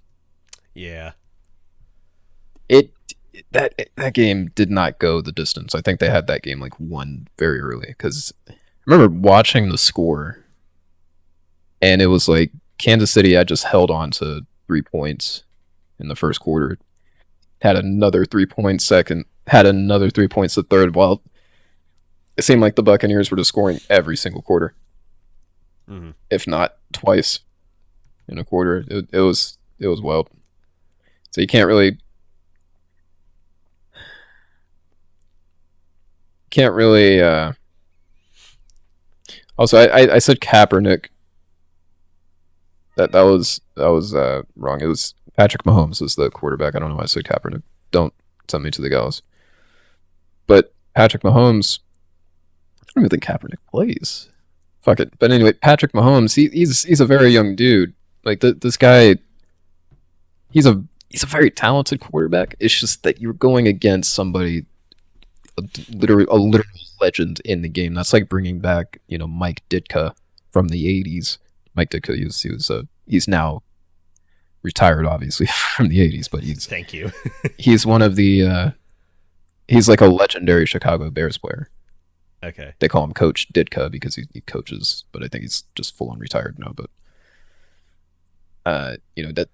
Yeah. That game did not go the distance. I think they had that game like won very early because I remember watching the score, and it was like Kansas City had just held on to 3 points in the first quarter, had another 3 points second, had another 3 points the third. While it seemed like the Buccaneers were just scoring every single quarter, Mm-hmm. if not twice. in a quarter. It was wild. So you can't really. Also, I said Kaepernick. That was wrong. It was Patrick Mahomes is the quarterback. I don't know why I said Kaepernick. Don't send me to the gallows. But Patrick Mahomes, I don't even think Kaepernick plays. Fuck it. But anyway, Patrick Mahomes, he's a very young dude. Like this guy, he's a very talented quarterback. It's just that you're going against somebody, a literal legend in the game. That's like bringing back Mike Ditka from the '80s. Mike Ditka, he's now retired, obviously from the '80s, but Thank you. he's one of the he's like a legendary Chicago Bears player. Okay. They call him Coach Ditka because he coaches, but I think he's just full on retired now. But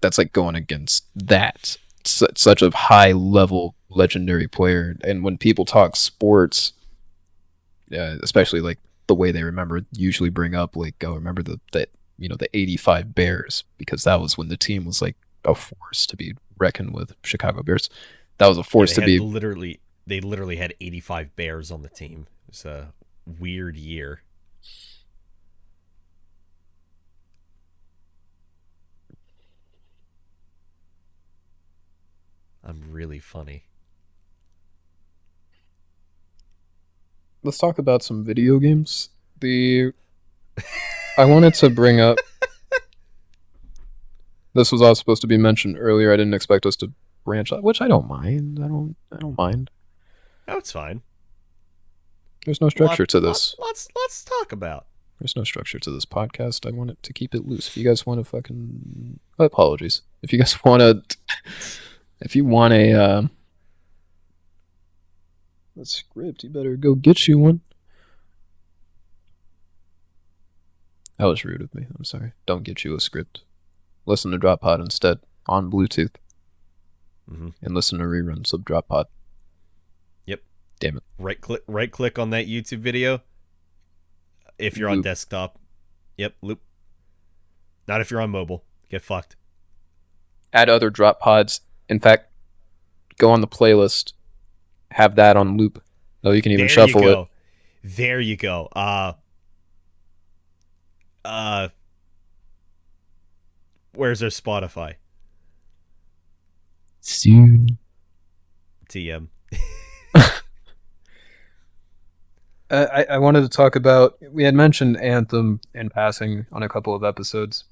that's like going against that such a high level legendary player. And when people talk sports, especially like the way they remember, usually bring up like, oh, remember the '85 Bears, because that was when the team was like a force to be reckoned with. Chicago Bears, that was a force to be. They literally had 85 Bears on the team. It was a weird year. I'm really funny. Let's talk about some video games. The I wanted to bring up. This was all supposed to be mentioned earlier. I didn't expect us to branch out, which I don't mind. I don't mind. Oh, it's fine. There's no structure to this. Let's talk about. There's no structure to this podcast. I want it to keep it loose. If you guys want to fucking apologies. If you guys want to, if you want a script, you better go get you one. That was rude of me. I'm sorry. Don't get you a script. Listen to Drop Pod instead on Bluetooth, and listen to reruns of Drop Pod. Yep. Damn it. Right click on that YouTube video. If you're on desktop. Yep, loop. Not if you're on mobile. Get fucked. Add other Drop Pods. In fact, go on the playlist. Have that on loop. No, you can even shuffle it. There you go. Where's our Spotify? Soon. TM. I wanted to talk about. We had mentioned Anthem in passing on a couple of episodes.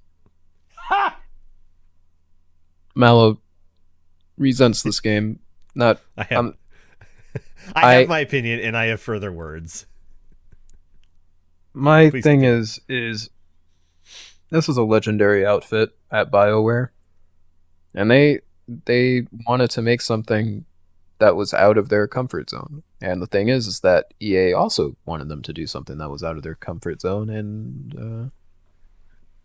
Ha! Mallow resents this game. Not. I have. I have my opinion, and I have further words. My Please thing continue. is this is a legendary outfit at BioWare, and they wanted to make something that was out of their comfort zone. And the thing is that EA also wanted them to do something that was out of their comfort zone, and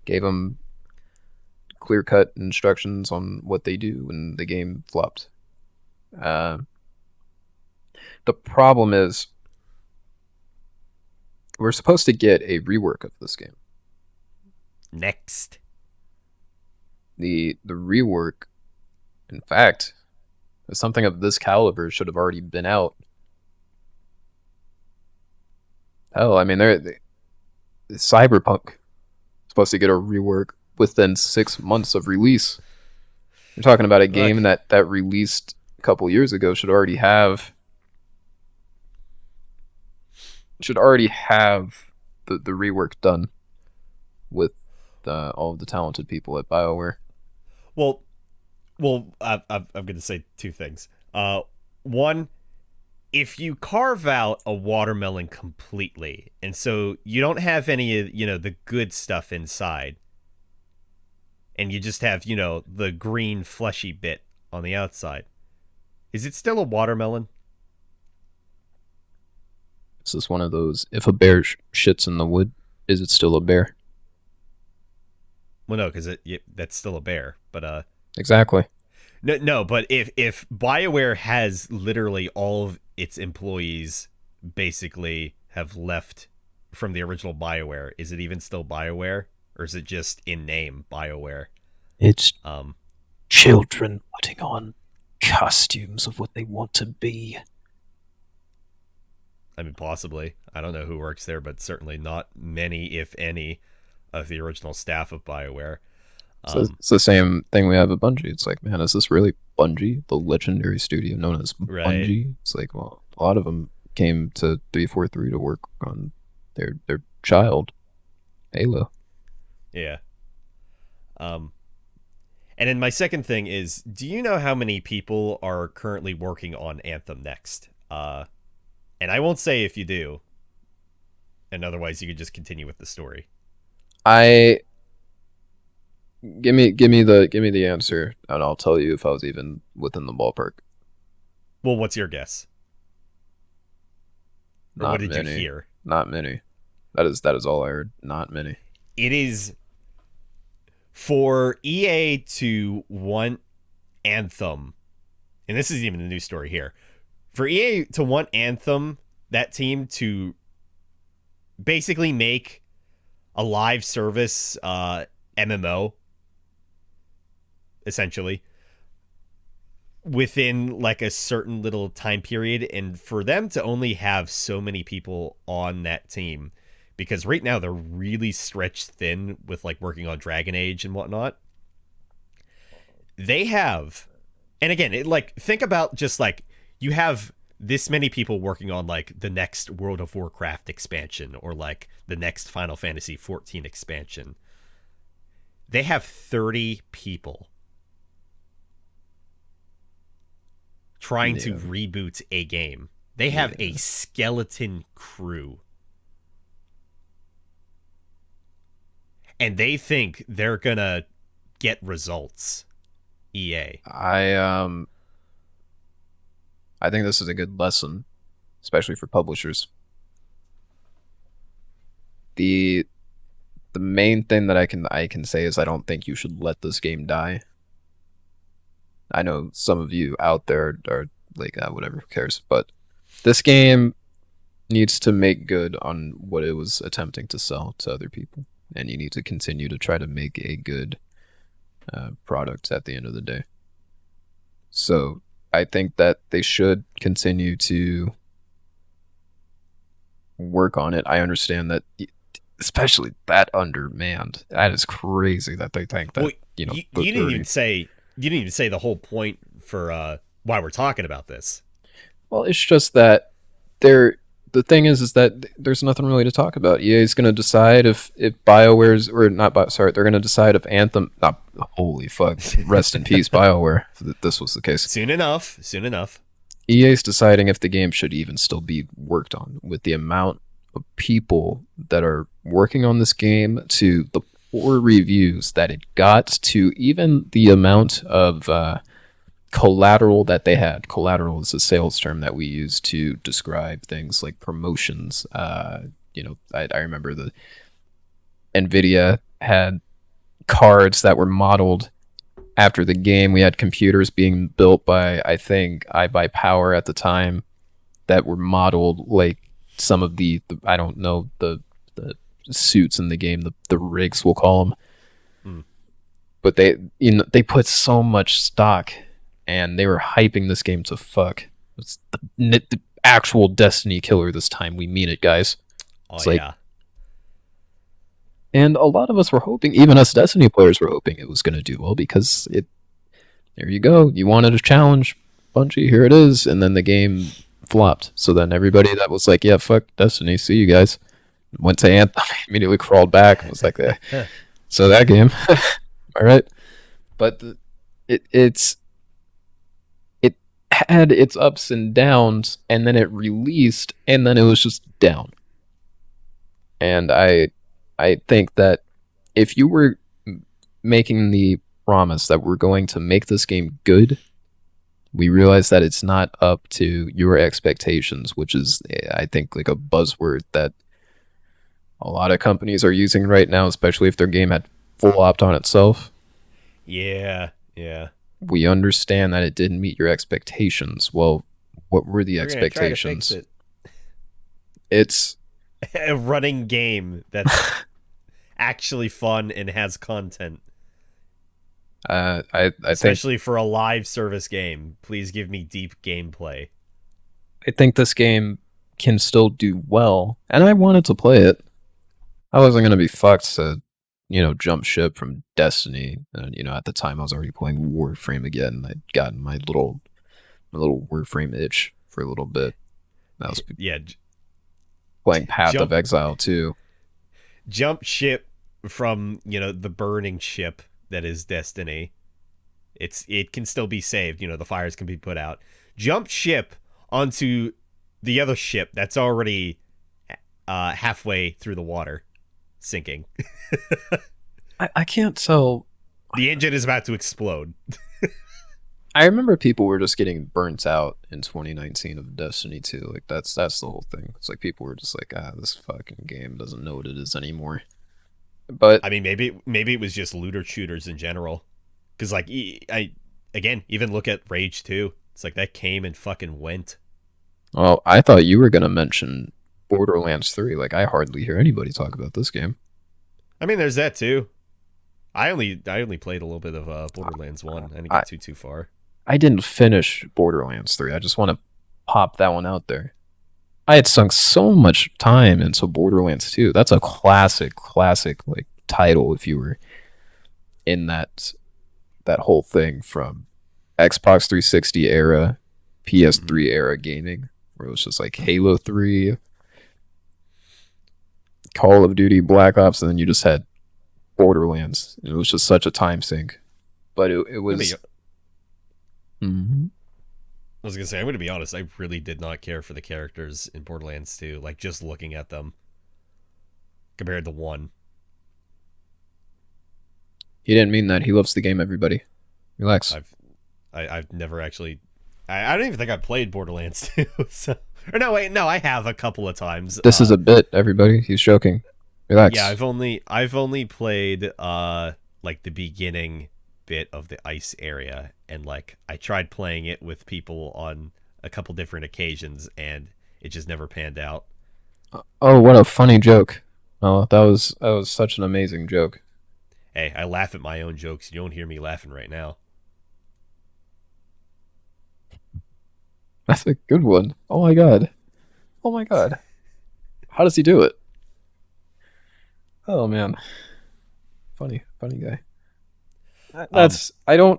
gave them clear-cut instructions on what they do, and the game flopped. The problem is we're supposed to get a rework of this game. Next. The rework, in fact, something of this caliber should have already been out. Hell, I mean, Cyberpunk is supposed to get a rework within 6 months of release. You're talking about a game that released a couple years ago should already have the rework done with all of the talented people at BioWare. Well, I'm going to say two things. One, if you carve out a watermelon completely, and so you don't have any of the good stuff inside, and you just have the green fleshy bit on the outside, is it still a watermelon? This is one of those. If a bear shits in the wood, is it still a bear? Well, no, because that's still a bear. But exactly. No. But if BioWare has literally all of its employees basically have left from the original BioWare, is it even still BioWare, or is it just in name BioWare? It's Um, children putting on costumes of what they want to be. I mean, possibly. I don't know who works there, but certainly not many, if any, of the original staff of BioWare. So Um, it's the same thing we have at Bungie. It's like, man, is this really Bungie, the legendary studio known as right. Bungie? It's like, well, a lot of them came to 343 to work on their child, Halo. Yeah. Um, and then my second thing is, do you know how many people are currently working on Anthem next? And I won't say if you do, and otherwise you could just continue with the story. I give me the answer, and I'll tell you if I was even within the ballpark. Well, what's your guess? Or what Not did you many. hear? Not many. That is all I heard. Not many. It is for EA to want Anthem, and this isn't even the news story here. For EA to want Anthem, that team to basically make a live service MMO, essentially, within like a certain little time period, and for them to only have so many people on that team, because right now they're really stretched thin with like working on Dragon Age and whatnot. They have, and again, like think about just like you have this many people working on like the next World of Warcraft expansion or like the next Final Fantasy 14 expansion. They have 30 people trying to Yeah. reboot a game. They have a skeleton crew. And they think they're going to get results. EA. I think this is a good lesson, especially for publishers. The main thing that I can say is I don't think you should let this game die. I know some of you out there are like, whatever, who cares? But this game needs to make good on what it was attempting to sell to other people, and you need to continue to try to make a good product at the end of the day. So I think that they should continue to work on it. I understand that, especially that undermanned. That is crazy that they think that Well, the you didn't 30. even say the whole point for why we're talking about this. Well, it's just that they're the thing is that there's nothing really to talk about. EA is going to decide if BioWare's or not. Sorry, they're going to decide if Anthem. Not holy fuck. Rest in peace, BioWare. If this was the case. Soon enough. EA's deciding if the game should even still be worked on with the amount of people that are working on this game, to the poor reviews that it got, to even the amount of collateral that they had. Collateral is a sales term that we use to describe things like promotions. I remember the NVIDIA had cards that were modeled after the game. We had computers being built by, I think, iBuyPower at the time, that were modeled like some of the I don't know, the suits in the game, the rigs, we'll call them. Hmm. But they put so much stock, and they were hyping this game to fuck. It's the actual Destiny killer this time. We mean it, guys. Oh It's like, yeah. and a lot of us were hoping, even us Destiny players were hoping it was going to do well, because there you go. You wanted a challenge, Bungie, here it is. And then the game flopped. So then everybody that was like, yeah, fuck Destiny, see you guys, went to Anthem, immediately crawled back and was like, so that game. All right. But it had its ups and downs, and then it released, and then it was just down. And I think that if you were making the promise that we're going to make this game good, we realize that it's not up to your expectations, which is, I think, like a buzzword that a lot of companies are using right now, especially if their game had full opt on itself. Yeah. We understand that it didn't meet your expectations. Well, what were the We're gonna try to expectations? fix It's it. A running game that's actually fun and has content, I think especially for a live service game. Please give me deep gameplay. this game can still do well, and I wanted to play it. I wasn't gonna be fucked to, jump ship from Destiny. And at the time I was already playing Warframe again. I'd gotten my little Warframe itch for a little bit. I was Yeah, playing Path of jump Exile too. jump ship from the burning ship that is Destiny. It can still be saved. The fires can be put out. Jump ship onto the other ship that's already halfway through the water, sinking. I can't tell. The engine is about to explode. I remember people were just getting burnt out in 2019 of Destiny 2. Like that's the whole thing. It's like people were just like, this fucking game doesn't know what it is anymore. But I mean, maybe it was just looter shooters in general. Because again, even look at Rage 2. It's like that came and fucking went. well, I thought you were gonna mention Borderlands 3. Like I hardly hear anybody talk about this game. I mean, there's that too. I only played a little bit of Borderlands 1. I didn't I, get too far. I didn't finish Borderlands 3. I just want to pop that one out there. I had sunk so much time into Borderlands 2. That's a classic like title if you were in that whole thing from Xbox 360 era, PS3 era gaming, where it was just like Halo 3, Call of Duty, Black Ops, and then you just had Borderlands. It was just such a time sink. But it was. Mhm. I was gonna say, I'm gonna be honest. I really did not care for the characters in Borderlands 2. Like just looking at them compared to 1. He didn't mean that. He loves the game, everybody. Relax. I've never actually. I don't even think I played Borderlands 2. So, or no, wait, no, I have a couple of times. This is a bit, everybody. He's joking. Relax. Yeah, I've only played like the beginning bit of the ice area, and like I tried playing it with people on a couple different occasions, and it just never panned out. Oh, what a funny joke. Oh, that was such an amazing joke. Hey, I laugh at my own jokes. You don't hear me laughing right now. That's a good one. Oh my god. Oh my god. How does he do it? Oh man. Funny guy. That's I don't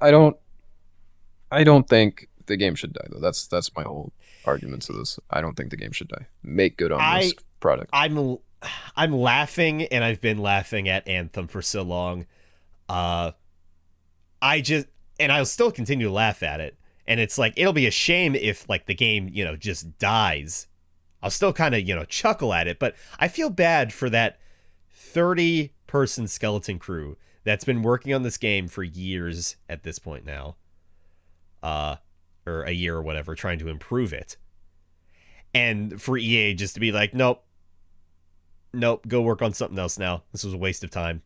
think the game should die though. That's my whole argument to this. I don't think the game should die. Make good on this product. I'm laughing, and I've been laughing at Anthem for so long. Uh, I'll still continue to laugh at it. And it's like it'll be a shame if like the game just dies. I'll still kind of chuckle at it, but I feel bad for that 30-person skeleton crew that's been working on this game for years at this point now, or a year or whatever, trying to improve it. And for EA just to be like, nope, go work on something else now. This was a waste of time.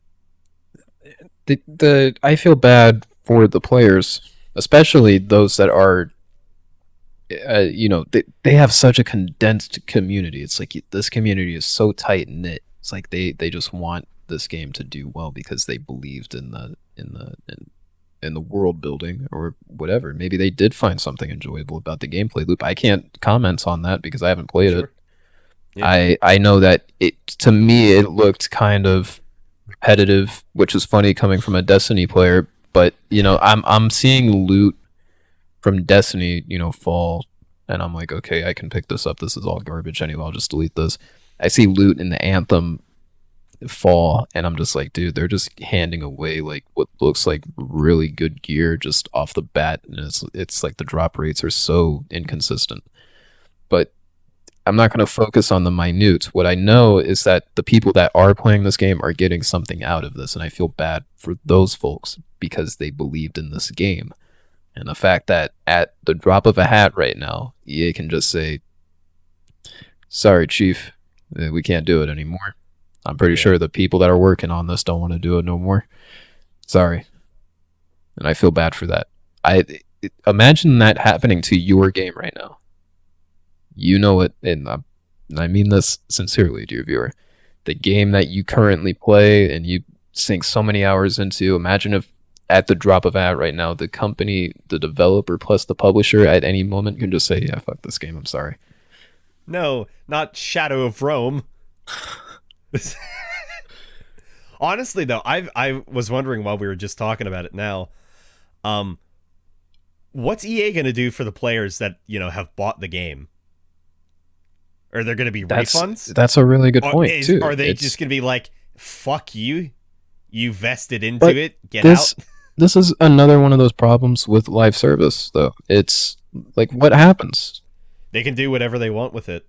The I feel bad for the players, especially those that are they have such a condensed community. It's like this community is so tight knit. It's like they just want this game to do well because they believed in the world building or whatever. Maybe they did find something enjoyable about the gameplay loop. I can't comment on that because I haven't played it. Yeah. I know that to me it looked kind of repetitive, which is funny coming from a Destiny player. But I'm seeing loot from Destiny, fall, and I'm like, okay, I can pick this up. This is all garbage anyway. I'll just delete this. I see loot in the Anthem fall, and I'm just like, dude, they're just handing away like what looks like really good gear just off the bat, and it's like the drop rates are so inconsistent. But I'm not going to focus on the minute. What I know is that the people that are playing this game are getting something out of this, and I feel bad for those folks because they believed in this game. And the fact that at the drop of a hat right now, EA can just say, sorry, Chief, we can't do it anymore. I'm pretty sure the people that are working on this don't want to do it no more. Sorry. And I feel bad for that. Imagine that happening to your game right now. You know it, and I mean this sincerely, dear viewer. the game that you currently play and you sink so many hours into. Imagine if at the drop of a hat right now, the company, the developer plus the publisher at any moment can just say, yeah, fuck this game, I'm sorry. No, not Shadow of Rome. Honestly, though, I was wondering while we were just talking about it now, um, what's EA going to do for the players that have bought the game? Are there going to be refunds? That's a really good point too. Are they just going to be like, "Fuck you, you vested into but it, get this out"? this is another one of those problems with live service, though. It's like, what happens? They can do whatever they want with it.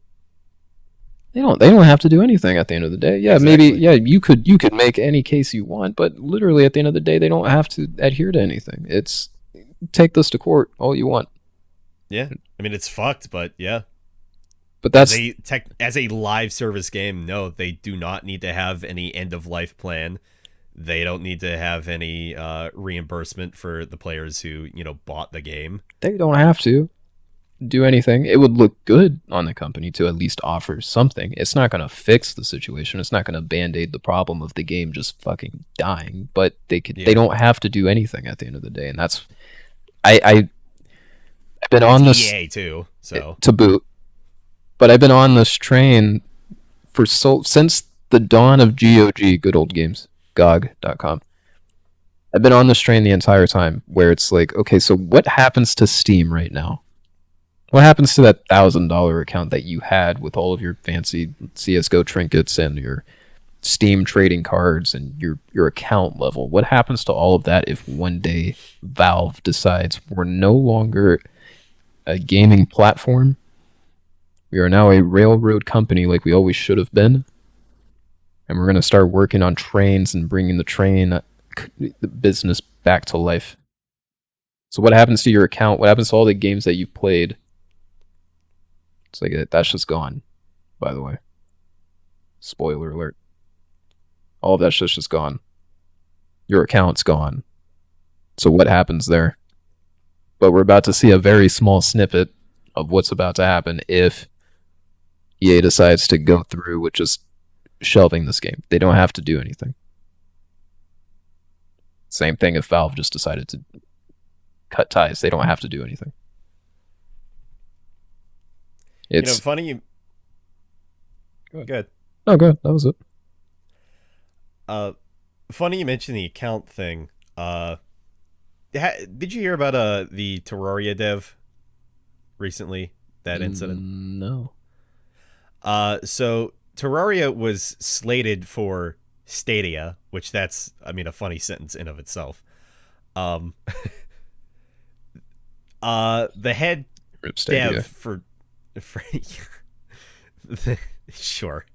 They don't have to do anything at the end of the day. Yeah, Exactly. maybe you could make any case you want, but literally at the end of the day, they don't have to adhere to anything. It's take this to court all you want. Yeah, I mean it's fucked, but yeah. But that's As a live service game, no, they do not need to have any end of life plan. They don't need to have any reimbursement for the players who bought the game. they don't have to do anything. It would look good on the company to at least offer something. It's not going to fix the situation. It's not going to band-aid the problem of the game just fucking dying. But they could. Yeah. They don't have to do anything at the end of the day, and that's I've been It's on this EA too, so to boot, but I've been on this train for since the dawn of GOG, good old games, GOG.com. I've been on this train the entire time where it's like, okay, so what happens to Steam right now? What happens to that $1,000 account that you had with all of your fancy CS:GO trinkets and your Steam trading cards and your account level? What happens to all of that if one day Valve decides we're no longer a gaming platform? We are now a railroad company like we always should have been. And we're going to start working on trains and bringing the business back to life. So what happens to your account? What happens to all the games that you played? It's like that's just gone, by the way. Spoiler alert. All of that shit's just gone. Your account's gone. So what happens there? But we're about to see a very small snippet of what's about to happen if EA decides to go through with just shelving this game. They don't have to do anything. Same thing if Valve just decided to cut ties. They don't have to do anything. It's funny you. Good. Oh, good. That was it. Funny you mentioned the account thing. Did you hear about the Terraria dev recently? That incident. No. So Terraria was slated for Stadia, which that's a funny sentence in of itself. The head Rip Stadia. dev for sure.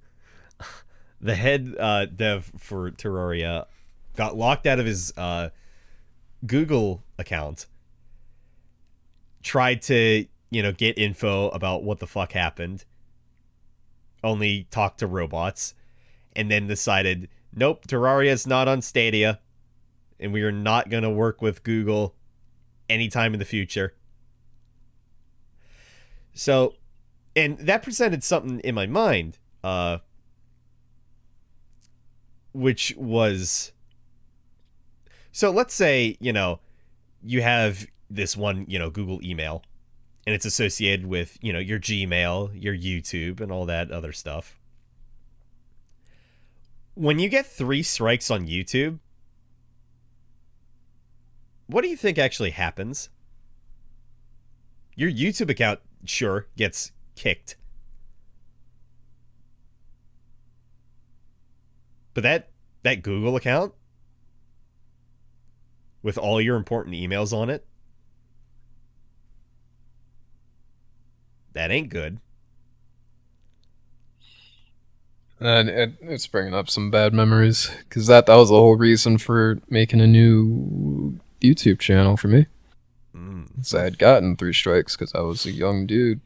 The head dev for Terraria got locked out of his Google account. Tried to, get info about what the fuck happened. Only talked to robots. And then decided, nope, Terraria's not on Stadia. And we are not going to work with Google anytime in the future. So, and that presented something in my mind, which was, so let's say, you have this one, Google email, and it's associated with, your Gmail, your YouTube, and all that other stuff. When you get 3 strikes on YouTube, what do you think actually happens? Your YouTube account, sure, gets kicked. But that Google account, with all your important emails on it, that ain't good. And it's bringing up some bad memories because that was the whole reason for making a new YouTube channel for me. So I had gotten 3 strikes because I was a young dude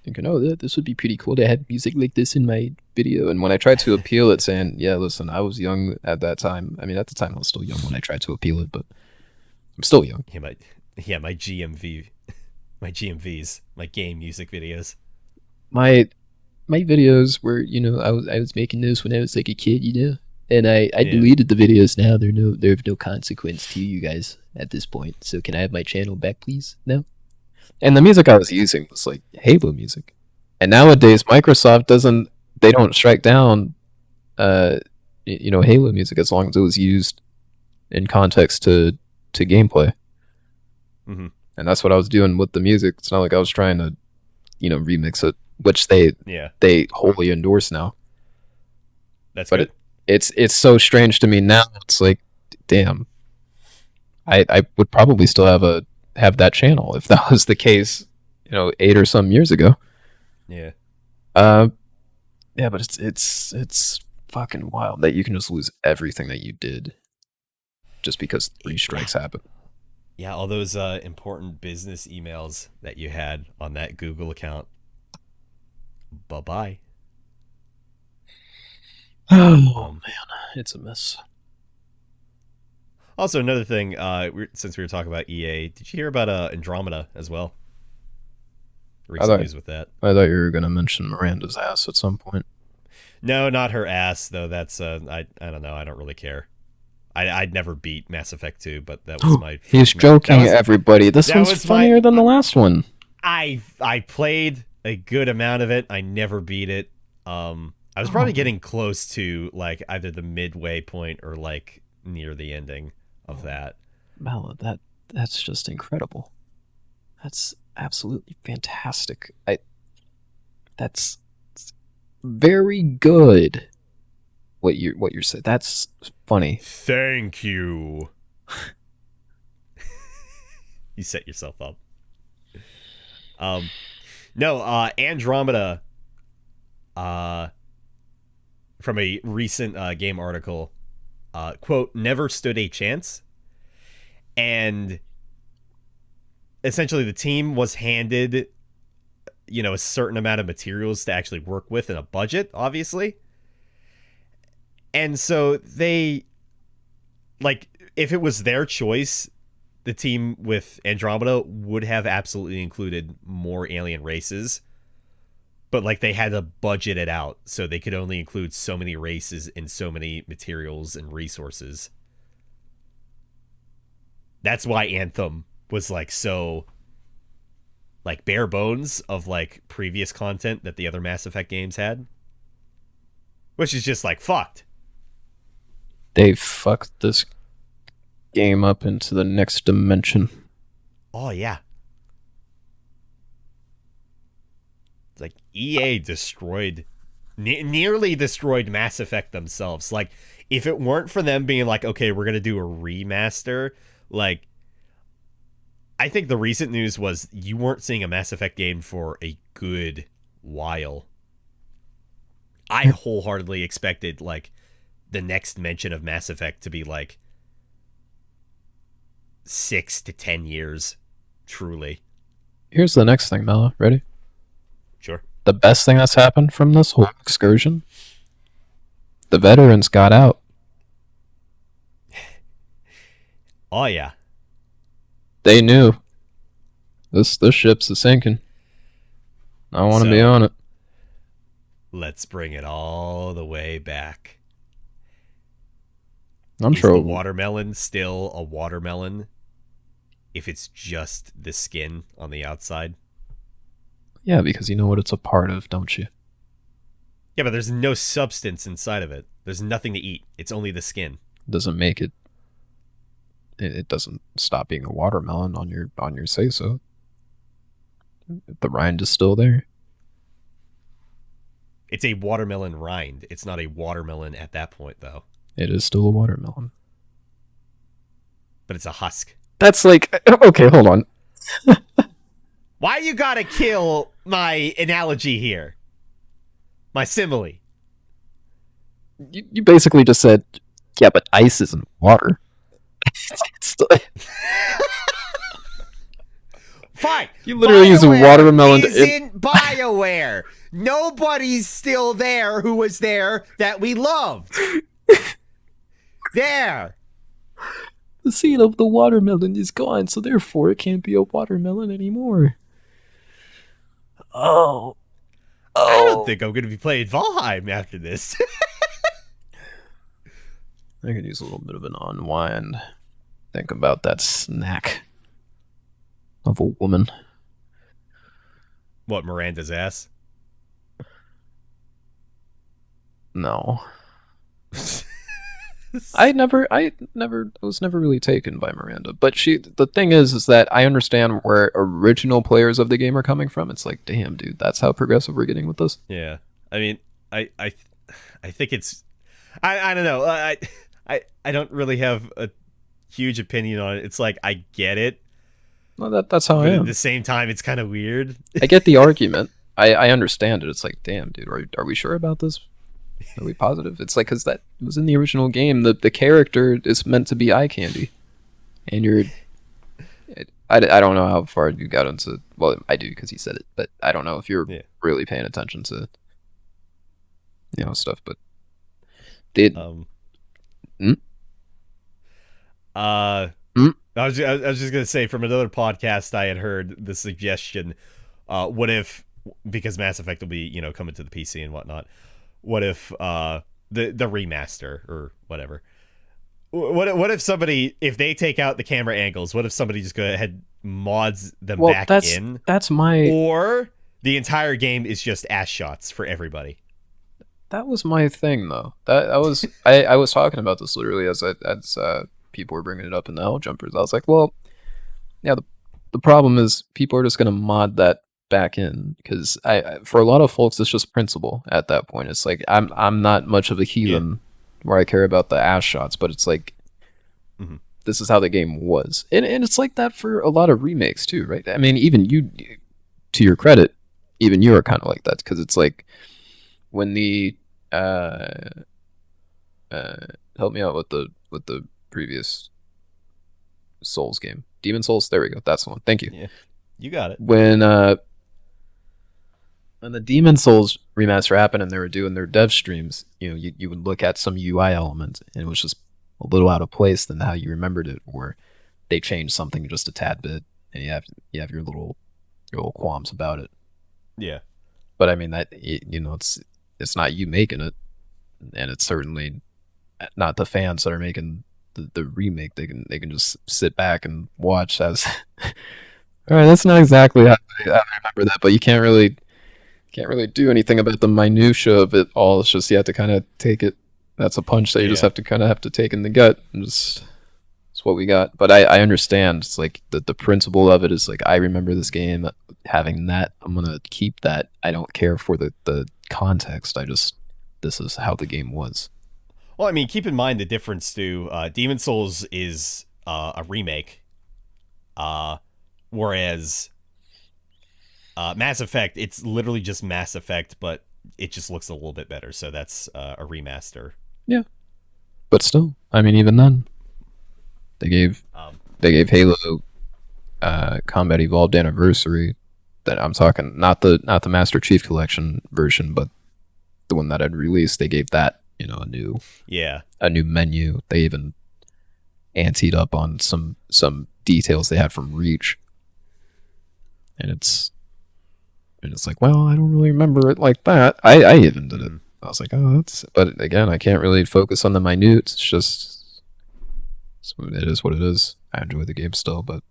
thinking, oh, this would be pretty cool to have music like this in my video. And when I tried to appeal it, saying, yeah, listen, I was young at that time. I mean, at the time I was still young when I tried to appeal it, but I'm still young. My GMVs, my game music videos. My my videos were, I was making those when I was like a kid, and I Yeah. deleted the videos now. There's no consequence to you guys at this point. So can I have my channel back, please? No. And the music I was using was like Halo music. And nowadays Microsoft doesn't they don't strike down Halo music as long as it was used in context to gameplay. Mm-hmm. And that's what I was doing with the music. It's not like I was trying to, remix it, which they wholly endorse now. That's But good. it's so strange to me now. It's like, damn, I would probably still have that channel if that was the case, 8 or some years ago. Yeah. Uh, yeah, but it's fucking wild that you can just lose everything that you did just because 3 strikes happen. Yeah, all those important business emails that you had on that Google account. Bye-bye. Oh Um, man, it's a mess. Also, another thing, since we were talking about EA, did you hear about Andromeda as well? I Recent thought news with that. I thought you were gonna mention Miranda's ass at some point. No, not her ass though. That's I don't know. I don't really care. I'd never beat Mass Effect 2, but that was my He's first. joking, everybody. This That one's was my. funnier than the last one. I played a good amount of it. I never beat it. I was probably getting close to like either the midway point or like near the ending of that. Mala, that's just incredible. That's absolutely fantastic. That's very good. What you're saying. That's funny. Thank you. You set yourself up. No, Andromeda, from a recent game article, quote, never stood a chance. And essentially the team was handed, a certain amount of materials to actually work with and a budget, obviously. And so they, like, if it was their choice, the team with Andromeda would have absolutely included more alien races. But, like, they had to budget it out, so they could only include so many races and so many materials and resources. That's why Anthem was, like, so, like, bare bones of, like, previous content that the other Mass Effect games had. Which is just, like, fucked. They fucked this game up into the next dimension. Oh, yeah. It's like EA destroyed, nearly destroyed Mass Effect themselves. Like, if it weren't for them being like, okay, we're going to do a remaster, like, I think the recent news was you weren't seeing a Mass Effect game for a good while. I wholeheartedly expected, like, the next mention of Mass Effect to be, like, 6 to 10 years, truly. Here's the next thing, Mala. Ready? Sure. The best thing that's happened from this whole excursion? The veterans got out. Oh, yeah. They knew. This ship's a sinking. I want to be on it. Let's bring it all the way back. I'm Is sure. the watermelon still a watermelon if it's just the skin on the outside? Yeah, because you know what it's a part of, don't you? Yeah, but there's no substance inside of it. There's nothing to eat. It's only the skin. Doesn't make it. It doesn't stop being a watermelon on your say so. The rind is still there. It's a watermelon rind. It's not a watermelon at that point, though. It is still a watermelon. But it's a husk. That's like, okay, hold on. Why you gotta kill my analogy here? My simile. You basically just said, yeah, but ice isn't water. Fine. You literally use a BioWare watermelon to isn't BioWare. Nobody's still there who was there that we loved. There. The seed of the watermelon is gone, so therefore it can't be a watermelon anymore. Oh. I don't Oh, think I'm going to be playing Valheim after this. I could use a little bit of an unwind. Think about that snack of a woman. What, Miranda's ass? No. I was never really taken by Miranda. But the thing is that I understand where original players of the game are coming from. It's like, damn, dude, that's how progressive we're getting with this. Yeah. I mean, I think it's, I don't know. I don't really have a huge opinion on it. It's like, I get it, Well, that's how I but at am. the same time, it's kind of weird. I get the argument. I understand it. It's like, damn, dude, are we sure about this? Are we positive? It's like, because that was in the original game. The character is meant to be eye candy, and I don't know how far you got into. Well, I do because he said it, but I don't know if you're Yeah. really paying attention to stuff. But did Mm? Uh, Mm? I was just gonna say, from another podcast I had heard the suggestion, what if, because Mass Effect will be coming to the PC and whatnot, what if the remaster or whatever, what if somebody, if they take out the camera angles, what if somebody just go ahead mods them well, back in, that's my or the entire game is just ass shots for everybody? that was my thing though. That was I was talking about this literally as people were bringing it up in the Hell Jumpers. I was like, well, yeah, the problem is people are just going to mod that back in because for a lot of folks it's just principle at that point. It's like I'm not much of a heathen where I care about the ass shots, but it's like Mhm. this is how the game was, and it's like that for a lot of remakes too, right? I mean, even you, to your credit, even you are kind of like that because it's like when the help me out with the previous Souls game. Demon Souls, there we go. That's the one. Thank you. Yeah, you got it. When the Demon Souls remaster happened and they were doing their dev streams, you would look at some UI element and it was just a little out of place than how you remembered it, or they changed something just a tad bit, and you have your little qualms about it. Yeah. But I mean that it's not you making it, and it's certainly not the fans that are making the remake. They can just sit back and watch as. All right, that's not exactly how I remember that, but you can't really do anything about the minutia of it all. It's just you have to kind of take it. That's a punch that you just Yeah. have to take in the gut. And just it's what we got. But I understand. It's like the principle of it is like I remember this game having that. I'm gonna keep that. I don't care for the context. This is how the game was. Well, I mean, keep in mind the difference too. Demon Souls is a remake, whereas Mass Effect, it's literally just Mass Effect, but it just looks a little bit better. So that's a remaster. Yeah. But still, I mean, even then, they gave Halo Combat Evolved Anniversary. That I'm talking not the Master Chief Collection version, but the one that I'd released. They gave that a new menu. They even anteed up on some details they had from Reach, and it's like, well, I don't really remember it like that. I even did it. I was like, oh, but again, I can't really focus on the minute. It's just, it is what it is. I enjoy the game still, but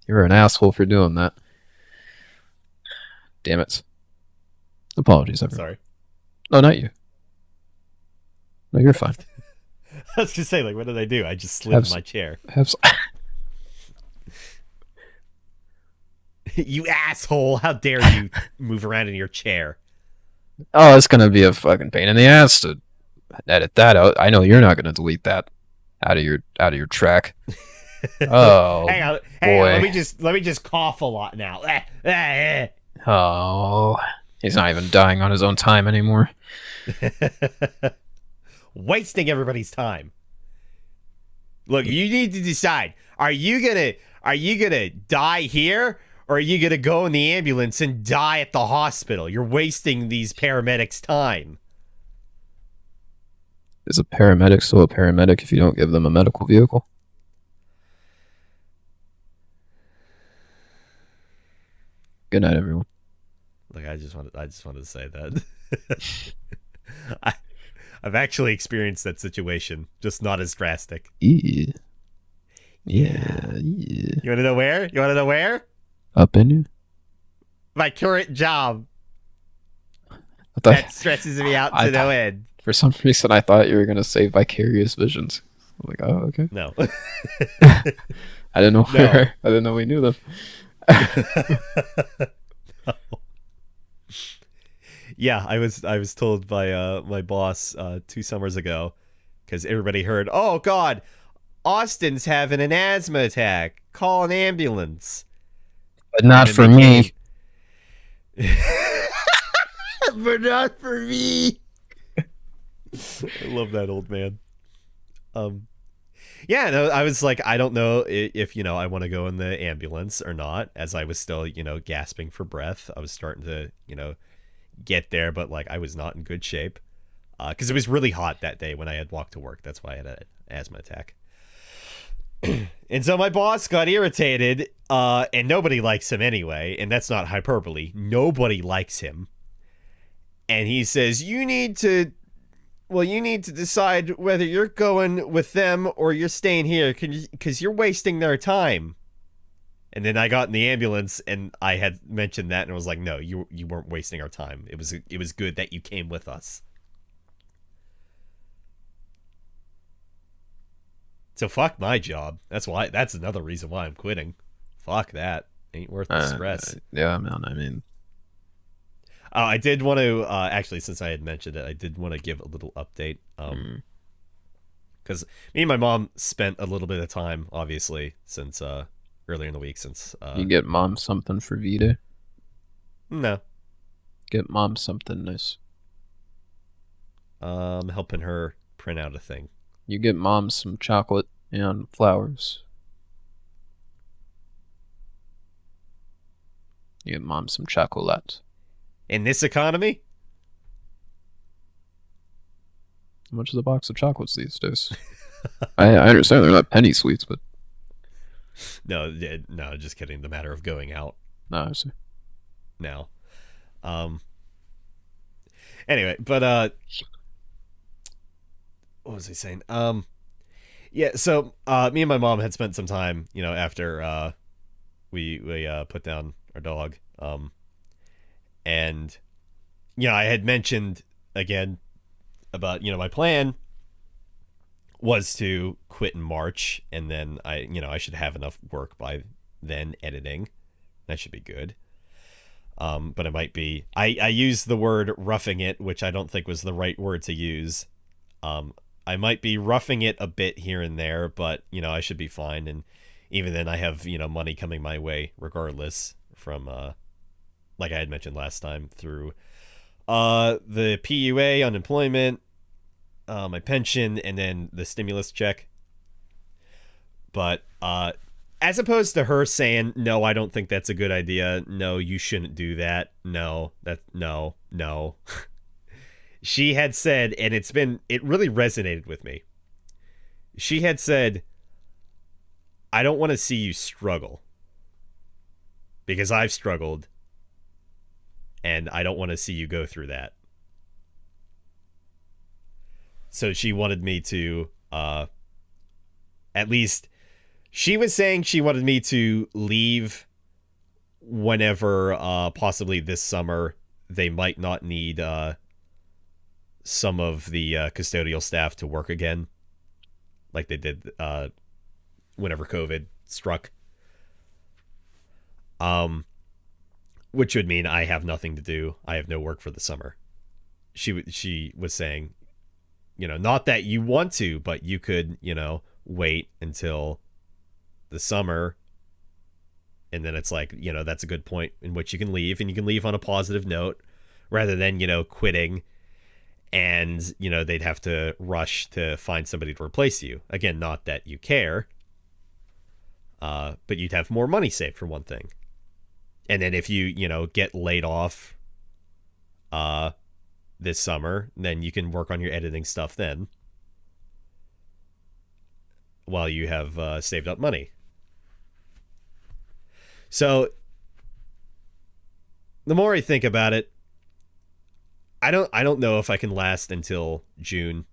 you're an asshole for doing that. Damn it. Apologies, everyone. Sorry. No, not you. No, you're fine. I was gonna say, like, what did I do? I just slid in my chair. You asshole! How dare you move around in your chair? Oh, it's gonna be a fucking pain in the ass to edit that out. I know you're not gonna delete that out of your track. Oh, hang on, boy. let me just cough a lot now. Oh, he's not even dying on his own time anymore. Wasting everybody's time. Look, you need to decide: are you gonna die here, or are you gonna go in the ambulance and die at the hospital? You're wasting these paramedics' time. Is a paramedic still a paramedic if you don't give them a medical vehicle? Good night, everyone. Like I just wanted to say that. I, I've actually experienced that situation, just not as drastic. Yeah. Yeah. Yeah. You want to know where? You want to know where? Up in you? My current job. I thought, That stresses me out I to no thought, end. for some reason, I thought you were gonna say vicarious visions. I'm like, oh, okay. No. I didn't know No. I didn't know we knew them. Yeah, I was told by my boss 2 summers ago, because everybody heard, oh God, Austin's having an asthma attack. Call an ambulance. But And not then for they me. came. But not for me. I love that old man. Um, yeah, no, I was like, I don't know if I want to go in the ambulance or not. As I was still, gasping for breath, I was starting to, get there, but like I was not in good shape because it was really hot that day when I had walked to work. That's why I had an asthma attack. And so my boss got irritated, and nobody likes him anyway, and that's not hyperbole. Nobody likes him. And he says, you need to decide whether you're going with them or you're staying here because you're wasting their time. And then I got in the ambulance and I had mentioned that and I was like, no, you weren't wasting our time. It was good that you came with us. So fuck my job. That's another reason why I'm quitting. Fuck that. Ain't worth the stress. Yeah, man. I mean, I did want to actually, since I had mentioned it, I did want to give a little update. Because me and my mom spent a little bit of time, obviously, since earlier in the week. Since you get mom something for Vita. No, Get mom something nice. helping her print out a thing. You get mom some chocolate and flowers. You get mom some chocolate. In this economy, How much is a box of chocolates these days? I understand they're not penny sweets, but no, just kidding. The matter of going out no, I see. now. Anyway, but what was I saying? Yeah. So me and my mom had spent some time, after we put down our dog, and I had mentioned again about my plan was to quit in March, and then I should have enough work by then editing. That should be good. But it might be I used the word roughing it, which I don't think was the right word to use. I might be roughing it a bit here and there, but I should be fine. And even then I have money coming my way regardless from like I had mentioned last time, through the PUA, unemployment, my pension, and then the stimulus check. But as opposed to her saying, no, I don't think that's a good idea. No, you shouldn't do that. No. She had said, and it really resonated with me. She had said, I don't want to see you struggle because I've struggled and I don't want to see you go through that. So she wanted me to, at least, she was saying she wanted me to leave whenever, possibly this summer, they might not need some of the custodial staff to work again, like they did whenever COVID struck. Which would mean I have nothing to do. I have no work for the summer. She was saying, not that you want to, but you could, wait until the summer. And then it's like, that's a good point in which you can leave, and you can leave on a positive note rather than, quitting and, they'd have to rush to find somebody to replace you. Again, not that you care, but you'd have more money saved for one thing. And then if you, get laid off this summer, then you can work on your editing stuff then while you have saved up money. So the more I think about it, I don't know if I can last until June,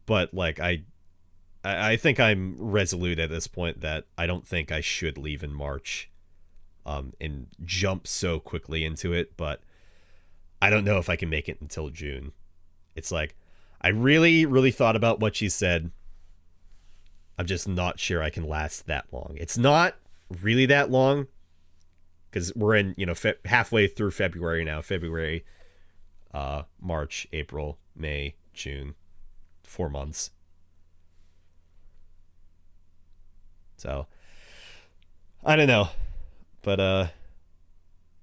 but like I think I'm resolute at this point that I don't think I should leave in March, and jump so quickly into it, but I don't know if I can make it until June. It's like I really, really thought about what she said. I'm just not sure I can last that long. It's not really that long because we're in, halfway through February now. February, March, April, May, June, 4 months. So I don't know, but I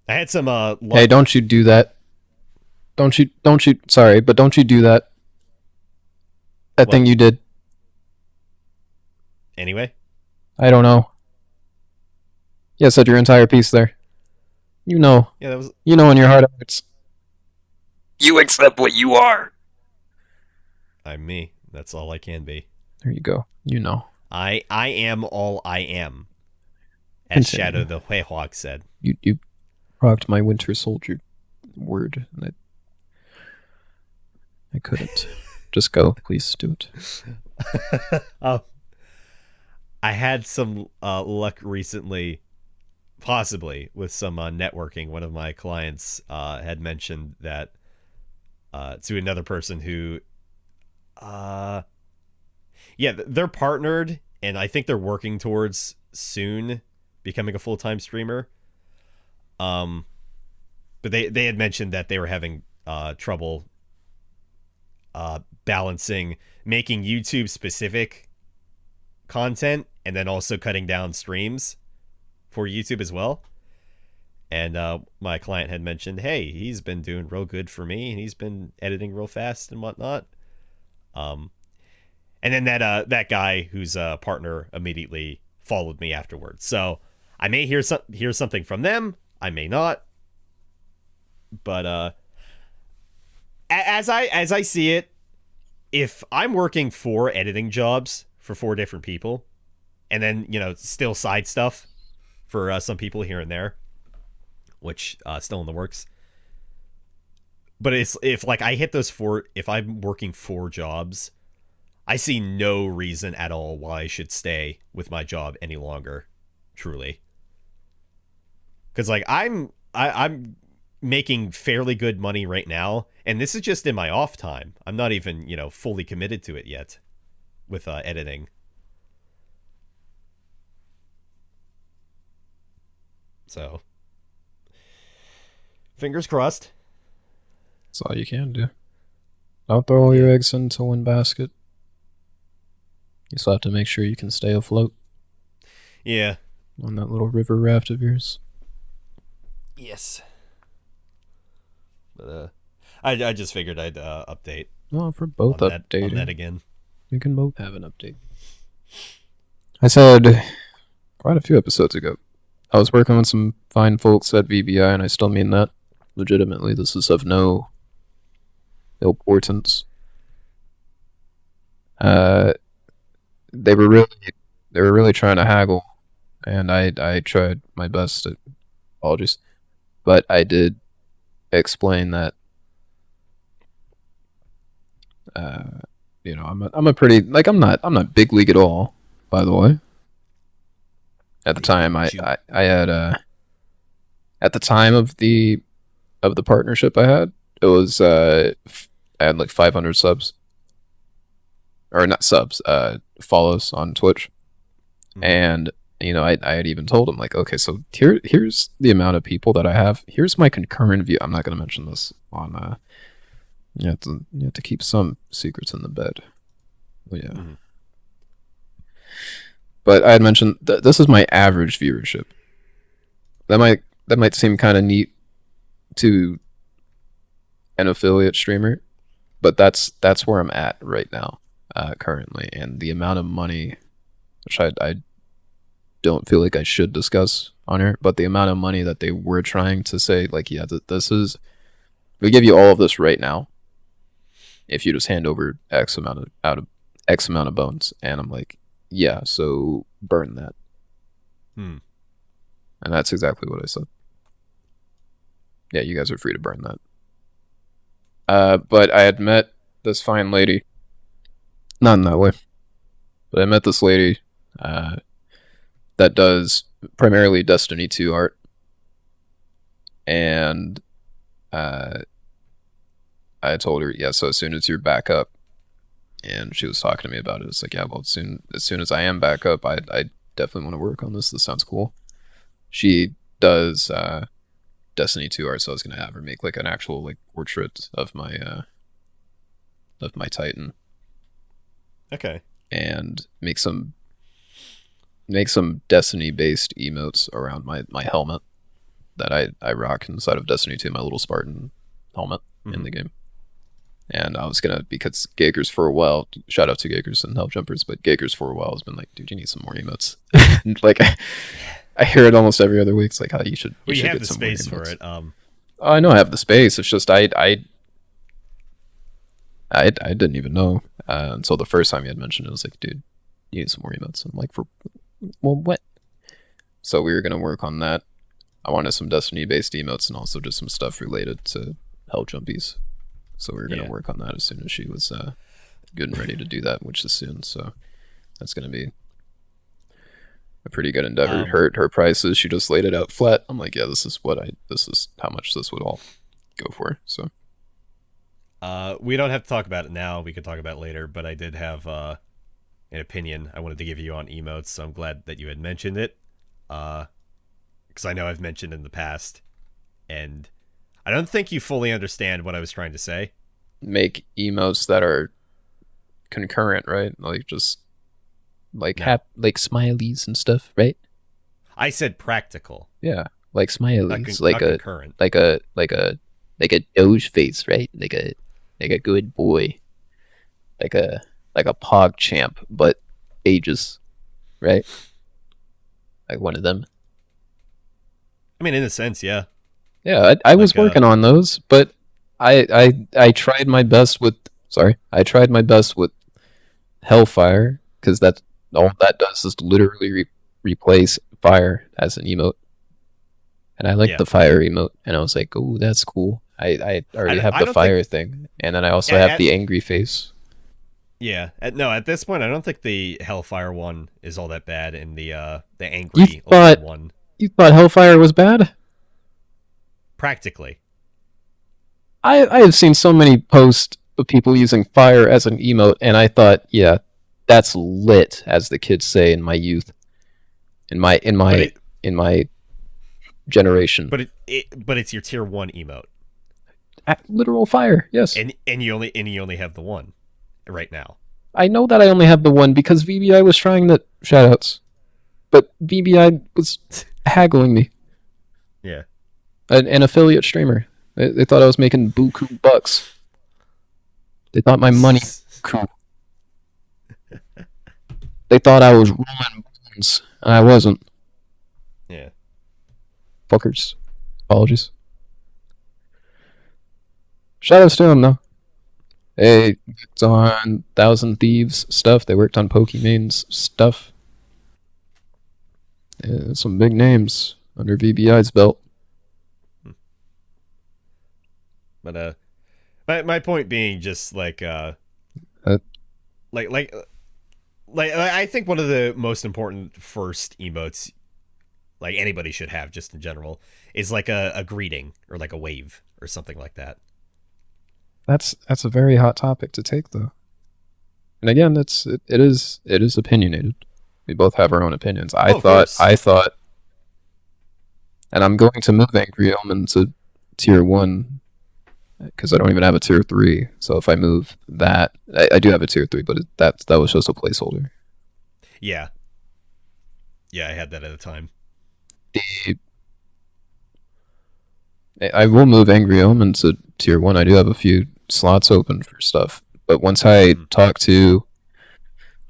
had some luck. Hey, don't you do that. Don't you, sorry, but don't you do that. That What? thing you did. Anyway. I don't know. Yeah, said your entire piece there. You know. Yeah, that was You know in your heart of hearts. You accept what you are. I'm me. That's all I can be. There you go. You know. I am all I am, as Shadow the Huehawk said. You rocked my Winter Soldier word. And I couldn't. Just go. Please do it. I had some luck recently, possibly with some networking. One of my clients had mentioned that to another person who, they're partnered, and I think they're working towards soon becoming a full-time streamer. But they had mentioned that they were having trouble balancing making YouTube specific content and then also cutting down streams for YouTube as well. And my client had mentioned, hey, he's been doing real good for me, and he's been editing real fast and whatnot. And then that guy who's a partner immediately followed me afterwards. So I may hear something from them. I may not. But as I see it, if I'm working 4 editing jobs for 4 different people, and then still side stuff for some people here and there, which still in the works. But it's if like I hit those 4, if I'm working 4 jobs, I see no reason at all why I should stay with my job any longer, truly. Because like I'm making fairly good money right now, and this is just in my off time. I'm not even fully committed to it yet with editing. So fingers crossed. That's all you can do. Don't throw all your eggs into one basket. You still have to make sure you can stay afloat. Yeah. On that little river raft of yours. Yes. But I just figured I'd update. Oh, for both on updating. that again. We can both have an update. I said quite a few episodes ago, I was working with some fine folks at VBI, and I still mean that. Legitimately, this is of no importance. They were really trying to haggle, and I tried my best. Apologies, but I did explain that. I'm a pretty I'm not big league at all. By the way, at the time I had at the time of the partnership I had, it was I had like 500 subs, or not subs, follows on Twitch. And I had even told him, like, okay, so here's the amount of people that I have. Here's my concurrent view. I'm not going to mention this on. You have to keep some secrets in the bed. Well, yeah. Mm-hmm. But I had mentioned that this is my average viewership. That might seem kind of neat to an affiliate streamer, but that's where I'm at right now, currently, and the amount of money, which I don't feel like I should discuss on here, but the amount of money that they were trying to say, like, yeah, this is, we give you all of this right now if you just hand over X amount of bones, and I'm like, yeah, so burn that. And that's exactly what I said. Yeah, you guys are free to burn that. But I had met this fine lady. Not in that way. But I met this lady that does primarily Destiny 2 art. And I told her, yeah, so as soon as you're back up, and she was talking to me about it, it's like, yeah, well, as soon as I am back up, I definitely want to work on this. This sounds cool. She does Destiny 2 art, so I was gonna have her make like an actual like portrait of my Titan Okay. and make some Destiny based emotes around my helmet that I rock inside of Destiny 2, my little Spartan helmet in the game. And I was gonna, because Gagers for a while, shout out to Gagers and Hell Jumpers, but Gagers for a while has been like, dude, you need some more emotes. Like I hear it almost every other week. It's like, oh, you should. You should have get the some more space for emotes. it. I know I have the space. It's just I didn't even know until the first time you had mentioned it. I was like, dude, you need some more emotes. I'm like, well, what? So we were gonna work on that. I wanted some Destiny based emotes and also just some stuff related to Hell Jumpies. So we were gonna work on that as soon as she was good and ready to do that, which is soon. So that's gonna be a pretty good endeavor. Her prices, she just laid it out flat. I'm like, yeah, this is how much this would all go for. So we don't have to talk about it now. We could talk about it later. But I did have an opinion I wanted to give you on emotes. So I'm glad that you had mentioned it, because I know I've mentioned in the past, and I don't think you fully understand what I was trying to say. Make emotes that are concurrent, right? Like just like like smileys and stuff, right? I said practical. Yeah, like smileys, not concurrent. like a Doge face, right? Like a good boy, like a Pog champ, but ages, right? Like one of them. I mean, in a sense, yeah. Yeah, I was working on those, but I tried my best with. Sorry, I tried my best with Hellfire, because that's all that does is literally replace fire as an emote. And I like the fire emote, and I was like, "Oh, that's cool." I already have the fire thing, and then I also have the angry face. Yeah, at this point, I don't think the Hellfire one is all that bad, and the angry one. You thought Hellfire was bad? Practically. I have seen so many posts of people using fire as an emote, and I thought, yeah, that's lit, as the kids say in my youth, in my generation. But it's your tier 1 emote. Literal fire, yes. And you only have the one right now. I know that I only have the one because VBI was trying the shoutouts, but VBI was haggling me. Yeah. An affiliate streamer. They thought I was making buku bucks. They thought my money cool. They thought I was rolling bones, and I wasn't. Yeah. Fuckers. Apologies. Shoutouts to them, though. They worked on Thousand Thieves stuff. They worked on Pokemon's stuff. Yeah, some big names under VBI's belt. But my point being just like I think one of the most important first emotes like anybody should have just in general is like a greeting or like a wave or something like that. That's a very hot topic to take, though. And again, it is opinionated. We both have our own opinions. I thought, and I'm going to move Angry Omen to tier 1 because I don't even have a tier 3. So if I move that, I do have a tier 3, but that was just a placeholder. Yeah. Yeah, I had that at the time. I will move Angry Omen to tier 1. I do have a few slots open for stuff. But once I talk to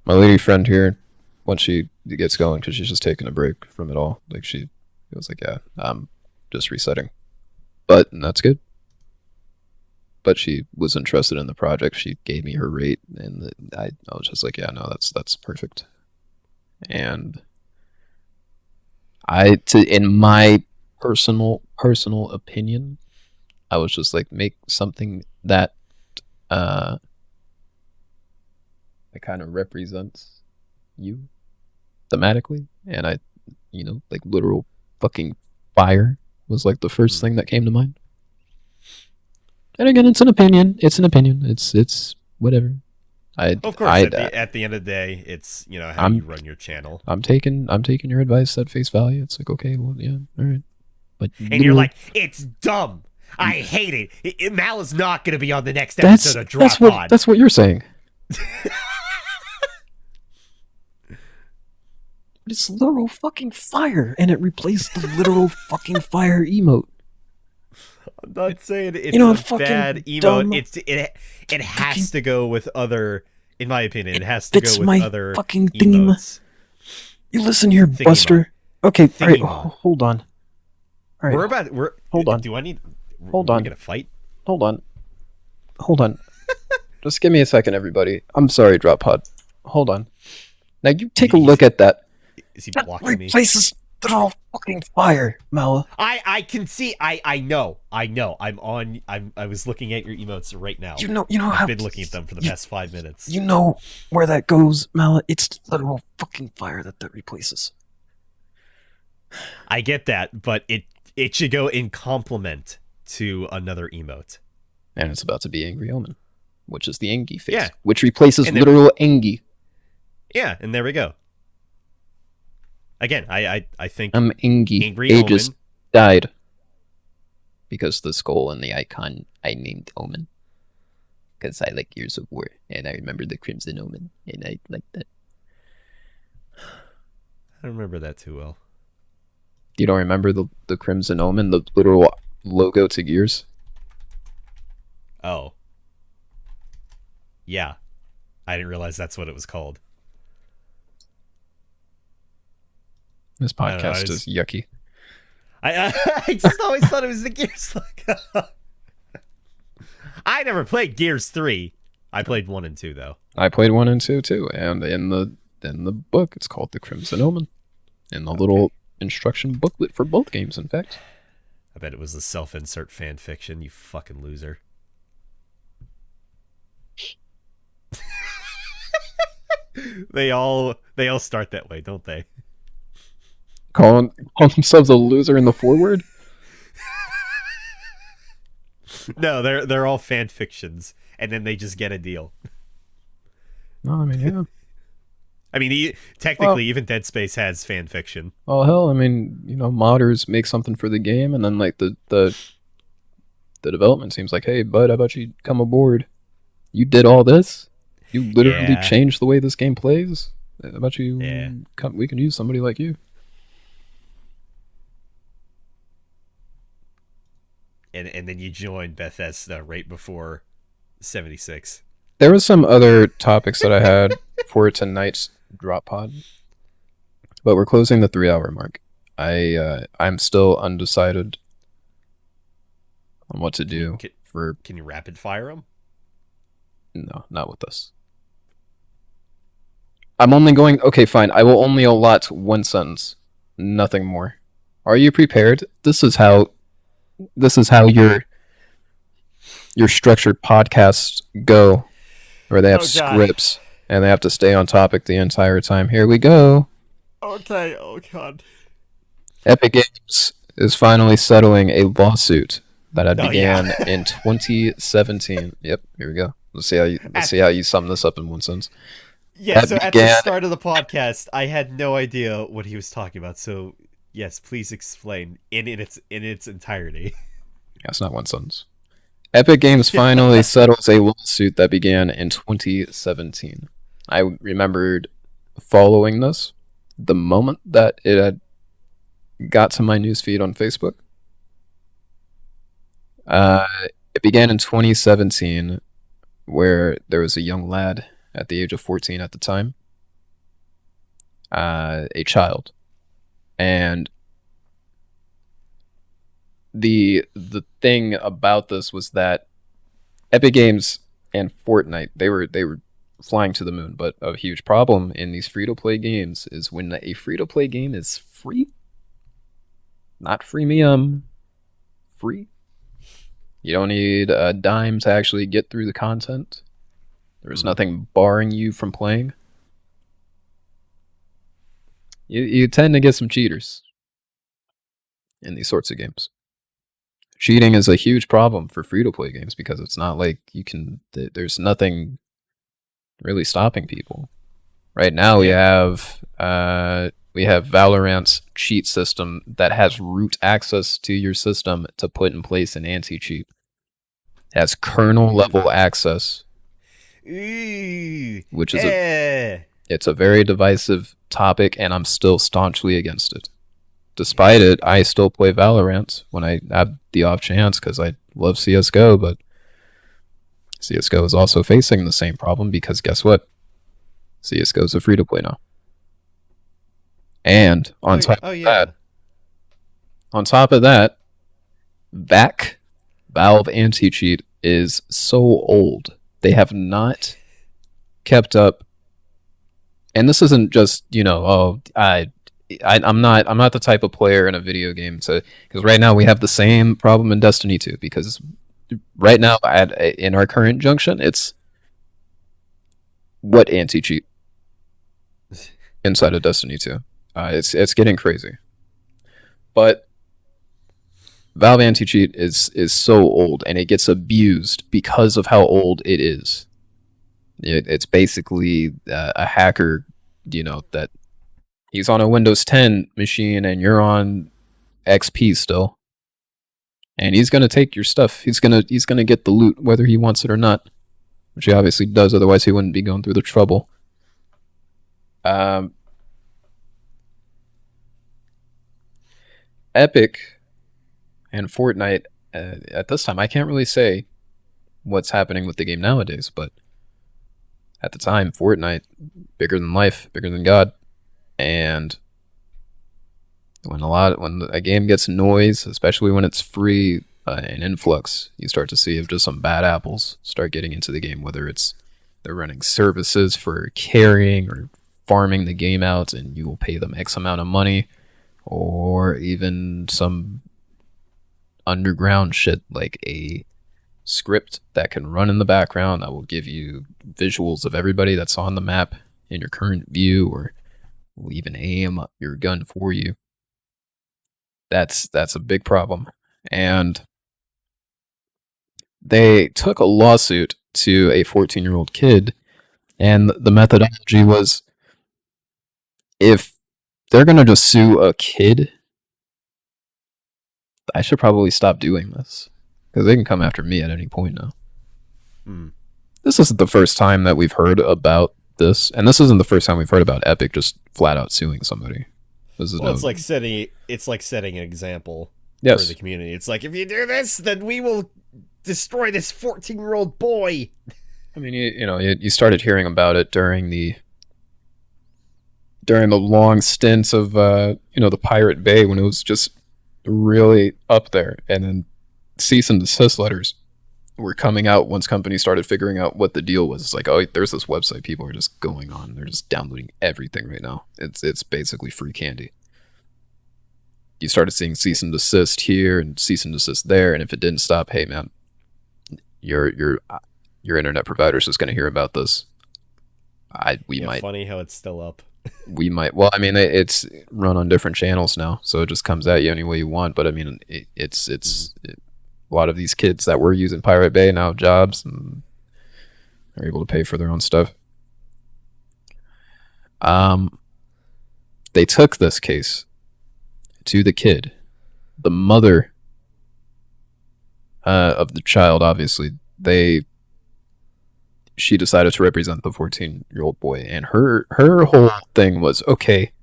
my lady friend here, once she gets going, because she's just taking a break from it all, like she was like, yeah, I'm just resetting. But that's good. But she was interested in the project. She gave me her rate, and I was just like, yeah, no, that's perfect. And in my personal opinion, I was just like, make something that uh that kind of represents you thematically, and I, like literal fucking fire was like the first thing that came to mind. And again, it's an opinion. It's an opinion. It's whatever. Of course, at the end of the day, it's how you I'm run your channel, I'm taking your advice at face value. It's like, okay, well, yeah, all right, but and you're literally, like, it's dumb. I hate it. Mal is not going to be on the next that's episode of Drop what Pod. that's what you're saying. It's literal fucking fire, and it replaced the literal fucking fire emote. I'm not saying it's a bad emote. Dumb, It has to go with other. In my opinion, it has to fits go with my other fucking theme. emotes. You listen here, Thingy Buster. mod. Okay, all right, Thingy mod. hold on. All right, hold on. Do I need? Hold are on. we gonna fight? Hold on. Just give me a second, everybody. I'm sorry, Drop Pod. Hold on. Now you take a look at that. Is he That blocking me? replaces literal fucking fire, Mala. I can see. I know. I was looking at your emotes right now. You know I've how been looking at them for the past 5 minutes. you know where that goes, Mala. It's literal fucking fire that replaces. I get that, but it should go in complement to another emote. And it's about to be Angry Omen, which is the Engie face, Yeah. which replaces And then- literal Engie. Yeah, and there we go. Again, I think Engie. Angry Aegis Omen. died because the skull and the icon I named Omen. Because I like Gears of War, and I remember the Crimson Omen, and I like that. I don't remember that too well. You don't remember the Crimson Omen, the literal logo to Gears? Oh. Yeah. I didn't realize that's what it was called. This I don't know, podcast is yucky. I just always thought it was the Gears logo. I never played Gears 3. I played 1 and 2 though. I played 1 and 2 too, and in the book it's called the Crimson Omen. In the little instruction booklet for both games, in fact. I bet it was a self-insert fan fiction, you fucking loser. They all start that way, don't they? Call themselves a loser in the foreword? No, they're all fan fictions, and then they just get a deal. No, I mean, yeah. I mean, technically, even Dead Space has fan fiction. Oh hell, I mean, modders make something for the game, and then like the development team's like, hey bud, how about you come aboard? You did all this? You literally Yeah. changed the way this game plays? How about you Yeah. come, we can use somebody like you. And then you join Bethesda right before 76. There was some other topics that I had for tonight's drop pod, but we're closing the 3-hour mark. I'm still undecided on what to do for. Can you rapid fire them? No, not with this. I'm only going. Okay, fine. I will only allot one sentence, nothing more. Are you prepared? This is how your structured podcasts go, where they have Oh, God. scripts and they have to stay on topic the entire time. Here we go. Okay, oh god. Epic Games is finally settling a lawsuit that had Oh, began yeah. in 2017. Yep, here we go. Let's see how you sum this up in one sentence. Yeah, That so at began- the start of the podcast, I had no idea what he was talking about. So, yes, please explain in its entirety. That's not one sentence. Epic Games finally settles a lawsuit that began in 2017. I remembered following this the moment that it had got to my newsfeed on Facebook. It began in 2017, where there was a young lad at the age of 14 at the time, a child, and the thing about this was that Epic Games and Fortnite, they were flying to the moon, but a huge problem in these free-to-play games is when a free-to-play game is free, not freemium, free. You don't need a dime to actually get through the content. There's nothing barring you from playing. You tend to get some cheaters in these sorts of games. Cheating is a huge problem for free-to-play games because it's not like you can. There's nothing really stopping people. Right now, we have Valorant's cheat system that has root access to your system to put in place an anti-cheat. It has kernel level access, which is it's a very divisive topic, and I'm still staunchly against it. Despite it, I still play Valorant when I have the off chance because I love CS:GO, but CS:GO is also facing the same problem because guess what? CS:GO is a free-to-play now. And on top of that, Valve anti-cheat is so old. They have not kept up. And this isn't just, I'm not the type of player in a video game because right now we have the same problem in Destiny 2 because right now in our current junction it's what anti-cheat inside of Destiny 2. It's getting crazy. But Valve anti-cheat is so old and it gets abused because of how old it is. It's basically a hacker, that he's on a Windows 10 machine and you're on XP still. And he's going to take your stuff. He's going to get the loot whether he wants it or not, which he obviously does, otherwise he wouldn't be going through the trouble. Epic and Fortnite, at this time, I can't really say what's happening with the game nowadays, but at the time, Fortnite, bigger than life, bigger than God, and when a game gets noise, especially when it's free, an influx, you start to see if just some bad apples start getting into the game, whether it's they're running services for carrying or farming the game out, and you will pay them X amount of money, or even some underground shit like a script that can run in the background that will give you visuals of everybody that's on the map in your current view, or will even aim your gun for you. That's a big problem. And they took a lawsuit to a 14-year-old kid, and the methodology was, if they're going to just sue a kid, I should probably stop doing this because they can come after me at any point now. This isn't the first time that we've heard about this, and this isn't the first time we've heard about Epic just flat out suing somebody. It's like setting an example for the community. It's like, if you do this, then we will destroy this 14-year-old boy. I mean, you started hearing about it during the long stints of the Pirate Bay when it was just really up there, and then cease and desist letters were coming out once companies started figuring out what the deal was. It's like, oh, there's this website people are just going on. They're just downloading everything right now. It's basically free candy. You started seeing cease and desist here and cease and desist there, and if it didn't stop, hey man, your internet provider's just going to hear about this. Funny how it's still up. We might. Well, I mean, it's run on different channels now, so it just comes at you any way you want. But I mean, it's a lot of these kids that were using Pirate Bay now have jobs and are able to pay for their own stuff. They took this case to the kid, the mother of the child. Obviously, she decided to represent the 14-year-old boy, and her whole thing was, okay,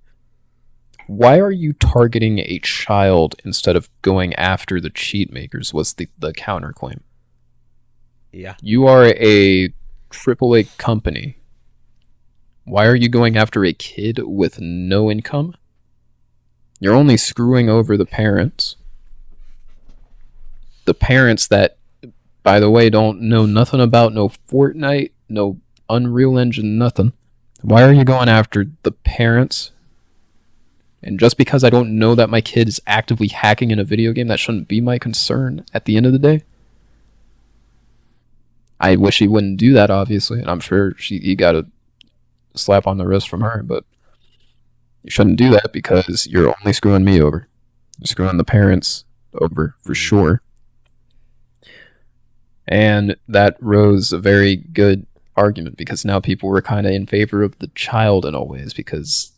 why are you targeting a child instead of going after the cheat makers, was the counterclaim. Yeah. You are a AAA company. Why are you going after a kid with no income? You're only screwing over the parents. The parents that, by the way, don't know nothing about no Fortnite, no Unreal Engine, nothing. Why are you going after the parents? And just because I don't know that my kid is actively hacking in a video game, that shouldn't be my concern at the end of the day. I wish he wouldn't do that, obviously, and I'm sure he got a slap on the wrist from her, but you shouldn't do that because you're only screwing me over. You're screwing the parents over for Mm. sure. And that rose a very good argument because now people were kind of in favor of the child in all ways because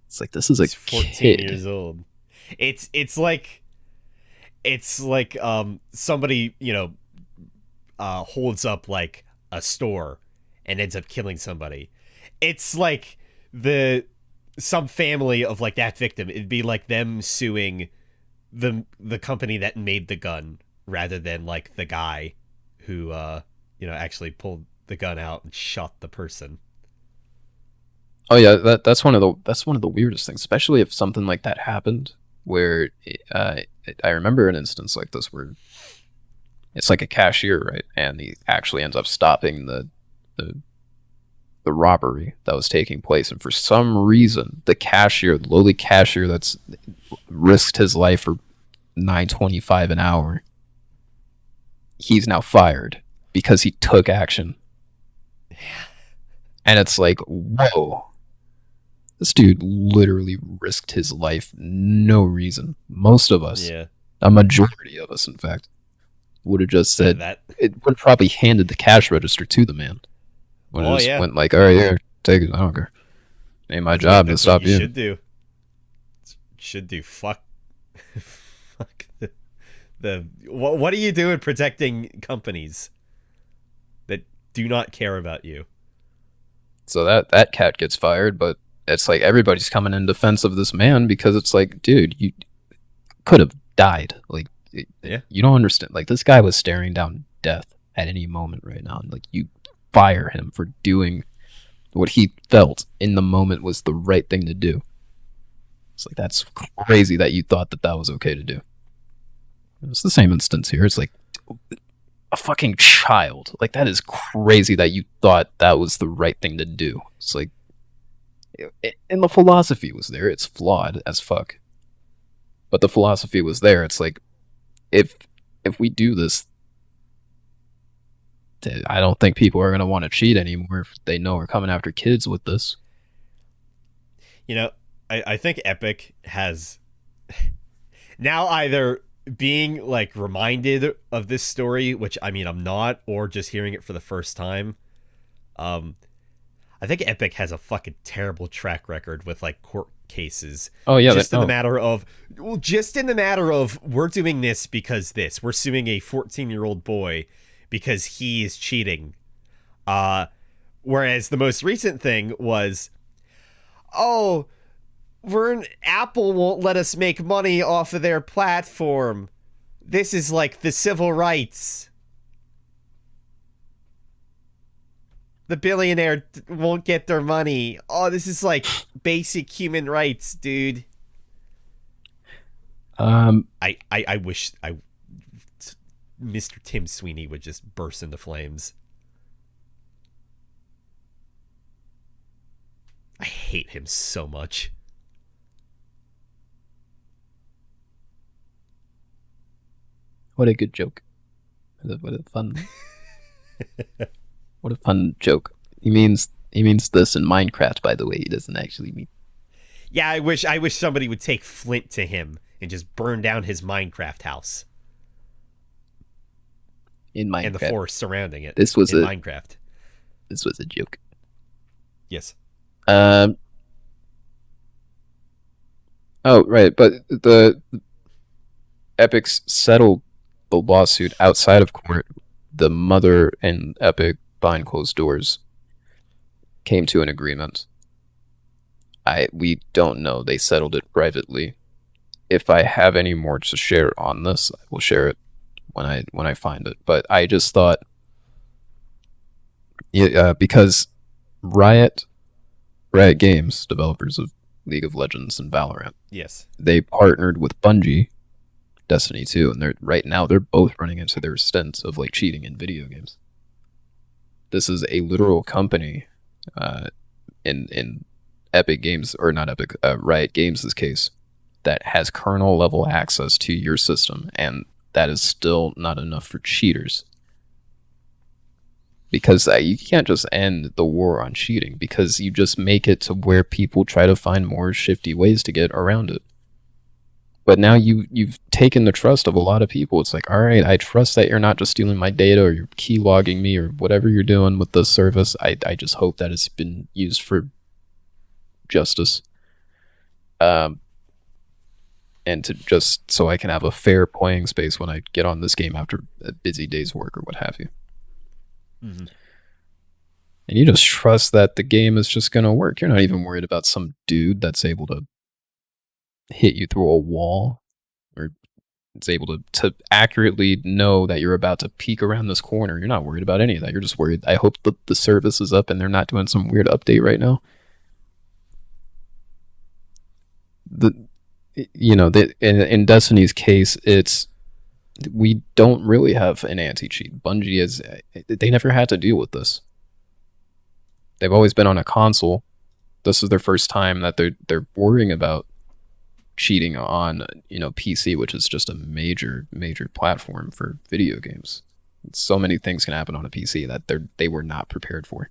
it's like this is a He's 14 kid. years old. It's like somebody, holds up like a store and ends up killing somebody. It's like some family of like that victim. It'd be like them suing the company that made the gun rather than like the guy who actually pulled the gun out and shot the person. Oh yeah, that's one of the weirdest things, especially if something like that happened. Where uh, I remember an instance like this where it's like a cashier, right, and he actually ends up stopping the the robbery that was taking place, and for some reason, the lowly cashier that's risked his life for 9.25 an hour, he's now fired because he took action, and it's like, whoa. This dude literally risked his life, no reason. Most of us, Yeah. a majority of us, in fact, would have just said That. it would have probably handed the cash register to the man. Would have Oh just yeah. went like, all right, here, take it. I don't care. Ain't my That's job to what stop you you. should do. Should do. Fuck. Fuck the. What are you doing protecting companies that do not care about you? So that cat gets fired, but it's like everybody's coming in defense of this man because it's like, dude, you could have died. Like, Yeah. you don't understand. Like, this guy was staring down death at any moment right now. And, like, you fire him for doing what he felt in the moment was the right thing to do. It's like, that's crazy that you thought that was okay to do. It's the same instance here. It's like a fucking child. Like, that is crazy that you thought that was the right thing to do. It's like, and the philosophy was there. It's flawed as fuck, but the philosophy was there. It's like, if we do this, I don't think people are gonna want to cheat anymore if they know we're coming after kids with this. I think Epic has now either being like reminded of this story, which I mean I'm not, or just hearing it for the first time. I think Epic has a fucking terrible track record with like court cases. Oh yeah, just in the matter of we're doing this because we're suing a 14-year-old boy because he is cheating. Whereas the most recent thing was, oh, Apple won't let us make money off of their platform. This is like the civil rights. The billionaire won't get their money. Oh, this is like basic human rights, dude. I wish Mr. Tim Sweeney would just burst into flames. I hate him so much. What a good joke. What a fun. What a fun joke. He means this in Minecraft, by the way. He doesn't actually mean. Yeah, I wish somebody would take Flint to him and just burn down his Minecraft house In Minecraft. and the forest surrounding it. This was Minecraft. This was a joke. Yes. Oh right, but the Epic's settled the lawsuit outside of court. The mother and Epic, behind closed doors, came to an agreement. We don't know. They settled it privately. If I have any more to share on this, I will share it when I find it. But I just thought, because Riot Games, developers of League of Legends and Valorant, Yes. they partnered with Bungie, Destiny 2, and they're both running into their stints of like cheating in video games. This is a literal company, in Epic Games, or not Epic, Riot Games' case, that has kernel level access to your system, and that is still not enough for cheaters. because you can't just end the war on cheating, because you just make it to where people try to find more shifty ways to get around it. But now you've taken the trust of a lot of people. It's like, all right, I trust that you're not just stealing my data or you're key logging me or whatever you're doing with this service. I just hope that it's been used for justice. And to just so I can have a fair playing space when I get on this game after a busy day's work or what have you. Mm-hmm. And you just trust that the game is just going to work. You're not even worried about some dude that's able to hit you through a wall, or it's able to accurately know that you're about to peek around this corner. You're not worried about any of that. You're just worried, I hope the service is up and they're not doing some weird update right now. In Destiny's case, we don't really have an anti-cheat. Bungie they never had to deal with this. They've always been on a console. This is their first time that they're worrying about cheating on PC, which is just a major platform for video games. So many things can happen on a PC that they were not prepared for.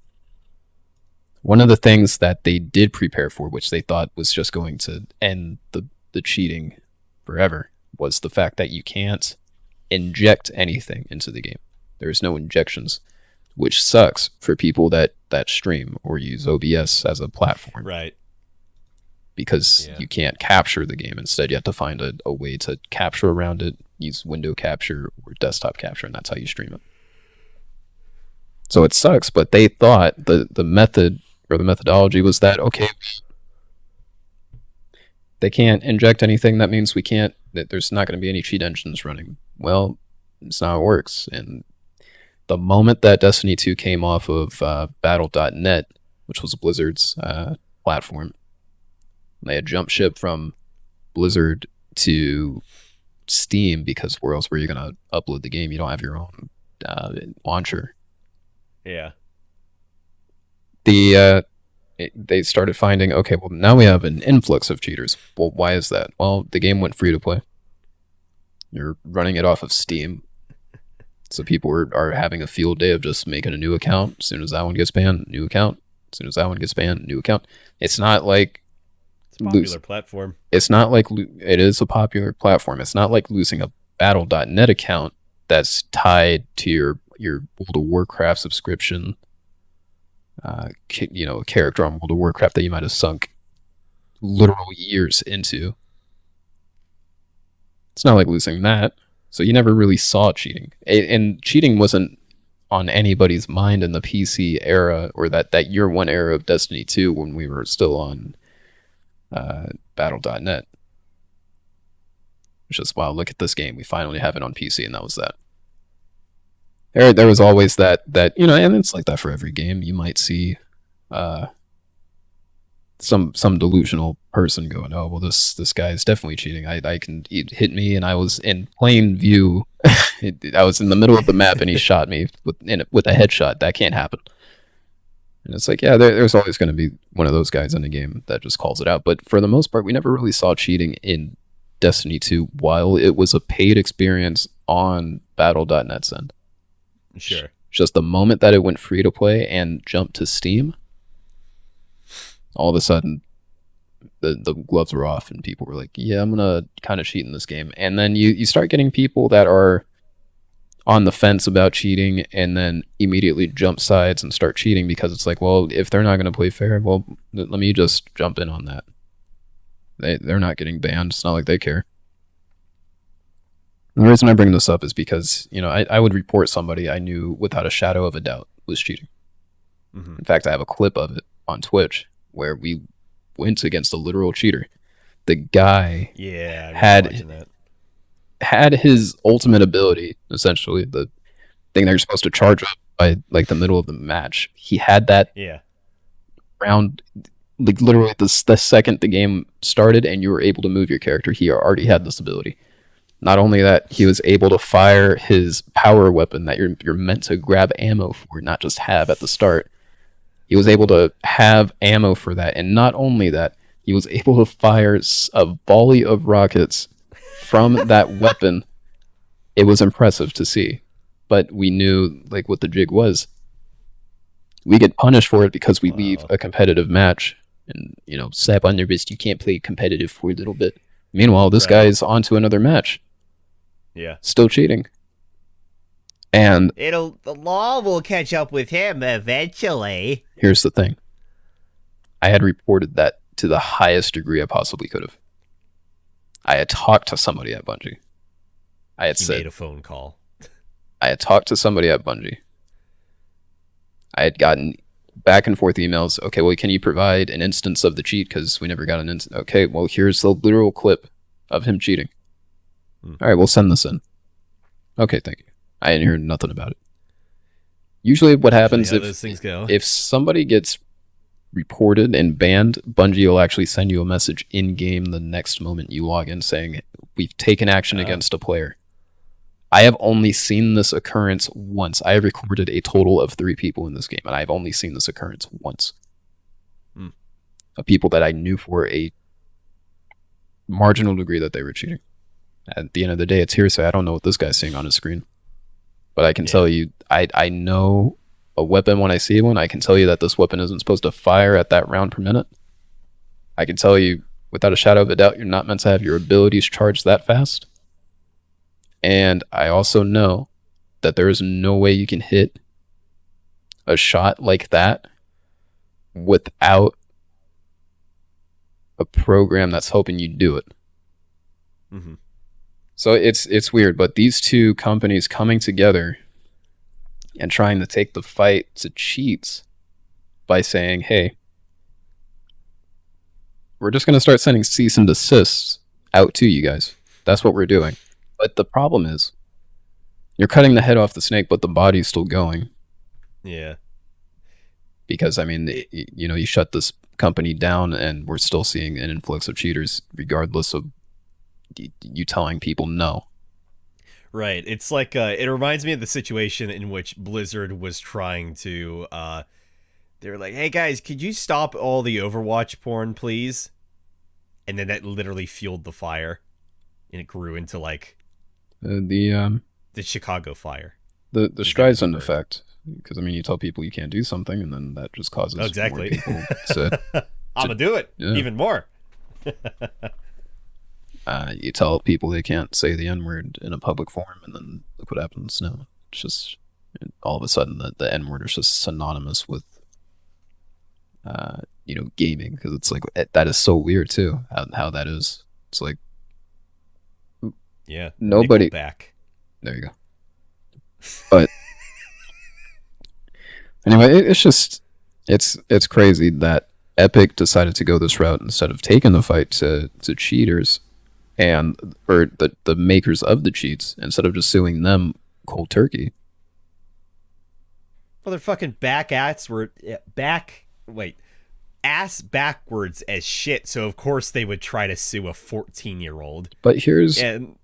One of the things that they did prepare for, which they thought was just going to end the cheating forever, was the fact that you can't inject anything into the game. There's no injections, which sucks for people that stream or use OBS as a platform. Right. Because you can't capture the game. Instead, you have to find a way to capture around it, use window capture or desktop capture, and that's how you stream it. So it sucks, but they thought the method or the methodology was that, okay, they can't inject anything, that means that there's not going to be any cheat engines running. Well, it's not how it works. And the moment that Destiny 2 came off of Battle.net, which was Blizzard's platform, they had jumped ship from Blizzard to Steam, because where else were you going to upload the game? You don't have your own launcher. Yeah. They started finding, okay, well, now we have an influx of cheaters. Well, why is that? Well, the game went free to play. You're running it off of Steam. So people are having a field day of just making a new account. As soon as that one gets banned, new account. As soon as that one gets banned, new account. It's not like... It's a popular platform. It's not like... It is a popular platform. It's not like losing a Battle.net account that's tied to your World of Warcraft subscription. A character on World of Warcraft that you might have sunk literal years into. It's not like losing that. So you never really saw cheating. And cheating wasn't on anybody's mind in the PC era, or that year one era of Destiny 2 when we were still on Battle.net. It's just, wow, look at this game. We finally have it on PC, and that was that. There was always that and it's like that for every game. You might see some delusional person going, oh, well, this guy is definitely cheating. He hit me, and I was in plain view. I was in the middle of the map, and he shot me with a headshot. That can't happen. And it's like, yeah, there's always going to be one of those guys in the game that just calls it out. But for the most part, we never really saw cheating in Destiny 2 while it was a paid experience on Battle.net's end. Sure. Just the moment that it went free to play and jumped to Steam, all of a sudden the gloves were off, and people were like, yeah, I'm gonna kind of cheat in this game. And then you start getting people that are on the fence about cheating and then immediately jump sides and start cheating, because it's like, well, if they're not going to play fair, well, let me just jump in on that. They're not getting banned. It's not like they care. And the reason I bring this up is because, I would report somebody I knew without a shadow of a doubt was cheating. Mm-hmm. In fact, I have a clip of it on Twitch where we went against a literal cheater. The guy had his ultimate ability, essentially, the thing that you're supposed to charge up by like the middle of the match. He had that round, like literally the second the game started and you were able to move your character, he already had this ability. Not only that, he was able to fire his power weapon that you're meant to grab ammo for, not just have at the start. He was able to have ammo for that, and not only that, he was able to fire a volley of rockets from that weapon. It was impressive to see, but we knew like what the jig was. We get punished for it because we leave Wow. a competitive match and, slap on their wrist. You can't play competitive for a little bit. Meanwhile, this guy Right. is on to another match, Yeah. still cheating. And The law will catch up with him eventually. here's the thing. I had reported that to the highest degree I possibly could have. I had talked to somebody at Bungie. He made a phone call. I had talked to somebody at Bungie. I had gotten back and forth emails. Okay, well, can you provide an instance of the cheat? Because we never got an instance. Okay, well, here's the literal clip of him cheating. All right, we'll send this in. Okay, thank you. I didn't hear nothing about it. Usually what happens how those things go. if somebody gets reported and banned, Bungie will actually send you a message in-game the next moment you log in saying, we've taken action against a player. I have only seen this occurrence once. I have recorded a total of 3 people in this game, and I've only seen this occurrence once. Of people that I knew for a marginal degree that they were cheating. At the end of the day, it's hearsay. I don't know what this guy's seeing on his screen. But I can tell you, I know a weapon when I see one. I can tell you that this weapon isn't supposed to fire at that round per minute. I can tell you, without a shadow of a doubt, you're not meant to have your abilities charged that fast. And I also know that there is no way you can hit a shot like that without a program that's helping you do it. Mm-hmm. So it's weird, but these two companies coming together and trying to take the fight to cheats by saying, hey, we're just going to start sending cease and desists out to you guys. That's what we're doing. But the problem is, you're cutting the head off the snake, but the body's still going. Yeah. Because, I mean, you shut this company down and we're still seeing an influx of cheaters regardless of you telling people no. Right. It's like, it reminds me of the situation in which Blizzard was trying to, they were like, hey guys, could you stop all the Overwatch porn, please? And then that literally fueled the fire. And it grew into, like, the Chicago fire. The Streisand effect. Because, I mean, you tell people you can't do something, and then that just causes more people to... I'm going to do it. Yeah. Even more. You tell people they can't say the N-word in a public forum, and then look what happens now. It's just, all of a sudden, the N-word is just synonymous with, gaming. Because it's like, that is so weird, too, how that is. It's like... Yeah. Nobody... Nickelback. There you go. But... Anyway, it's just, it's crazy that Epic decided to go this route instead of taking the fight to cheaters or the makers of the cheats, instead of just suing them cold turkey. Well, their fucking ass backwards as shit. So of course they would try to sue a 14-year-old. But here's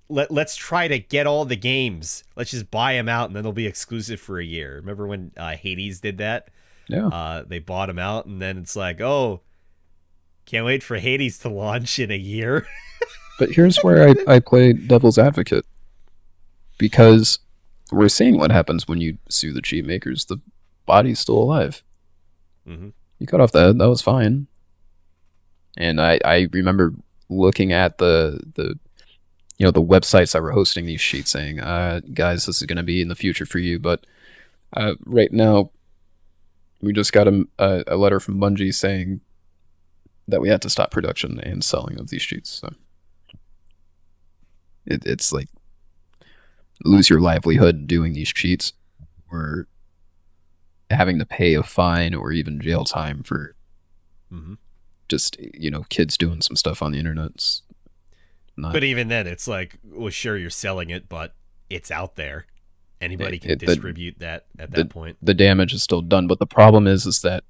let's try to get all the games. Let's just buy them out, and then they'll be exclusive for a year. Remember when Hades did that? Yeah. They bought them out, and then it's like, oh, can't wait for Hades to launch in a year. But here's where I play devil's advocate, because we're seeing what happens when you sue the cheat makers. The body's still alive. Mm-hmm. You cut off the head, that was fine. And I remember looking at the websites that were hosting these sheets saying, guys, this is going to be in the future for you, but right now we just got a letter from Bungie saying that we had to stop production and selling of these sheets. So it's like, lose your livelihood doing these cheats, or having to pay a fine or even jail time for just, kids doing some stuff on the internet. But even then, it's like, well, sure, you're selling it, but it's out there. Anybody can distribute that at that point. The damage is still done, but the problem is that,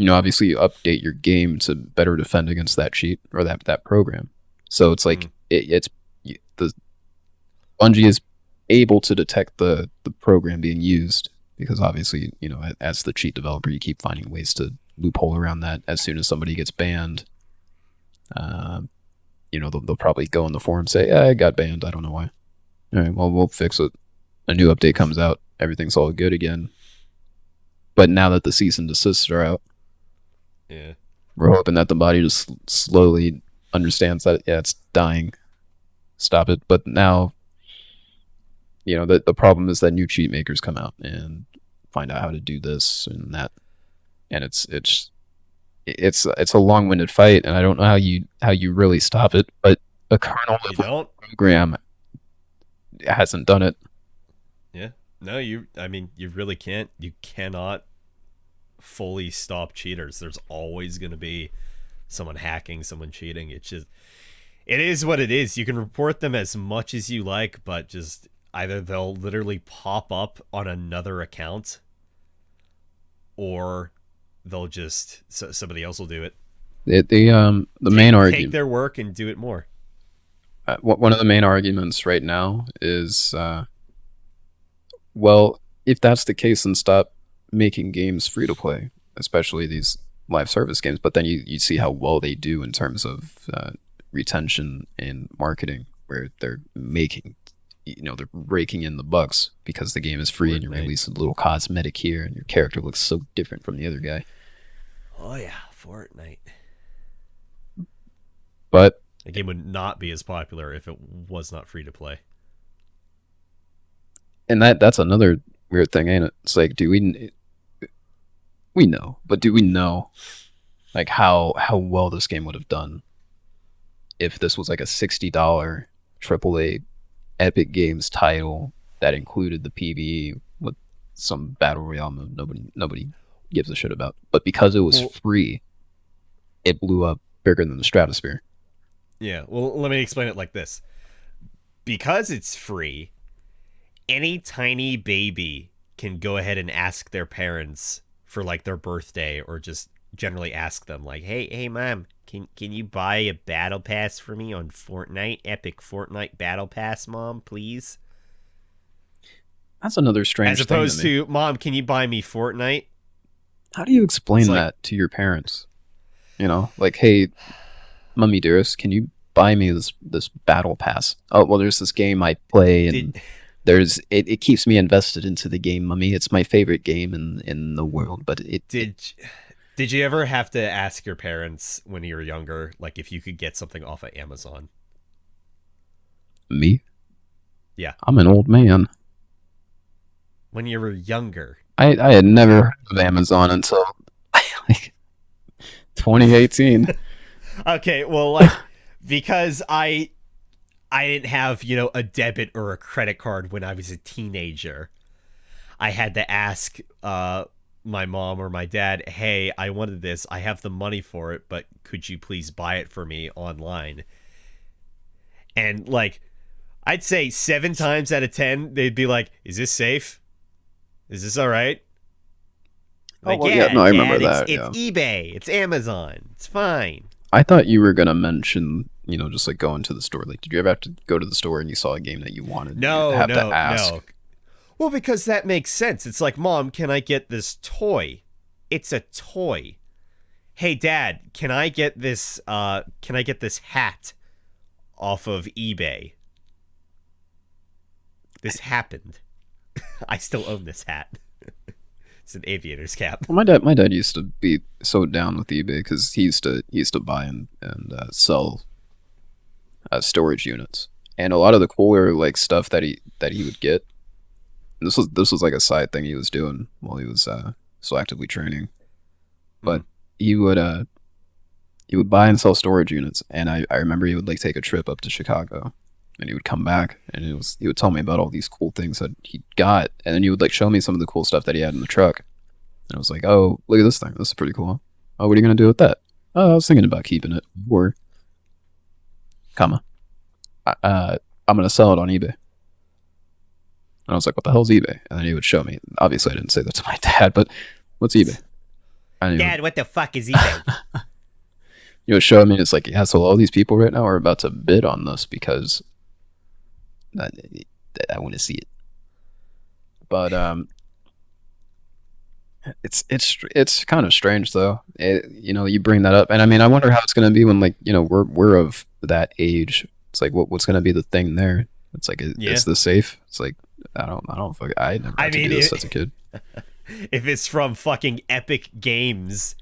obviously you update your game to better defend against that cheat or that program. So it's like, the Bungie is able to detect the program being used, because obviously, as the cheat developer, you keep finding ways to loophole around that. As soon as somebody gets banned, they'll probably go in the forum and say, yeah, I got banned, I don't know why. All right, well, we'll fix it. A new update comes out, everything's all good again. But now that the cease and desists are out, Yeah. we're hoping that the body just slowly understands that, yeah, it's dying. Stop it. But now, the problem is that new cheat makers come out and find out how to do this and that, and it's a long-winded fight, and I don't know how you really stop it. But a kernel You level don't? program hasn't done it. Yeah. No, you really can't. You cannot fully stop cheaters. There's always going to be someone hacking, someone cheating. It is what it is. You can report them as much as you like, but just either they'll literally pop up on another account, or they'll just somebody else will do it. The main Take argument, their work and do it more. one of the main arguments right now is, well, if that's the case, then stop making games free to play, especially these live service games. But then you see how well they do in terms of retention and marketing, where they're raking in the bucks because the game is free and you release a little cosmetic here and your character looks so different from the other guy. Oh yeah, Fortnite. But the game would not be as popular if it was not free to play. And that's another weird thing, ain't it? It's like, we know, but do we know like how well this game would have done if this was like a $60 AAA Epic Games title that included the PvE with some battle royale mode nobody gives a shit about. But because it was free, it blew up bigger than the stratosphere. Yeah, well, let me explain it like this. Because it's free, any tiny baby can go ahead and ask their parents for like their birthday, or just generally ask them like, hey mom, can you buy a battle pass for me on Fortnite, Epic Fortnite battle pass, mom, please? That's another strange thing. As opposed to mom, can you buy me Fortnite? How do you explain that to your parents? Like, hey, mummy dearest, can you buy me this battle pass? Oh, well, there's this game I play, and it keeps me invested into the game, mummy. It's my favorite game in the world. But did you ever have to ask your parents when you were younger, like if you could get something off of Amazon? Me? Yeah. I'm an old man. When you were younger. I had never heard of Amazon until like 2018. Okay, well, like, because I didn't have, a debit or a credit card when I was a teenager. I had to ask my mom or my dad, hey, I wanted this. I have the money for it, but could you please buy it for me online? And, like, I'd say 7 times out of 10, they'd be like, is this safe? Is this all right? Like, I remember that. It's eBay. It's Amazon. It's fine. I thought you were gonna mention, just like going to the store. Like, did you ever have to go to the store and you saw a game that you wanted? No. To ask? No. Well, because that makes sense. It's like, Mom, can I get this toy? It's a toy. Hey, Dad, can I get this? Can I get this hat off of eBay? This happened. I still own this hat. It's an aviator's cap. Well, my dad used to be so down with eBay because he used to buy and sell storage units, and a lot of the cooler like stuff that he would get. This was like a side thing he was doing while he was so actively training, but he would buy and sell storage units, and I remember he would like take a trip up to Chicago. And he would come back, and he would tell me about all these cool things that he got, and then he would like show me some of the cool stuff that he had in the truck. And I was like, "Oh, look at this thing! This is pretty cool. Oh, what are you gonna do with that? Oh, I was thinking about keeping it, or, I'm gonna sell it on eBay." And I was like, "What the hell's eBay?" And then he would show me. Obviously, I didn't say that to my dad, but what's eBay? Dad, what the fuck is eBay? He would show me. It's like, yeah, so all these people right now are about to bid on this because. I want to see it, but it's kind of strange though. You bring that up, and I mean, I wonder how it's gonna be when we're of that age. It's like what's gonna be the thing there? It's like is this safe? It's like I never had to do this as a kid. if it's from fucking Epic Games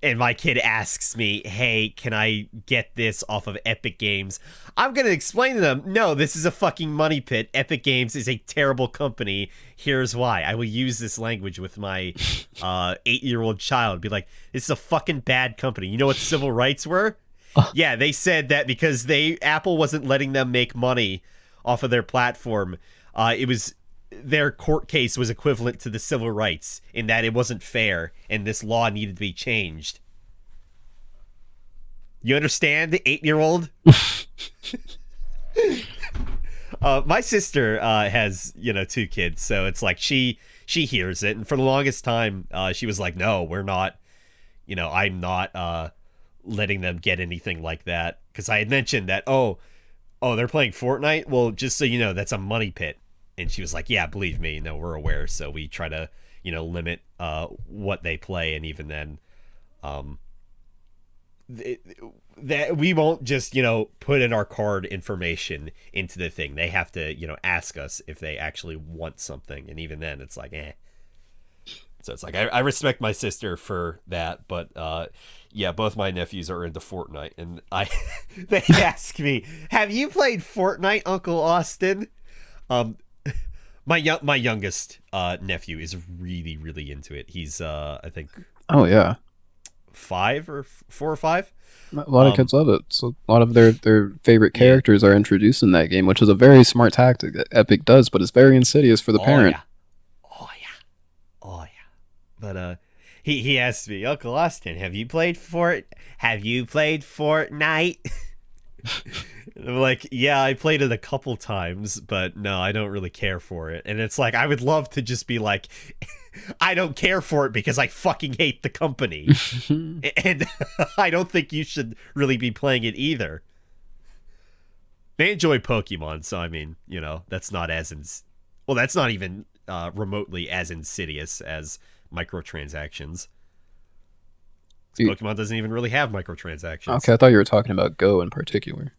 and my kid asks me, hey, can I get this off of Epic Games? I'm going to explain to them, no, this is a fucking money pit. Epic Games is a terrible company. Here's why. I will use this language with my 8-year-old child. Be like, this is a fucking bad company. You know what civil rights were? Yeah, they said that because Apple wasn't letting them make money off of their platform. It was their court case was equivalent to the civil rights in that it wasn't fair and this law needed to be changed. You understand, 8-year-old? My sister has 2 kids, so it's like she hears it, and for the longest time she was like, no, we're not, I'm not letting them get anything like that, because I had mentioned that oh they're playing Fortnite, well, just so you know, that's a money pit. And she was like, yeah, believe me, no, we're aware. So we try to, limit what they play. And even then, that we won't just, put in our card information into the thing. They have to, ask us if they actually want something. And even then, it's like, eh. So it's like, I respect my sister for that. But yeah, both my nephews are into Fortnite. And they ask me, have you played Fortnite, Uncle Austin? My youngest nephew is really, really into it. He's I think Oh yeah, 4 or 5. a lot of kids love it. So a lot of their favorite Yeah. characters are introduced in that game, which is a very smart tactic that Epic does, but it's very insidious for the parent. Oh yeah. But he asked me, Uncle Austin, have you played Fortnite? And I'm like, yeah, I played it a couple times, but no, I don't really care for it. And it's like, I would love to just be like, I don't care for it because I fucking hate the company. And I don't think you should really be playing it either. They enjoy Pokemon, so I mean, that's not that's not even remotely as insidious as microtransactions. Pokemon doesn't even really have microtransactions. Okay, I thought you were talking about Go in particular.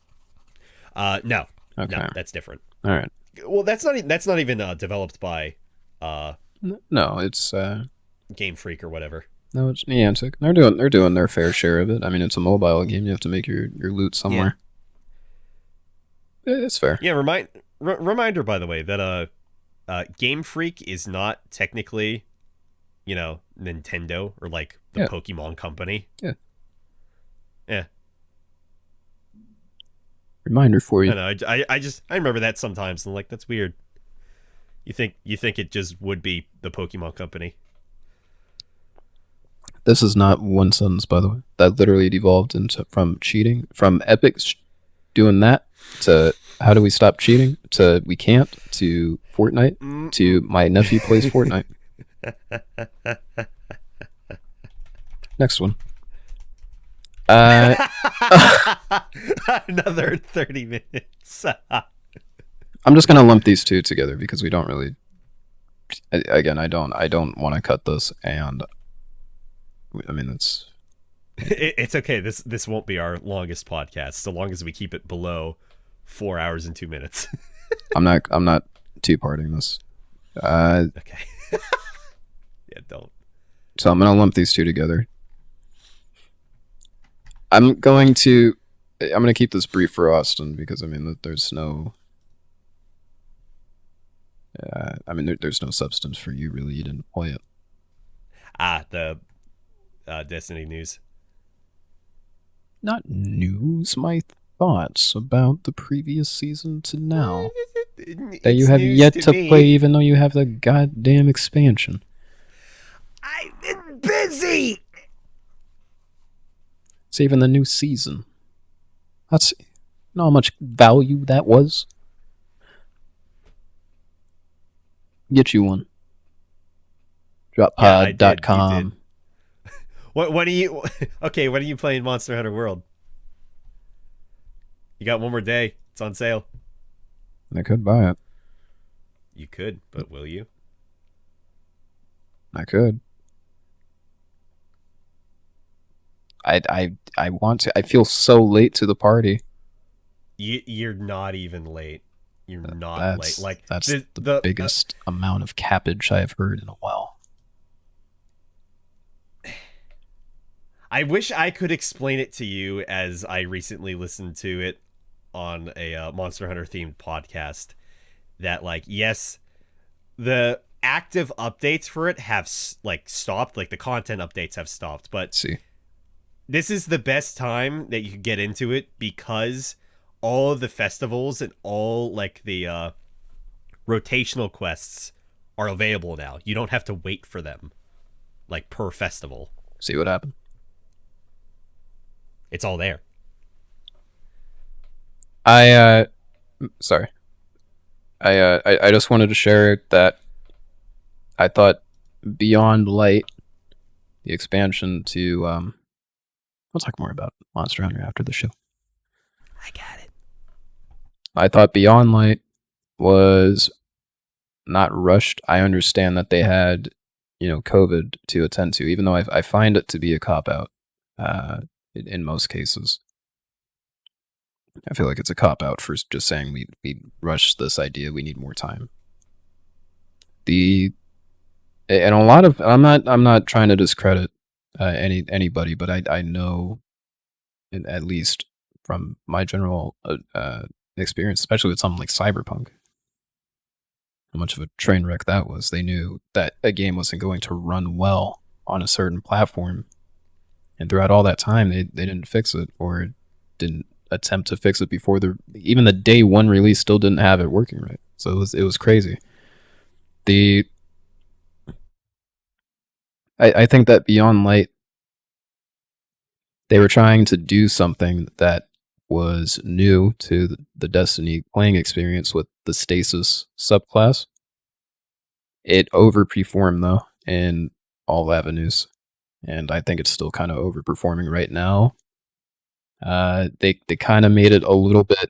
No, Okay. no, that's different. All right. Well, that's not even developed by No, it's Game Freak or whatever. no, it's Niantic. They're doing their fair share of it. I mean, it's a mobile game. You have to make your loot somewhere. It's fair. Yeah, reminder by the way that Game Freak is not technically, Nintendo or like the Yeah. Pokemon company. Yeah. Yeah. Reminder for you. I know. I remember that sometimes, and like, that's weird. You think it just would be the Pokemon company? This is not one sentence, by the way. That literally devolved into from cheating, from Epic doing that to how do we stop cheating to we can't to Fortnite to my nephew plays Fortnite. Next one. Another 30 minutes. I'm just gonna lump these two together because we don't really. Again, I don't want to cut this, and I mean it's It's okay. This won't be our longest podcast, so long as we keep it below 4 hours and 2 minutes. I'm not two-parting this. Okay. Yeah, don't. So I'm gonna lump these two together. I'm gonna keep this brief for Austin because I mean there's no. There's no substance for you really. You didn't play it. The Destiny news. Not news. My thoughts about the previous season to now that you It's have news yet to me. play, even though you have the goddamn expansion. I've been busy. It's even the new season. You know how much value that was? Get you one. Yeah, I did, you Droppod.com. What are you? Okay, when are you playing Monster Hunter World? You got one more day. It's on sale. I could buy it. You could, but will you? I could. I want to. I feel so late to the party. You're not even late. You're not late. Like That's the the biggest amount of cappage I have heard in a while. I wish I could explain it to you, as I recently listened to it on a Monster Hunter themed podcast. That, like, yes, the active updates for it have like stopped, like the content updates have stopped, but Let's see. this is the best time that you could get into it because all of the festivals and all like the rotational quests are available now. You don't have to wait for them like per festival. See what happened. It's all there. Sorry. I just wanted to share that I thought Beyond Light, the expansion to we'll talk more about Monster Hunter after the show. I got it. I thought Beyond Light was not rushed. I understand that they had, COVID to attend to, even though I find it to be a cop out in most cases. I feel like it's a cop out for just saying we rushed this idea. We need more time. And a lot of I'm not trying to discredit anybody, but I know, at least from my general experience, especially with something like Cyberpunk, how much of a train wreck that was. They knew that a game wasn't going to run well on a certain platform, and throughout all that time, they didn't fix it, or didn't attempt to fix it before even the day one release still didn't have it working right. So it was crazy. I think that Beyond Light, they were trying to do something that was new to the Destiny playing experience with the Stasis subclass. It overperformed, though, in all avenues, and I think it's still kind of overperforming right now. They kind of made it a little bit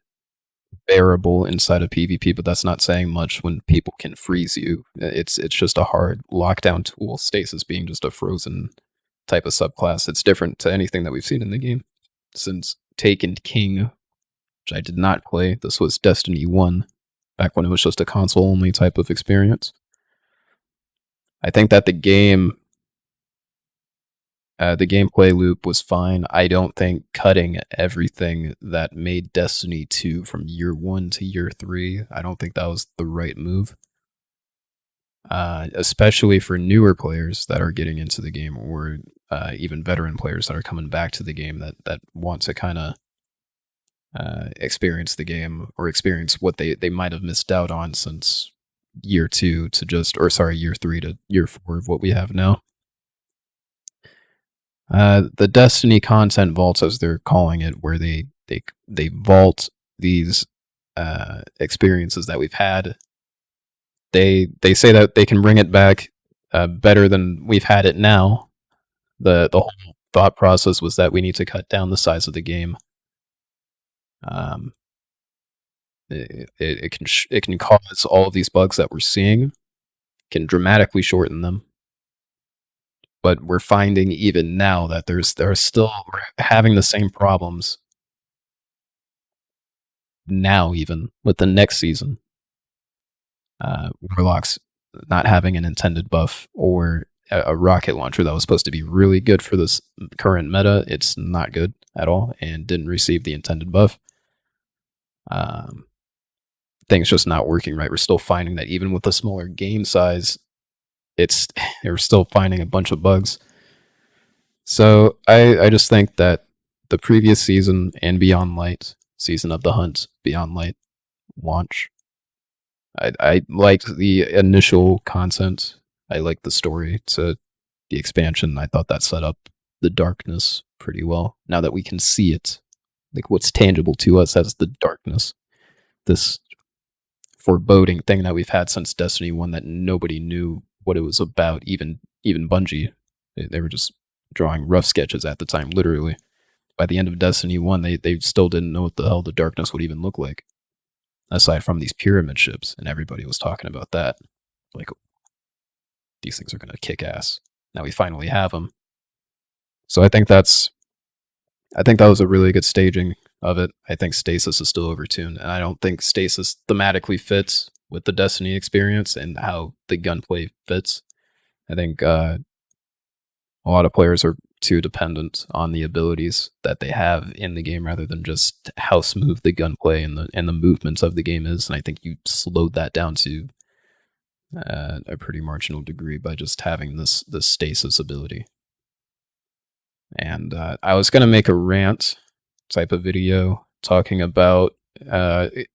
bearable inside of PvP, but that's not saying much when people can freeze you. It's just a hard lockdown tool, Stasis being just a frozen type of subclass. It's different to anything that we've seen in the game since Taken King, which I did not play. This was Destiny 1, back when it was just a console-only type of experience. I think that the gameplay loop was fine. I don't think cutting everything that made Destiny 2 from year 1 to year 3, I don't think that was the right move. Especially for newer players that are getting into the game, or even veteran players that are coming back to the game that want to kind of experience the game, or experience what they might have missed out on since year 2 to year 3 to year 4 of what we have now. The Destiny content vaults, as they're calling it, where they vault these experiences that we've had. They say that they can bring it back better than we've had it now. The whole thought process was that we need to cut down the size of the game. It can cause all of these bugs that we're seeing, can dramatically shorten them. But we're finding even now that we're having the same problems now, even with the next season. Warlocks not having an intended buff, or a rocket launcher that was supposed to be really good for this current meta. It's not good at all and didn't receive the intended buff. Things just not working right. We're still finding that even with a smaller game size, we're still finding a bunch of bugs. So I just think that the previous season and Beyond Light, Season of the Hunt, Beyond Light launch, I liked the initial content. I liked the story to the expansion. I thought that set up the darkness pretty well. Now that we can see it, like what's tangible to us as the darkness, this foreboding thing that we've had since Destiny 1 that nobody knew what it was about, even Bungie. They were just drawing rough sketches at the time, literally. By the end of Destiny 1, they still didn't know what the hell the darkness would even look like, aside from these pyramid ships, and everybody was talking about that. Like, these things are going to kick ass. Now we finally have them. So I think that was a really good staging of it. I think Stasis is still overtuned, and I don't think Stasis thematically fits with the Destiny experience and how the gunplay fits. I think a lot of players are too dependent on the abilities that they have in the game rather than just how smooth the gunplay and the movements of the game is. And I think you slowed that down to a pretty marginal degree by just having this stasis ability. And I was gonna make a rant type of video talking about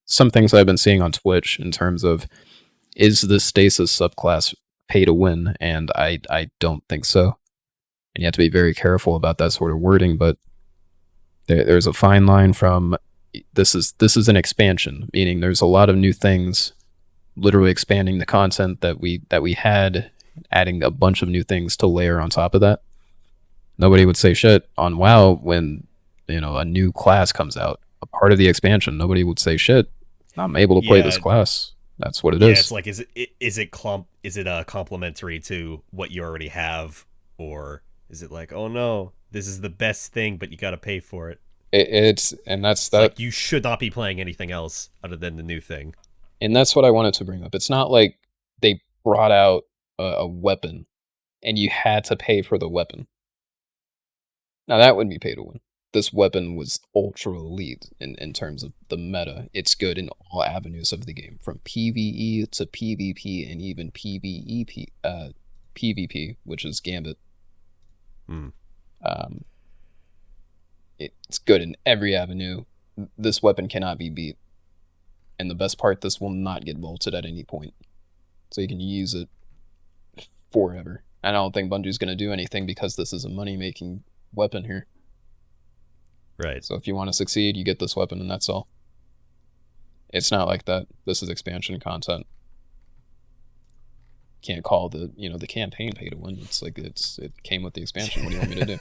some things I've been seeing on Twitch in terms of, is the stasis subclass pay to win? And I don't think so. And you have to be very careful about that sort of wording. But there's a fine line from this is an expansion, meaning there's a lot of new things, literally expanding the content that we had, adding a bunch of new things to layer on top of that. Nobody would say shit on WoW when a new class comes out, a part of the expansion. Nobody would say shit. I'm able to play this Yeah, class. That's what it yeah. is. It's like, is it complementary to what you already have, or is it like, oh no, this is the best thing, but you got to pay for it? It's and that's It's that like you should not be playing anything else other than the new thing. and that's what I wanted to bring up. It's not like they brought out a weapon and you had to pay for the weapon. Now that would be pay to win. This weapon was ultra elite in terms of the meta. It's good in all avenues of the game, from PvE to PvP and even PvP, which is Gambit. Hmm. Um, it's good in every avenue. This weapon cannot be beat. And the best part, this will not get vaulted at any point. So you can use it forever. And I don't think Bungie's going to do anything because this is a money-making weapon here. Right. So if you want to succeed, you get this weapon and that's all. It's not like that. This is expansion content. Can't call the campaign pay to win. It's like it came with the expansion. What do you want me to do?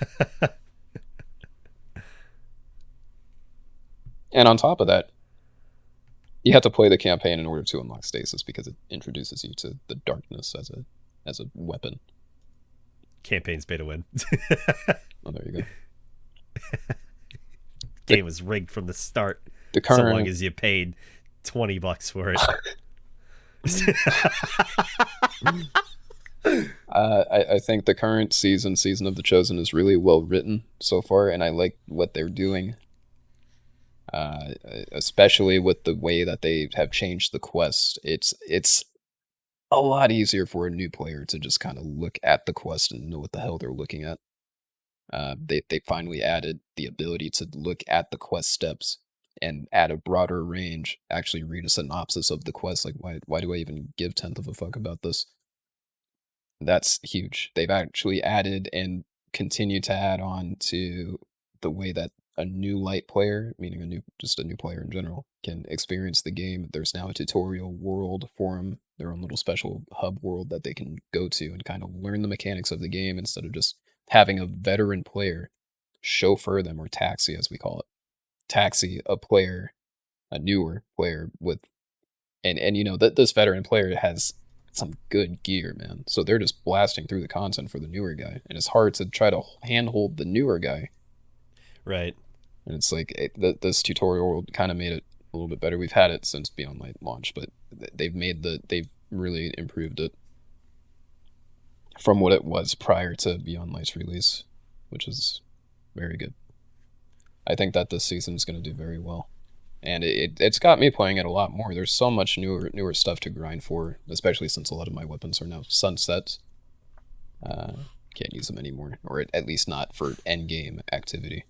And on top of that, you have to play the campaign in order to unlock stasis because it introduces you to the darkness as a weapon. Campaign's pay to win. Oh, there you go. Game was rigged from the start. The So long current as you paid $20 for it. I think the current season of The Chosen, is really well written so far, and I like what they're doing. Especially with the way that they have changed the quest. It's a lot easier for a new player to just kind of look at the quest and know what the hell they're looking at. They finally added the ability to look at the quest steps and at a broader range, actually read a synopsis of the quest. Like, why do I even give tenth of a fuck about this? That's huge. They've actually added and continue to add on to the way that a new light player, meaning a new player in general, can experience the game. There's now a tutorial world for them, their own little special hub world that they can go to and kind of learn the mechanics of the game instead of just having a veteran player chauffeur them, or taxi as we call it. Taxi a player, a newer player with and that this veteran player has some good gear, man. So they're just blasting through the content for the newer guy, and it's hard to try to handhold the newer guy. Right. And it's like this tutorial world kind of made it a little bit better. We've had it since Beyond Light launch, but they've really improved it from what it was prior to Beyond Light's release, which is very good. I think that this season is going to do very well. And it's got me playing it a lot more. There's so much newer stuff to grind for, especially since a lot of my weapons are now sunset. Can't use them anymore, or at least not for end game activity.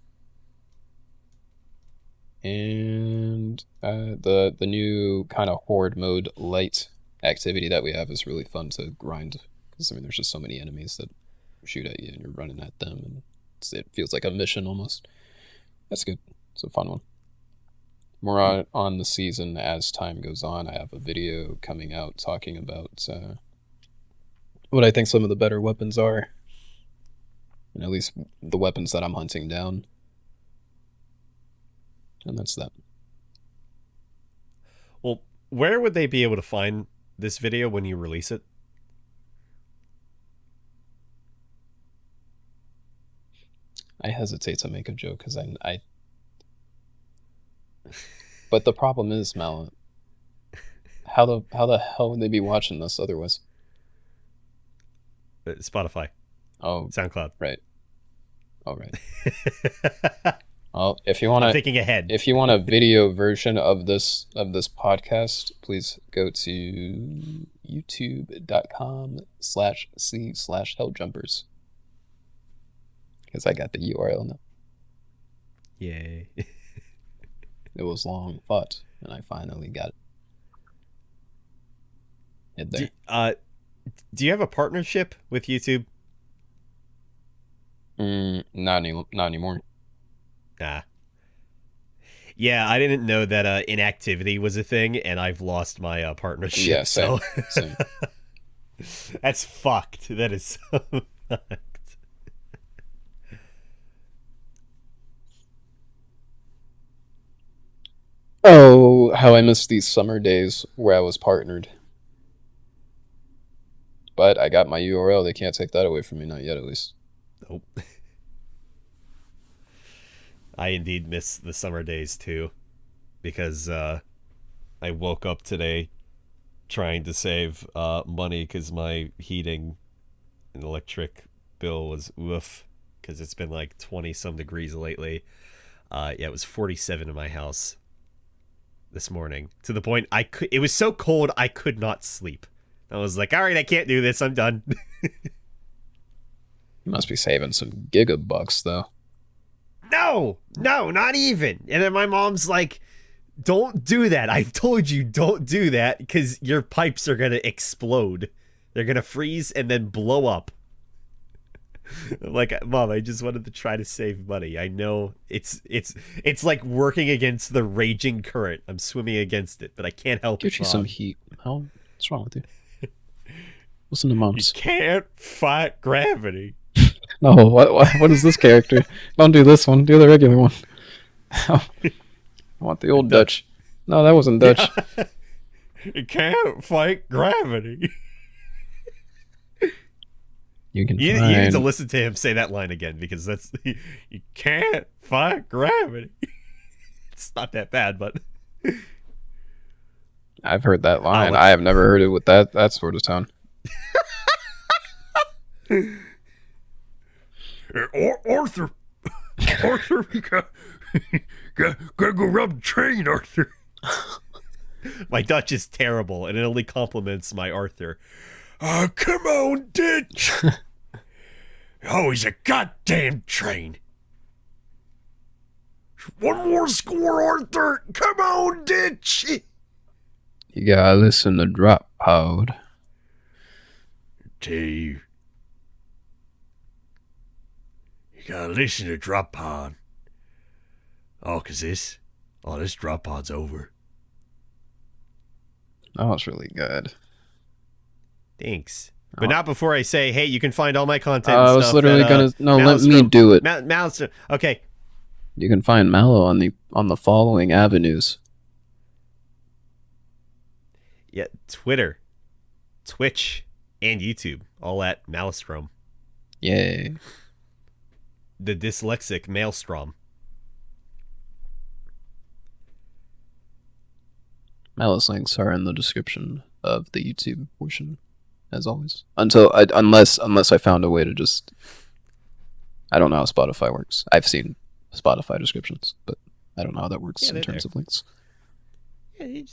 And the new kind of horde mode light activity that we have is really fun to grind, because there's just so many enemies that shoot at you and you're running at them, and it feels like a mission almost. That's good. It's a fun one. More on the season as time goes on. I have a video coming out talking about what I think some of the better weapons are, and at least the weapons that I'm hunting down. And that's that. Well, where would they be able to find this video when you release it? I hesitate to make a joke because I but the problem is, Mal, how the hell would they be watching this otherwise? Spotify, Oh, SoundCloud. right. All right. Well, if you want I'm to, thinking ahead. if you want a video version of this podcast, please go to youtube.com/c/helljumpers because I got the URL now. Yay. It was long fought, and I finally got it. There. Do you have a partnership with YouTube? Not anymore. Nah. Yeah, I didn't know that inactivity was a thing, and I've lost my partnership. Yeah, same. So Same. that's fucked. That is so fucked. Oh, how I miss these summer days where I was partnered. But I got my URL. They can't take that away from me, not yet, at least. Nope. I indeed miss the summer days too, because I woke up today trying to save money because my heating and electric bill was woof, because it's been like 20 some degrees lately. Yeah, it was 47 in my house this morning, to the point it was so cold I could not sleep. I was like, all right, I can't do this, I'm done. You must be saving some gigabucks, though. No, not even. And then my mom's like, don't do that. I've told you, don't do that, because your pipes are going to explode. They're going to freeze and then blow up. I'm like, Mom, I just wanted to try to save money. I know it's like working against the raging current. I'm swimming against it, but I can't help it. Get you Mom. some heat. What's wrong with you? Listen to You Moms. can't fight gravity. No, what is this character? Don't do this one. Do the regular one. I want the old Dutch. No, that wasn't Dutch. You can't fight gravity. You can You find... need to listen to him say that line again, because that's you can't fight gravity. It's not that bad, but I've heard that line. I have never heard it with that sort of tone. Arthur, you gotta go rub the train, Arthur. My Dutch is terrible, and it only compliments my Arthur. Come on, ditch. Oh, he's a goddamn train. One more score, Arthur. Come on, ditch. You gotta listen to Drop Pod. Tell you gotta listen to Drop Pod. Oh, cause this Drop Pod's over. That was really good. Thanks. But not before I say, hey, you can find all my content. I was literally gonna... No, let me do it. Okay. You can find Mallow on the following avenues. Yeah, Twitter, Twitch, and YouTube, all at Maelstrom. Yay. The dyslexic Maelstrom. Mallow's links are in the description of the YouTube portion, as always. Unless I found a way to just... I don't know how Spotify works. I've seen Spotify descriptions, but I don't know how that works in terms of links. Yeah, you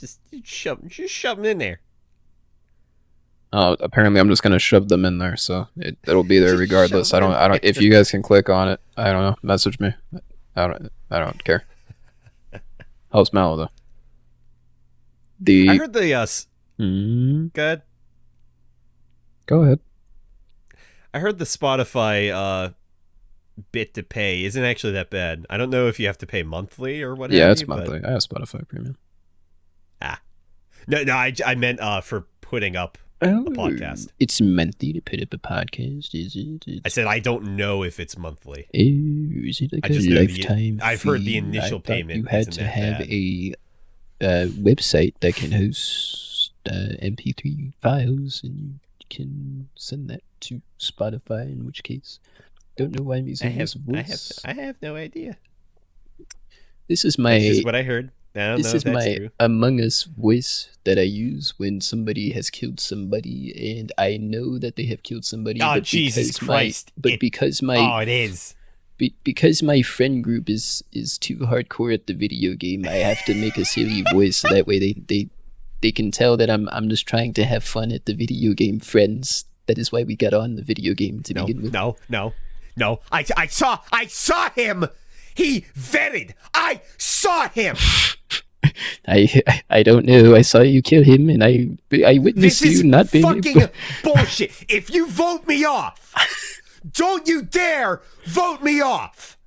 shove them in there. Apparently I'm just gonna shove them in there, so it'll be there regardless. I don't. If you guys can click on it, I don't know. Message me. I don't care. How's Mallow though? I heard the Good. Go ahead. I heard the Spotify bit to pay isn't actually that bad. I don't know if you have to pay monthly or whatever. Yeah, it's monthly. I have Spotify Premium. No, I meant for putting up a podcast. It's monthly to put up a podcast, is it? I said I don't know if it's monthly. Oh, is it like a lifetime I've heard the initial payment. You had to have a website that can host MP3 files, and you can send that to Spotify. In which case, don't know why I'm using this voice. I have no idea. This is my. This is what I heard. This is my Among Us voice that I use when somebody has killed somebody, and I know that they have killed somebody. Oh, Jesus Christ! Because my it is. because my friend group is too hardcore at the video game, I have to make a silly voice so that way they can tell that I'm just trying to have fun at the video game, friends. That is why we got on the video game to begin with. No. I saw him. He vetted. I saw him. I don't know. I saw you kill him, and I witnessed you not being fucking bullshit. If you vote me off, don't you dare vote me off.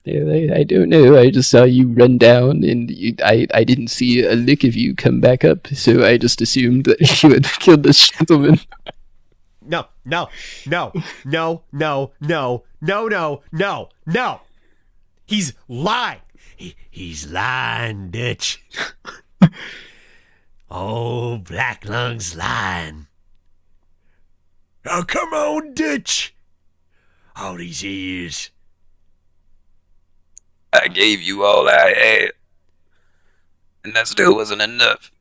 I don't know. I just saw you run down, and I didn't see a lick of you come back up, so I just assumed that you had killed this gentleman. No. He's lying. He's lying, bitch. Oh, Black Lung's lying. Oh, come on, Ditch. All these years. I gave you all I had, and that still wasn't enough.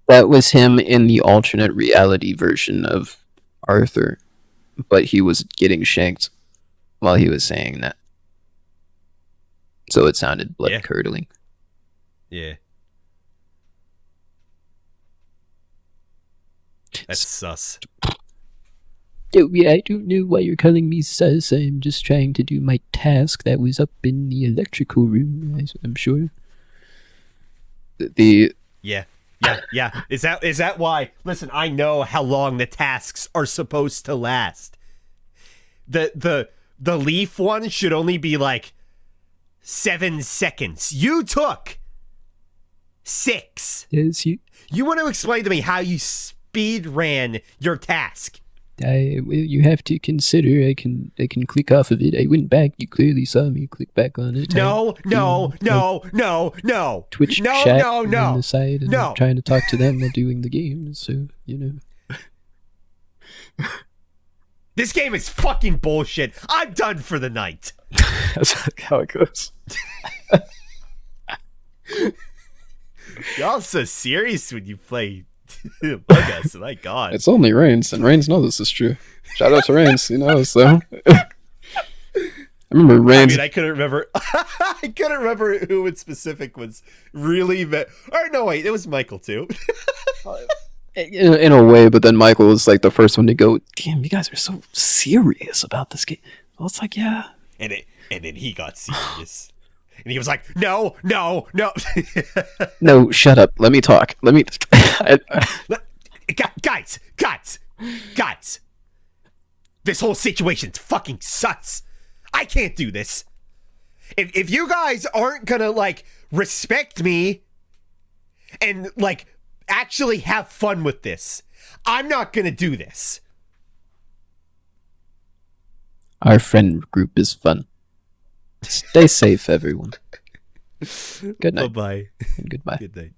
That was him in the alternate reality version of Arthur, but he was getting shanked while he was saying that. So it sounded blood-curdling. Yeah. That's sus. Oh, yeah, I don't know why you're calling me sus. I'm just trying to do my task that was up in the electrical room, I'm sure. Yeah. Is that why? Listen, I know how long the tasks are supposed to last. The leaf one should only be like 7 seconds. You took 6. Yes, You want to explain to me how you speed ran your task? You have to consider. I can click off of it. I went back. You clearly saw me click back on it. No. Twitch chat on the side, and I'm trying to talk to them while doing the game. So This game is fucking bullshit. I'm done for the night. That's how it goes. Y'all so serious when you play Among Us. My God. It's only Reigns, and Reigns knows this is true. Shout out to Reigns, so. I remember Reigns. I mean, I couldn't remember. I couldn't remember who in specific was really. Or no, wait, it was Michael too. In a way, but then Michael was like the first one to go, damn, you guys are so serious about this game. Well, it's like, yeah. And then he got serious. And he was like, no. No, shut up. Let me talk. Guys. This whole situation's fucking sus. I can't do this. If you guys aren't gonna, like, respect me and, like, actually have fun with this, I'm not gonna do this. Our friend group is fun. Stay safe, everyone. Good night. Bye-bye. And goodbye. Good night.